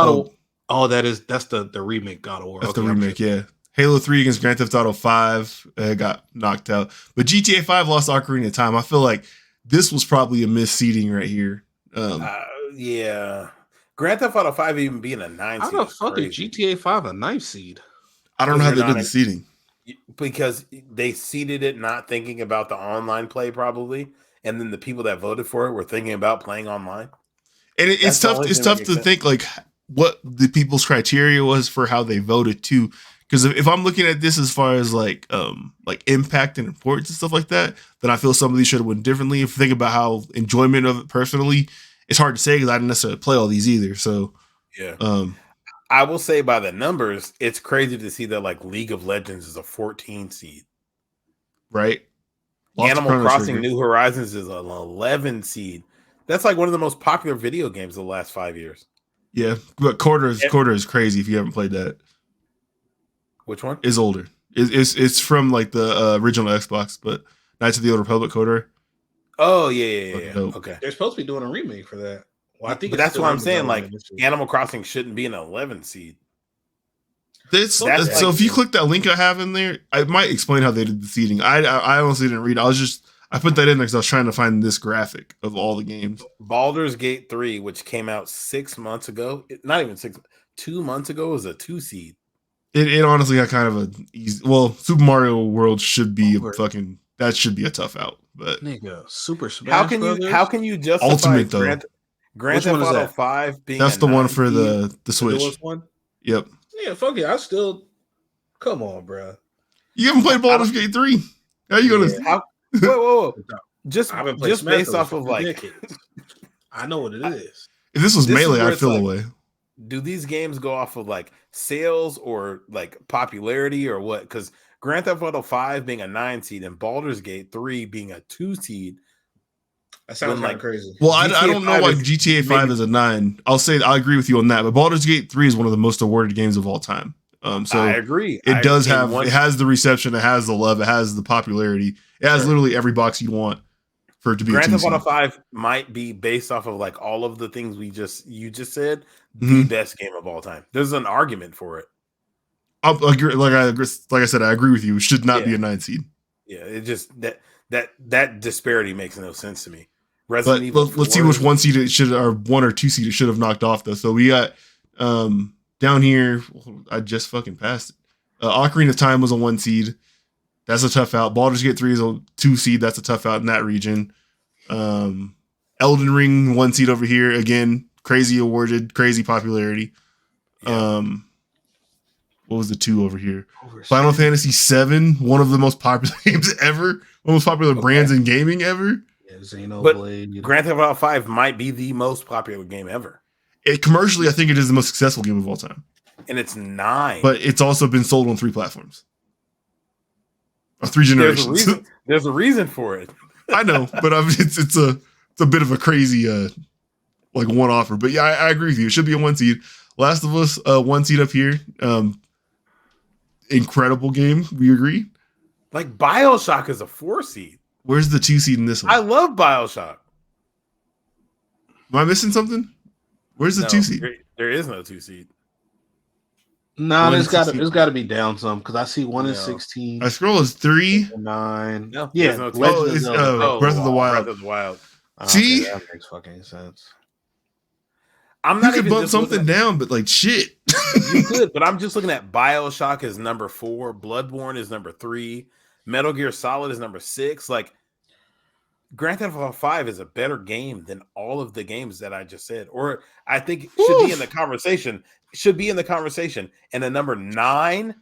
that's the remake God of War. That's the remake, yeah. Halo 3 against Grand Theft Auto 5 got knocked out. But GTA 5 lost Ocarina of Time. I feel like this was probably a misseeding right here. Yeah. Grand Theft Auto 5 even being a 9 seed. How the fuck is GTA 5 a 9 seed? I don't know how they did the seeding. Because they seeded it not thinking about the online play probably. And then the people that voted for it were thinking about playing online. And it's tough. It's tough to think like what the people's criteria was for how they voted too. Because if I'm looking at this as far as like impact and importance and stuff like that, then I feel some of these should have went differently. If you think about how enjoyment of it personally, it's hard to say because I didn't necessarily play all these either. So yeah, I will say by the numbers, it's crazy to see that like League of Legends is a 14 seed, right? Animal Crossing New Horizons is an 11 seed. That's like one of the most popular video games of the last 5 years. Yeah, but Quarter is crazy if you haven't played that. Which one? Is older. It's from like the original Xbox, but Knights of the Old Republic Quarter. Oh yeah. Okay. They're supposed to be doing a remake for that. Well, I think, but that's what I'm saying. Like Animal Crossing shouldn't be an 11 seed. So if you click that link I have in there, I might explain how they did the seeding. I honestly didn't read. I put that in there because I was trying to find this graphic of all the games. Baldur's Gate 3, which came out 6 months ago, 2 months ago, was a 2 seed. It honestly got kind of a easy. Well, Super Mario World should be that should be a tough out. But nigga, Super Smash how can you justify Ultimate though? Grand Theft Auto 5 being that's the one for the Switch. One? Yep. Yeah, fuck it. I still come on, bro. You haven't played Baldur's Gate 3. How are you gonna? Whoa. Just based off of like, I know what it is. If this was Melee, I'd feel away. Do these games go off of like sales or like popularity or what? Because Grand Theft Auto 5 being a 9 seed and Baldur's Gate 3 being a 2 seed. That sounds like crazy. Well, I don't know why GTA 5 is a 9. I'll say I agree with you on that, but Baldur's Gate 3 is one of the most awarded games of all time. So I agree. It has the reception, it has the love, it has the popularity, it has literally every box you want for it to be. Grand Theft Auto 5 might be based off of like all of the things you just said, the best game of all time. There's an argument for it. I'll agree, like I said, I agree with you. It should not be a 9 seed. Yeah, it just that disparity makes no sense to me. Let's see which 1 seed it should, or 1 or 2 seed it should have knocked off though. So we got down here. I just fucking passed it. Ocarina of Time was a 1 seed. That's a tough out. Baldur's Gate 3 is a 2 seed. That's a tough out in that region. Elden Ring 1 seed over here again. Crazy awarded, crazy popularity. Yeah. What was the 2 over here? Final Fantasy 7, one of the most popular games ever. One of the most popular brands in gaming ever. Yeah, Xenoblade. Grand Theft Auto 5 might be the most popular game ever. Commercially, I think it is the most successful game of all time. And it's 9. But it's also been sold on 3 platforms. Or 3 generations. There's a reason for it. I know, but it's a bit of a crazy like one offer. But yeah, I agree with you. It should be a 1 seed. Last of Us, 1 seed up here. Incredible game. We agree. Like BioShock is a 4 seed. Where's the 2 seed in this one? I love BioShock. Am I missing something? Where's the 2 seed? There is no 2 seed. No, it's got to be down some because I see 1 is 16. I scroll is 3, 9. No, yeah, no it's Breath of the Wild. Breath of the Wild. See, that makes fucking sense. I'm not you could bump something down, but like shit. You could, but I'm just looking at BioShock is number 4, Bloodborne is number 3, Metal Gear Solid is number 6. Like Grand Theft Auto 5 is a better game than all of the games that I just said, or I think should be in the conversation. Should be in the conversation. And a number 9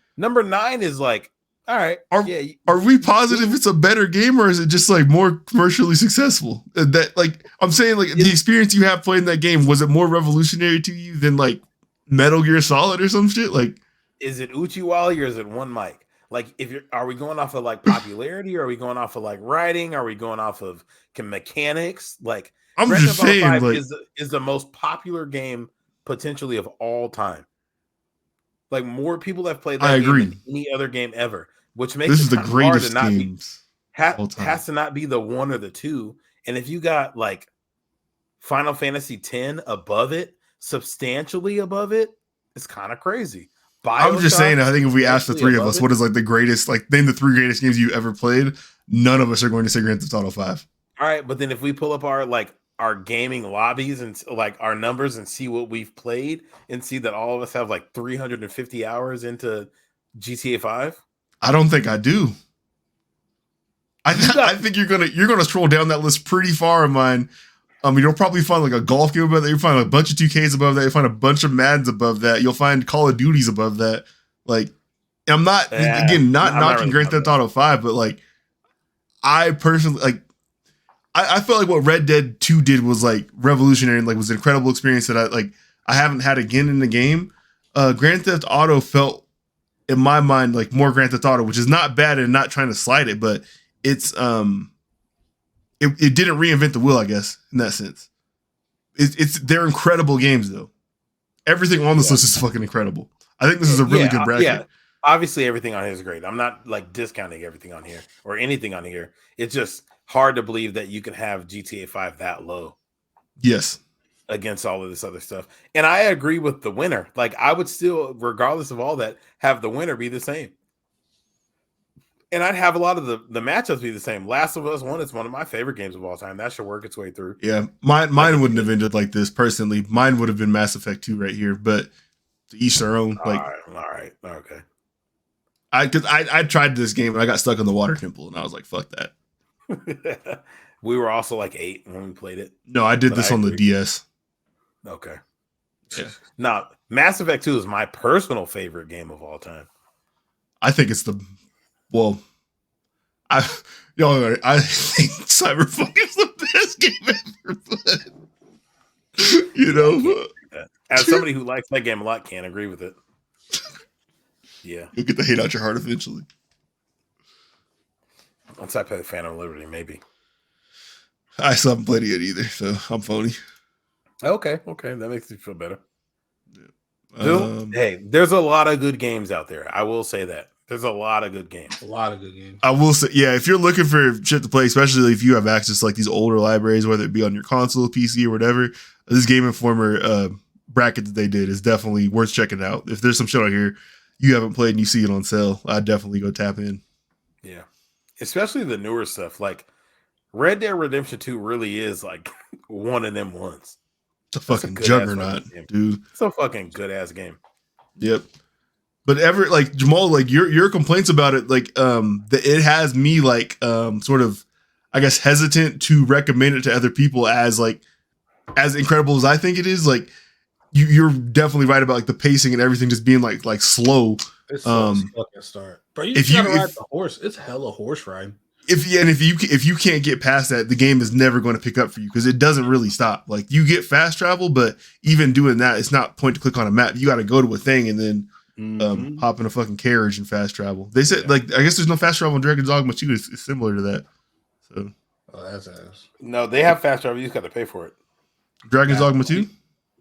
is like, all right. Are we positive it's a better game, or is it just like more commercially successful? That like I'm saying, like the experience you have playing that game, was it more revolutionary to you than like Metal Gear Solid or some shit? Like, is it Uchiwali or is it one mic? Like, are we going off of like popularity? Or are we going off of like writing? Are we going off of mechanics? Like, I'm just saying, like, is the most popular game potentially of all time. Like more people have played that game than any other game ever, which makes this is the greatest games. Has to not be the 1 or the 2. And if you got like Final Fantasy X above it, substantially above it, it's kind of crazy. I'm just saying, I think if we ask the 3 of us, what is like the greatest, like name the 3 greatest games you ever played, none of us are going to say Grand Theft Auto 5. All right, but then if we pull up our gaming lobbies and like our numbers and see what we've played and see that all of us have like 350 hours into GTA 5? I don't think I do. I think you're gonna scroll down that list pretty far of mine. You'll probably find like a golf game above that. You'll find a bunch of 2Ks above that. You'll find a bunch of Maddens above that. You'll find Call of Duties above that. Like, I'm not not knocking Grand Theft Auto 5, but like, I personally like. I felt like what Red Dead 2 did was like revolutionary and like was an incredible experience that I haven't had again in the game. Grand Theft Auto felt in my mind like more Grand Theft Auto, which is not bad and not trying to slide it, but it's it didn't reinvent the wheel, I guess, in that sense. They're incredible games though. Everything on this list is fucking incredible. I think this is a really good bracket. Yeah. Obviously everything on here is great. I'm not like discounting everything on here or anything on here. It's just hard to believe that you can have GTA 5 that low. Yes. Against all of this other stuff. And I agree with the winner. Like I would still, regardless of all that, have the winner be the same. And I'd have a lot of the matchups be the same. Last of Us 1 is one of my favorite games of all time. That should work its way through. Yeah. Mine wouldn't have ended like this personally. Mine would have been Mass Effect 2 right here, but to each their own. Like, all right. Okay. I tried this game and I got stuck in the water temple and I was like, fuck that. We were also like 8 when we played it. No, I did this on the DS. Okay. Yeah. Now, Mass Effect 2 is my personal favorite game of all time. I think it's I think Cyberpunk is the best game ever played. You know? As somebody who likes that game a lot, can't agree with it. Yeah. You'll get the hate out your heart eventually. Once I play the Phantom Liberty, maybe. I still haven't played it yet either, so I'm phony. Okay, that makes me feel better. Yeah. Hey, there's a lot of good games out there. I will say that. There's a lot of good games. I will say, yeah, if you're looking for shit to play, especially if you have access to like these older libraries, whether it be on your console, PC, or whatever, this Game Informer bracket that they did is definitely worth checking out. If there's some shit out here you haven't played and you see it on sale, I'd definitely go tap in. Yeah. Especially the newer stuff. Like Red Dead Redemption 2 really is like one of them ones. It's a fucking juggernaut, dude. It's a fucking good ass game. Yep. But Jamal, like your complaints about it, like that it has me like sort of I guess, hesitant to recommend it to other people as incredible as I think it is. Like you're definitely right about like the pacing and everything just being like slow. It's so fucking start. But you gotta ride the horse. It's hella horse riding. If you can't get past that, the game is never going to pick up for you because it doesn't really stop. Like you get fast travel, but even doing that, it's not point to click on a map. You got to go to a thing and then hop in a fucking carriage and fast travel. They said I guess there's no fast travel in Dragon's Dogma 2. It's similar to that. So that's ass. No, they have fast travel. You just got to pay for it. Dragon's Dogma 2?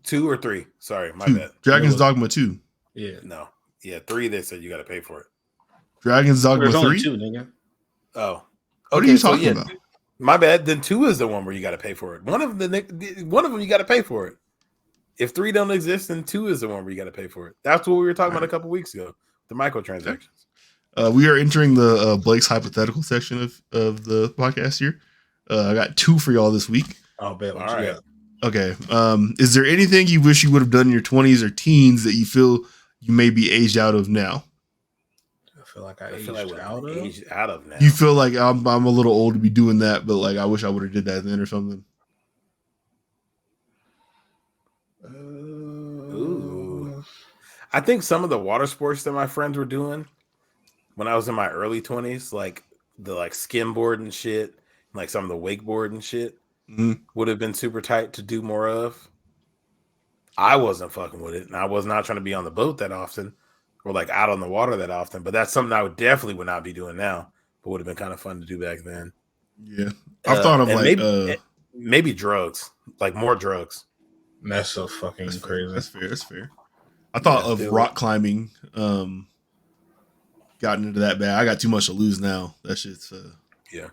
2 or 3. Sorry, my bad. Dragon's Dogma 2. Yeah. No. Yeah, 3. They said you got to pay for it. Dragon's Dogma 3. 2, nigga. Oh. What are you talking about? My bad. Then 2 is the one where you got to pay for it. One of them you got to pay for it. If 3 don't exist, then 2 is the one where you got to pay for it. That's what we were talking about a couple weeks ago. The microtransactions. We are entering the Blake's hypothetical section of the podcast here. I got 2 for y'all this week. I'll bet. All right. Okay. Is there anything you wish you would have done in your 20s or teens that you feel you may be aged out of now? I feel like I aged out of now. You feel like I'm a little old to be doing that, but like I wish I would have did that then or something. Ooh. I think some of the water sports that my friends were doing when I was in my early 20s, like the skimboard and shit, like some of the wakeboard and shit, would have been super tight to do more of. I wasn't fucking with it, and I was not trying to be on the boat that often or like out on the water that often, but that's something I would not be doing now, but would have been kind of fun to do back then. Yeah. I've thought of maybe drugs, like more drugs. That's so fucking crazy. That's fair. I thought of rock climbing. Gotten into that bad. I got too much to lose now. That shit's yeah.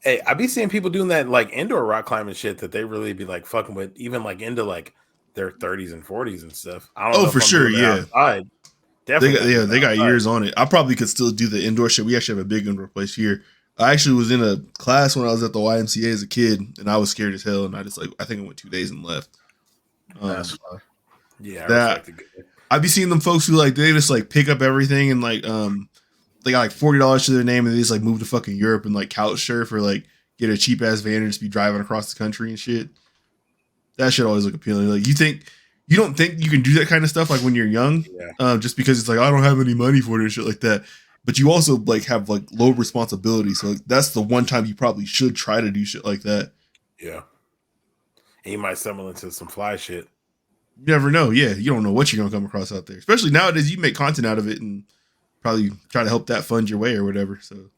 Hey, I be seeing people doing that like indoor rock climbing shit that they really be like fucking with, even like into like their 30s and 40s and stuff. I don't know for sure, yeah. Outside. Definitely. They got years on it. I probably could still do the indoor shit. We actually have a big indoor place here. I actually was in a class when I was at the YMCA as a kid, and I was scared as hell. And I think I went 2 days and left. That's fun. Yeah, I've been seeing them folks who like they just like pick up everything and like they got like $40 to their name and they just like move to fucking Europe and like couch surf or like get a cheap ass van and just be driving across the country and shit. That shit always look appealing. Like you don't think you can do that kind of stuff like when you're young, just because it's like I don't have any money for it and shit like that. But you also like have like low responsibility, so like, that's the one time you probably should try to do shit like that. Yeah, and you might stumble into some fly shit. You never know. Yeah, you don't know what you're gonna come across out there. Especially nowadays, you make content out of it and probably try to help that fund your way or whatever. So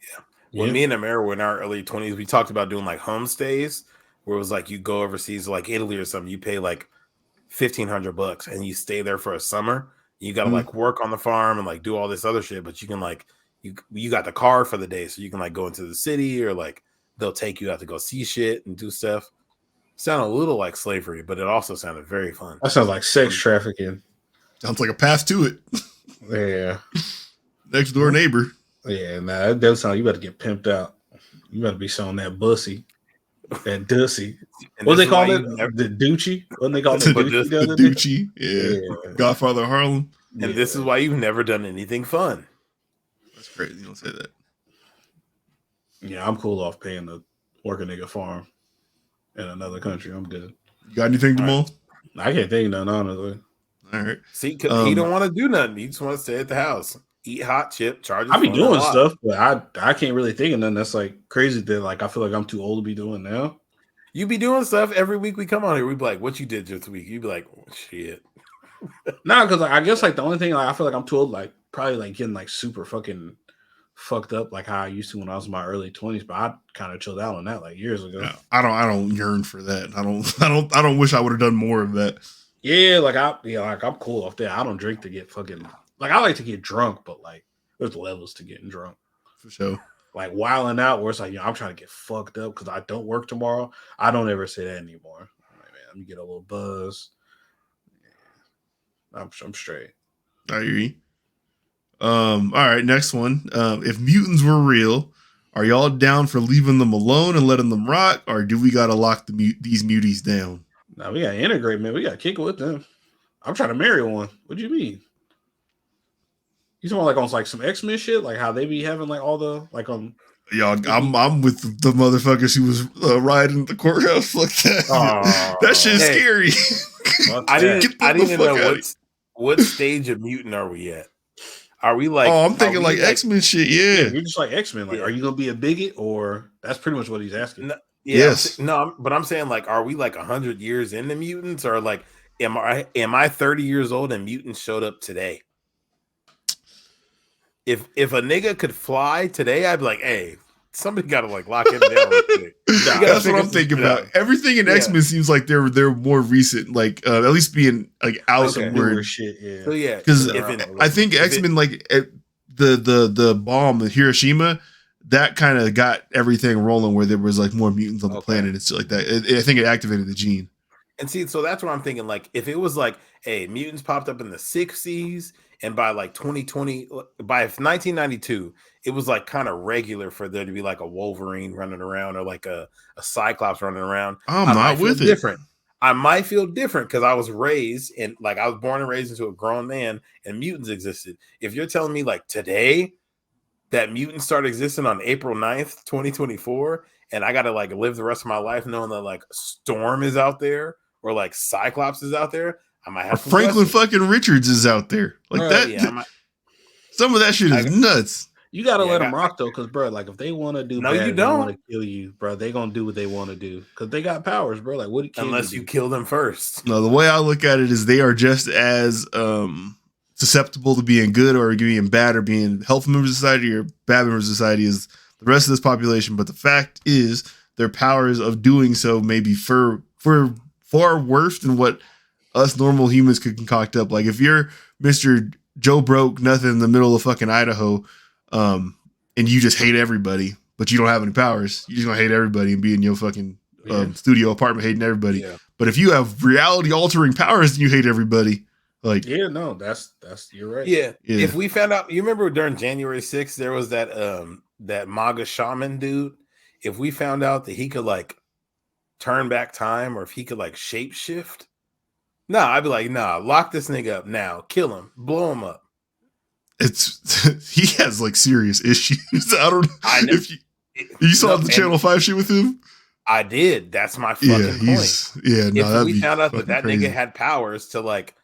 When me and Amara were in our early 20s, we talked about doing like homestays where it was like you go overseas, like Italy or something. You pay like $1,500 and you stay there for a summer. You got to like work on the farm and like do all this other shit, but you can like you got the car for the day, so you can like go into the city or like they'll take you out to go see shit and do stuff. Sounded a little like slavery, but it also sounded very fun. That sounds like sex trafficking. Sounds like a path to it. Yeah. Next door neighbor. Yeah, nah, that does sound. You better get pimped out. You better be showing that bussy, that dussy. What they call it? The Doochie. What they call it? The Doochie. Yeah. Godfather Harlem. And this is why you've never done anything fun. That's crazy. You don't say that. Yeah, I'm cool off paying to work a nigga farm in another country. I'm good. You got anything, Jamal? I can't think of none, honestly. All right. See, he don't want to do nothing. He just want to stay at the house, eat hot chip, charge. I be doing stuff, but I can't really think of nothing that's like crazy that like I feel like I'm too old to be doing now. You be doing stuff every week we come on here. We be like, "What you did this week?" You be like, oh, "Shit." Nah, because like, I guess like the only thing like I feel like I'm too old, like probably like getting like super fucking fucked up like how I used to when I was in my early 20s. But I kind of chilled out on that like years ago. Yeah, I don't yearn for that. I don't wish I would have done more of that. Yeah, like I'm cool off that. I don't drink to get fucking like I like to get drunk, but like there's levels to getting drunk for sure. Like wilding out where it's like, I'm trying to get fucked up because I don't work tomorrow. I don't ever say that anymore. I'm like, man, let me get a little buzz. I'm straight. I hear you. All right, next one. If mutants were real, are y'all down for leaving them alone and letting them rock, or do we gotta lock these muties down? No, we gotta integrate, man. We gotta kick it with them. I'm trying to marry one. What do you mean? You talking like on like some X-Men shit, like how they be having like all the like Yo, I'm with the motherfuckers who was riding the courthouse. Fuck that. That shit's scary. I didn't even know what stage of mutant are we at. Are we like? Oh, I'm thinking like X-Men shit. Yeah, you're just like X-Men. Like, are you gonna be a biget, or that's pretty much what he's asking? No, yes. But I'm saying like, are we like 100 years into mutants, or like, am I 30 years old and mutants showed up today? If a nigga could fly today, I'd be like, hey, somebody got to like lock him down real quick. That's what I'm thinking about. Everything in X-Men seems like they're more recent, like at least being like outward shit. Yeah. So yeah, because I think X-Men like the bomb in Hiroshima, that kind of got everything rolling where there was like more mutants on the planet and stuff like that. I think it activated the gene. And see, so that's what I'm thinking. Like, if it was like, hey, mutants popped up in the 60s, and by like 2020, by 1992, it was like kind of regular for there to be like a Wolverine running around or like a Cyclops running around. I'm not with it. Different. I might feel different because I was raised and like I was born and raised into a grown man, and mutants existed. If you're telling me like today that mutants started existing on April 9th, 2024, and I got to like live the rest of my life knowing that like Storm is out there or like Cyclops is out there, I might have Franklin fucking Richards is out there. Like that. Yeah, some of that shit is nuts. You gotta let them rock though, because bro, like if they want to do, bad, you don't want to kill you, bro. They gonna do what they want to do because they got powers, bro. Like what? Unless you kill them first. No, the way I look at it is they are just as susceptible to being good or being bad or being helpful members of society or bad members of society as the rest of this population. But the fact is, their powers of doing so may be for far worse than what us normal humans could concoct up. Like if you're Mr. Joe Broke nothing in the middle of fucking Idaho, and you just hate everybody, but you don't have any powers, you're just gonna hate everybody and be in your fucking studio apartment hating everybody. Yeah. But if you have reality altering powers and you hate everybody, like that's you're right. Yeah. If we found out, you remember during January 6th, there was that MAGA shaman dude. If we found out that he could like turn back time or if he could like shape shift, I'd be like, lock this nigga up now, kill him, blow him up. He has like serious issues. I don't know if you saw the Channel 5 shit with him. I did. That's my fucking point. If we found out that crazy. Nigga had powers to like,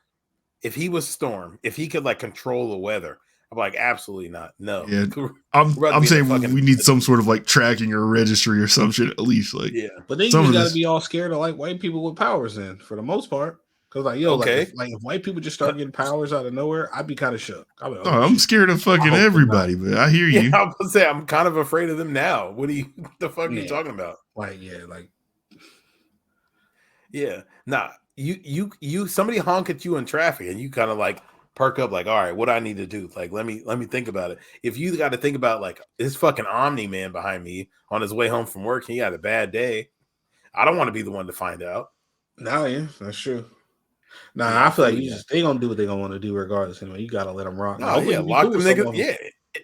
if he was Storm, if he could like control the weather, I'm like, absolutely not. No. Yeah. I'm saying we need some sort of like tracking or registry or some shit at least. Like, but then you just gotta be all scared of like white people with powers in for the most part. Cause like if white people just start getting powers out of nowhere, I'd be kind of shook. Like, I'm scared of fucking everybody, but I hear you. I was gonna say I'm kind of afraid of them now. What the fuck are you talking about? You somebody honk at you in traffic and you kind of like perk up like, all right, what do I need to do? Like, let me think about it. If you got to think about like this fucking Omni man behind me on his way home from work, he had a bad day. I don't want to be the one to find out. That's true. I feel like they gonna do what they gonna want to do regardless. Anyway, you gotta let them rock. Lock them niggas. Yeah,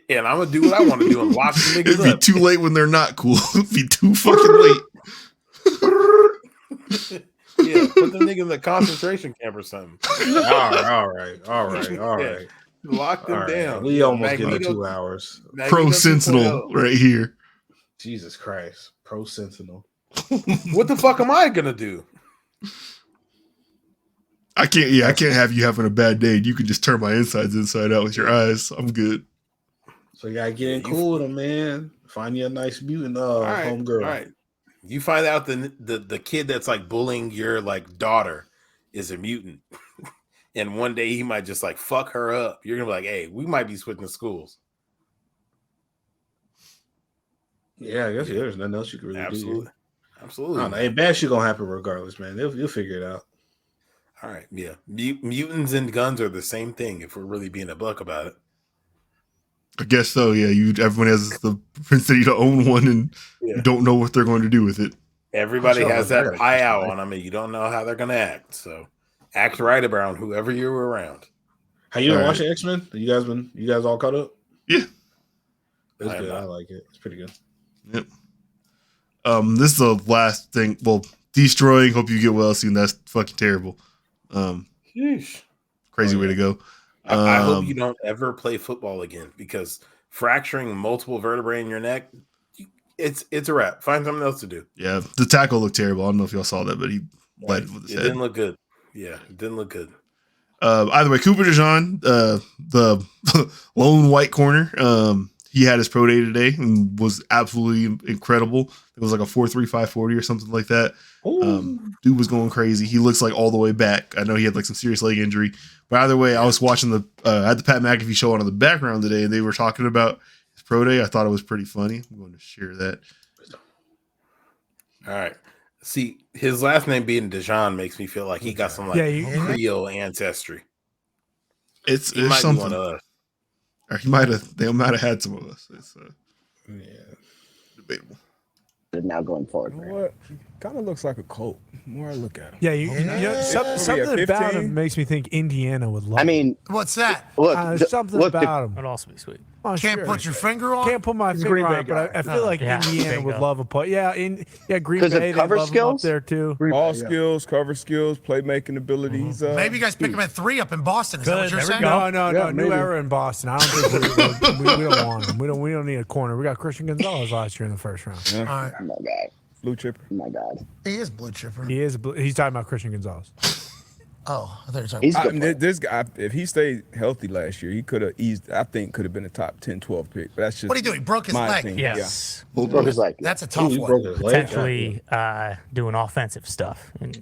and I'm gonna do what I want to do and lock them niggas. It'd be too late when they're not cool. It'd be too fucking late. Put the nigga in the concentration camp or something. All right. Lock them down. We almost get to 2 hours. Pro Sentinel right here. Jesus Christ, Pro Sentinel. What the fuck am I gonna do? I can't have you having a bad day. You can just turn my insides inside out with your eyes. I'm good. So you gotta get in cool with them, man. Find you a nice mutant homegirl. All right. You find out the kid that's like bullying your like daughter is a mutant. And one day he might just like fuck her up. You're gonna be like, hey, we might be switching schools. Yeah, I guess there's nothing else you can really do. Absolutely. I don't know. Hey, bad shit gonna happen regardless, man. You'll figure it out. All right, yeah. Mutants and guns are the same thing if we're really being a buck about it. I guess so, yeah. Everyone has the propensity to own one and you don't know what they're going to do with it. Everybody has that pie out on them and you don't know how they're going to act. So act right around whoever you're around. How you been watching X-Men? You guys all caught up? Yeah. It's good. I like it. It's pretty good. Yep. This is the last thing. Well, destroying. Hope you get well soon. That's fucking terrible. Crazy way to go. I hope you don't ever play football again because fracturing multiple vertebrae in your neck, it's a wrap. Find something else to do. Yeah, the tackle looked terrible. I don't know if y'all saw that, but he led with his head. It didn't look good. Yeah, it didn't look good. Either way, Cooper DeJean, the lone white corner, he had his pro day today and was absolutely incredible. It was like a 4.3 540 or something like that. Dude was going crazy. He looks like all the way back. I know he had like some serious leg injury, but either way, I was watching I had the Pat McAfee show on in the background today, and they were talking about his pro day. I thought it was pretty funny. I'm going to share that. All right. See, his last name being DeJean makes me feel like he got some Creole ancestry. It's might something. Be one of us. Or they might have had some of us. It's debatable. Now going forward, what kind of looks like a Colt. The more I look at him, something about him makes me think Indiana would love. I mean, what's that? Something about him. That'd also be sweet. Oh, Can't put your finger on. Can't put my finger on it, but I feel like Indiana would love a putt. Yeah, Green Bay cover love skills up there too. All skills, cover skills, playmaking abilities. Maybe you guys pick him at 3 up in Boston. Is that what you're saying? No, new era in Boston. I don't think we don't want him. We don't need a corner. We got Christian Gonzalez last year in the first round. All right. Oh my God. Blue chipper. Oh my God. He is blue chipper. He is. He's talking about Christian Gonzalez. Oh, I thought you were talking about this guy. If he stayed healthy last year, he could have eased. I think could have been a top 10, 12 pick. But that's just what did he do? He broke his leg. Opinion. Yes. Yeah. Who broke his leg? That's a tough one. Potentially doing offensive stuff and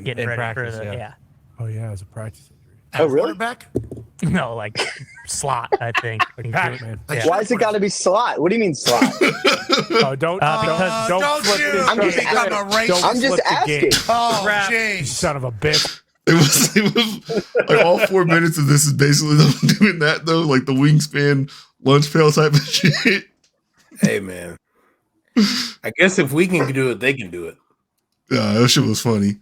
getting ready practice, for the Oh yeah, as a practice injury. Really? Quarterback? No, like slot. I think. Why is it got to be slot? What do you mean slot? Don't flip this. I'm just asking. Oh, jeez. Son of a bitch. It was like all 4 minutes of this is basically them doing that though, like the wingspan lunch pail type of shit. Hey man, I guess if we can do it, they can do it. Yeah, that shit was funny.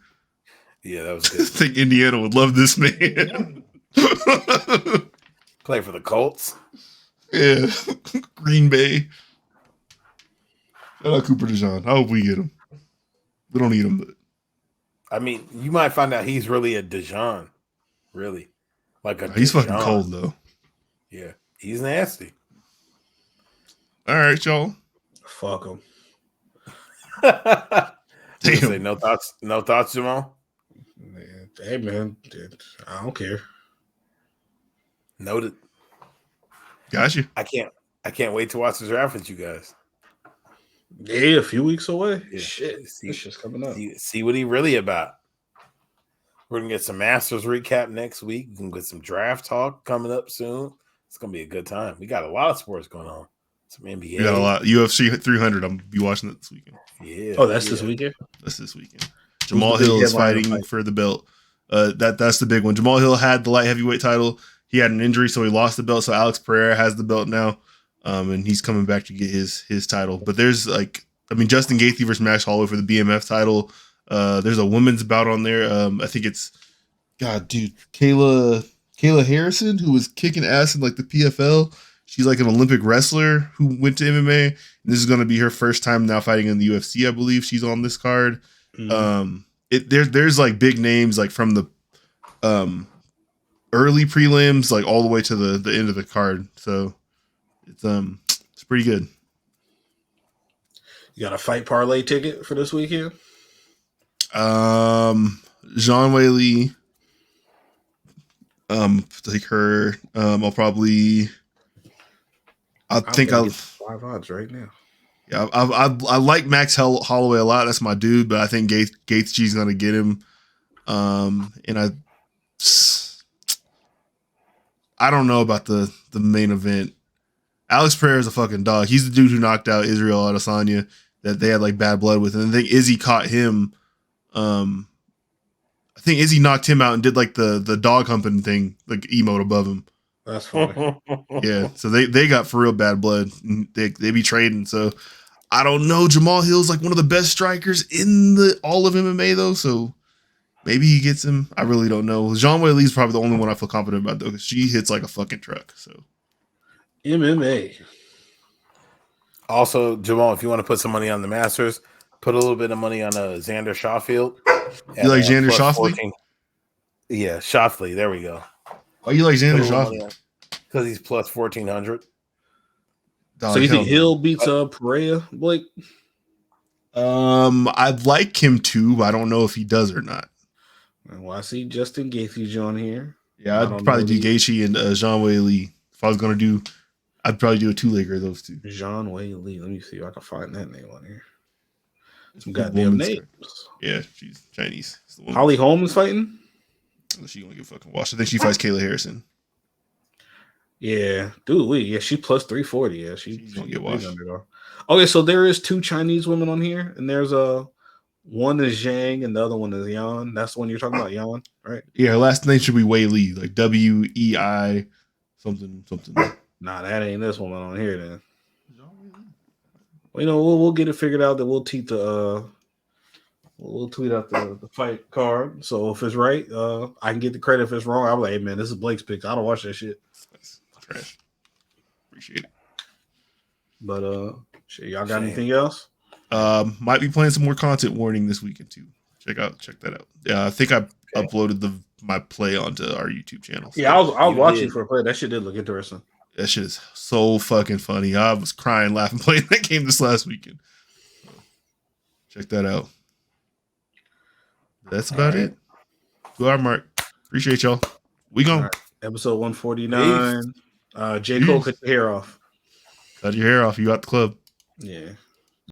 Yeah, that was good. I think Indiana would love this man. Play for the Colts. Yeah, Green Bay. Shout out Cooper DeJean. I hope we get him. We don't need him, but I mean, you might find out he's really a DeJean. Really, he's fucking cold though. Yeah, he's nasty. All right, y'all. Fuck him. Damn. Say no thoughts, Jamal. Hey man, I don't care. Noted. Got you. I can't wait to watch the draft with you guys. Yeah, a few weeks away. Yeah. Shit, this shit's coming up. See what he really about. We're gonna get some Masters recap next week. We can get some draft talk coming up soon. It's gonna be a good time. We got a lot of sports going on. Some NBA. We got a lot. UFC 300. I'm gonna be watching it this weekend. Yeah. Oh, that's this weekend. That's this weekend. Jamal Hill is fighting for the belt. That's the big one. Jamal Hill had the light heavyweight title. He had an injury, so he lost the belt. So Alex Pereira has the belt now, and he's coming back to get his title. But there's Justin Gaethje versus Max Holloway for the BMF title. There's a women's bout on there. I think it's Kayla Harrison, who was kicking ass in like the PFL. She's like an Olympic wrestler who went to MMA. And this is going to be her first time now fighting in the UFC. I believe she's on this card. Mm-hmm. There's like big names like from the early prelims like all the way to the end of the card. So it's pretty good. You got a fight parlay ticket for this weekend? Zhang Weili. Take her. I think I'll 5 odds right now. Yeah, I like Max Holloway a lot. That's my dude, but I think Gaethje's gonna get him. And I don't know about the main event. Alex Pereira is a fucking dog. He's the dude who knocked out Israel Adesanya that they had like bad blood with, and I think Izzy caught him. I think Izzy knocked him out and did like the dog humping thing, like emote above him. That's funny. Yeah, so they got for real bad blood. They be trading. So I don't know. Jamal Hill's like one of the best strikers in all of MMA though. So maybe he gets him. I really don't know. Zhang Weili's probably the only one I feel confident about though, because she hits like a fucking truck. So MMA. Also, Jamal, if you want to put some money on the Masters, put a little bit of money on Xander Schauffele. You like Xander Schauffele? Yeah, Schauffele. There we go. Oh, you like Xander Schauffele? Because he's plus 1,400. So you think Hill beats Pereira, Blake? I'd like him to, but I don't know if he does or not. Well, I see Justin Gaethje's on here. Yeah, I'd probably do Gaethje and Zhang Weili. If I was gonna do, I'd probably do a 2-legger of those two. Zhang Weili. Let me see if I can find that name on here. Some goddamn names. Yeah, she's Chinese. Holly Holm is fighting. She gonna get fucking washed. I think she fights Kayla Harrison. Yeah, dude. She plus 340. Yeah, she's gonna get washed. Okay, so there is 2 Chinese women on here, and there's one is Zhang and the other one is Yan. That's the one you're talking about, Yan, right? Yeah, her last name should be Wei Li, like WEI something. Nah, that ain't this woman on here then. Well, we'll get it figured out. That we'll tweet out the fight card. So if it's right, I can get the credit. If it's wrong, I'm like, hey man, this is Blake's pick. I don't watch that shit. That's trash. Appreciate it. But shit, y'all got anything else? Might be playing some more content warning this weekend too. Check that out. Yeah, I think I uploaded my play onto our YouTube channel. So yeah, I was watching for a play. That shit did look interesting. That shit is so fucking funny. I was crying, laughing, playing that game this last weekend. So, check that out. That's about it. Good, Mark. Appreciate y'all. We gone. Right. Episode 149. J. Cole, cut your hair off. Cut your hair off. You out the club. Yeah.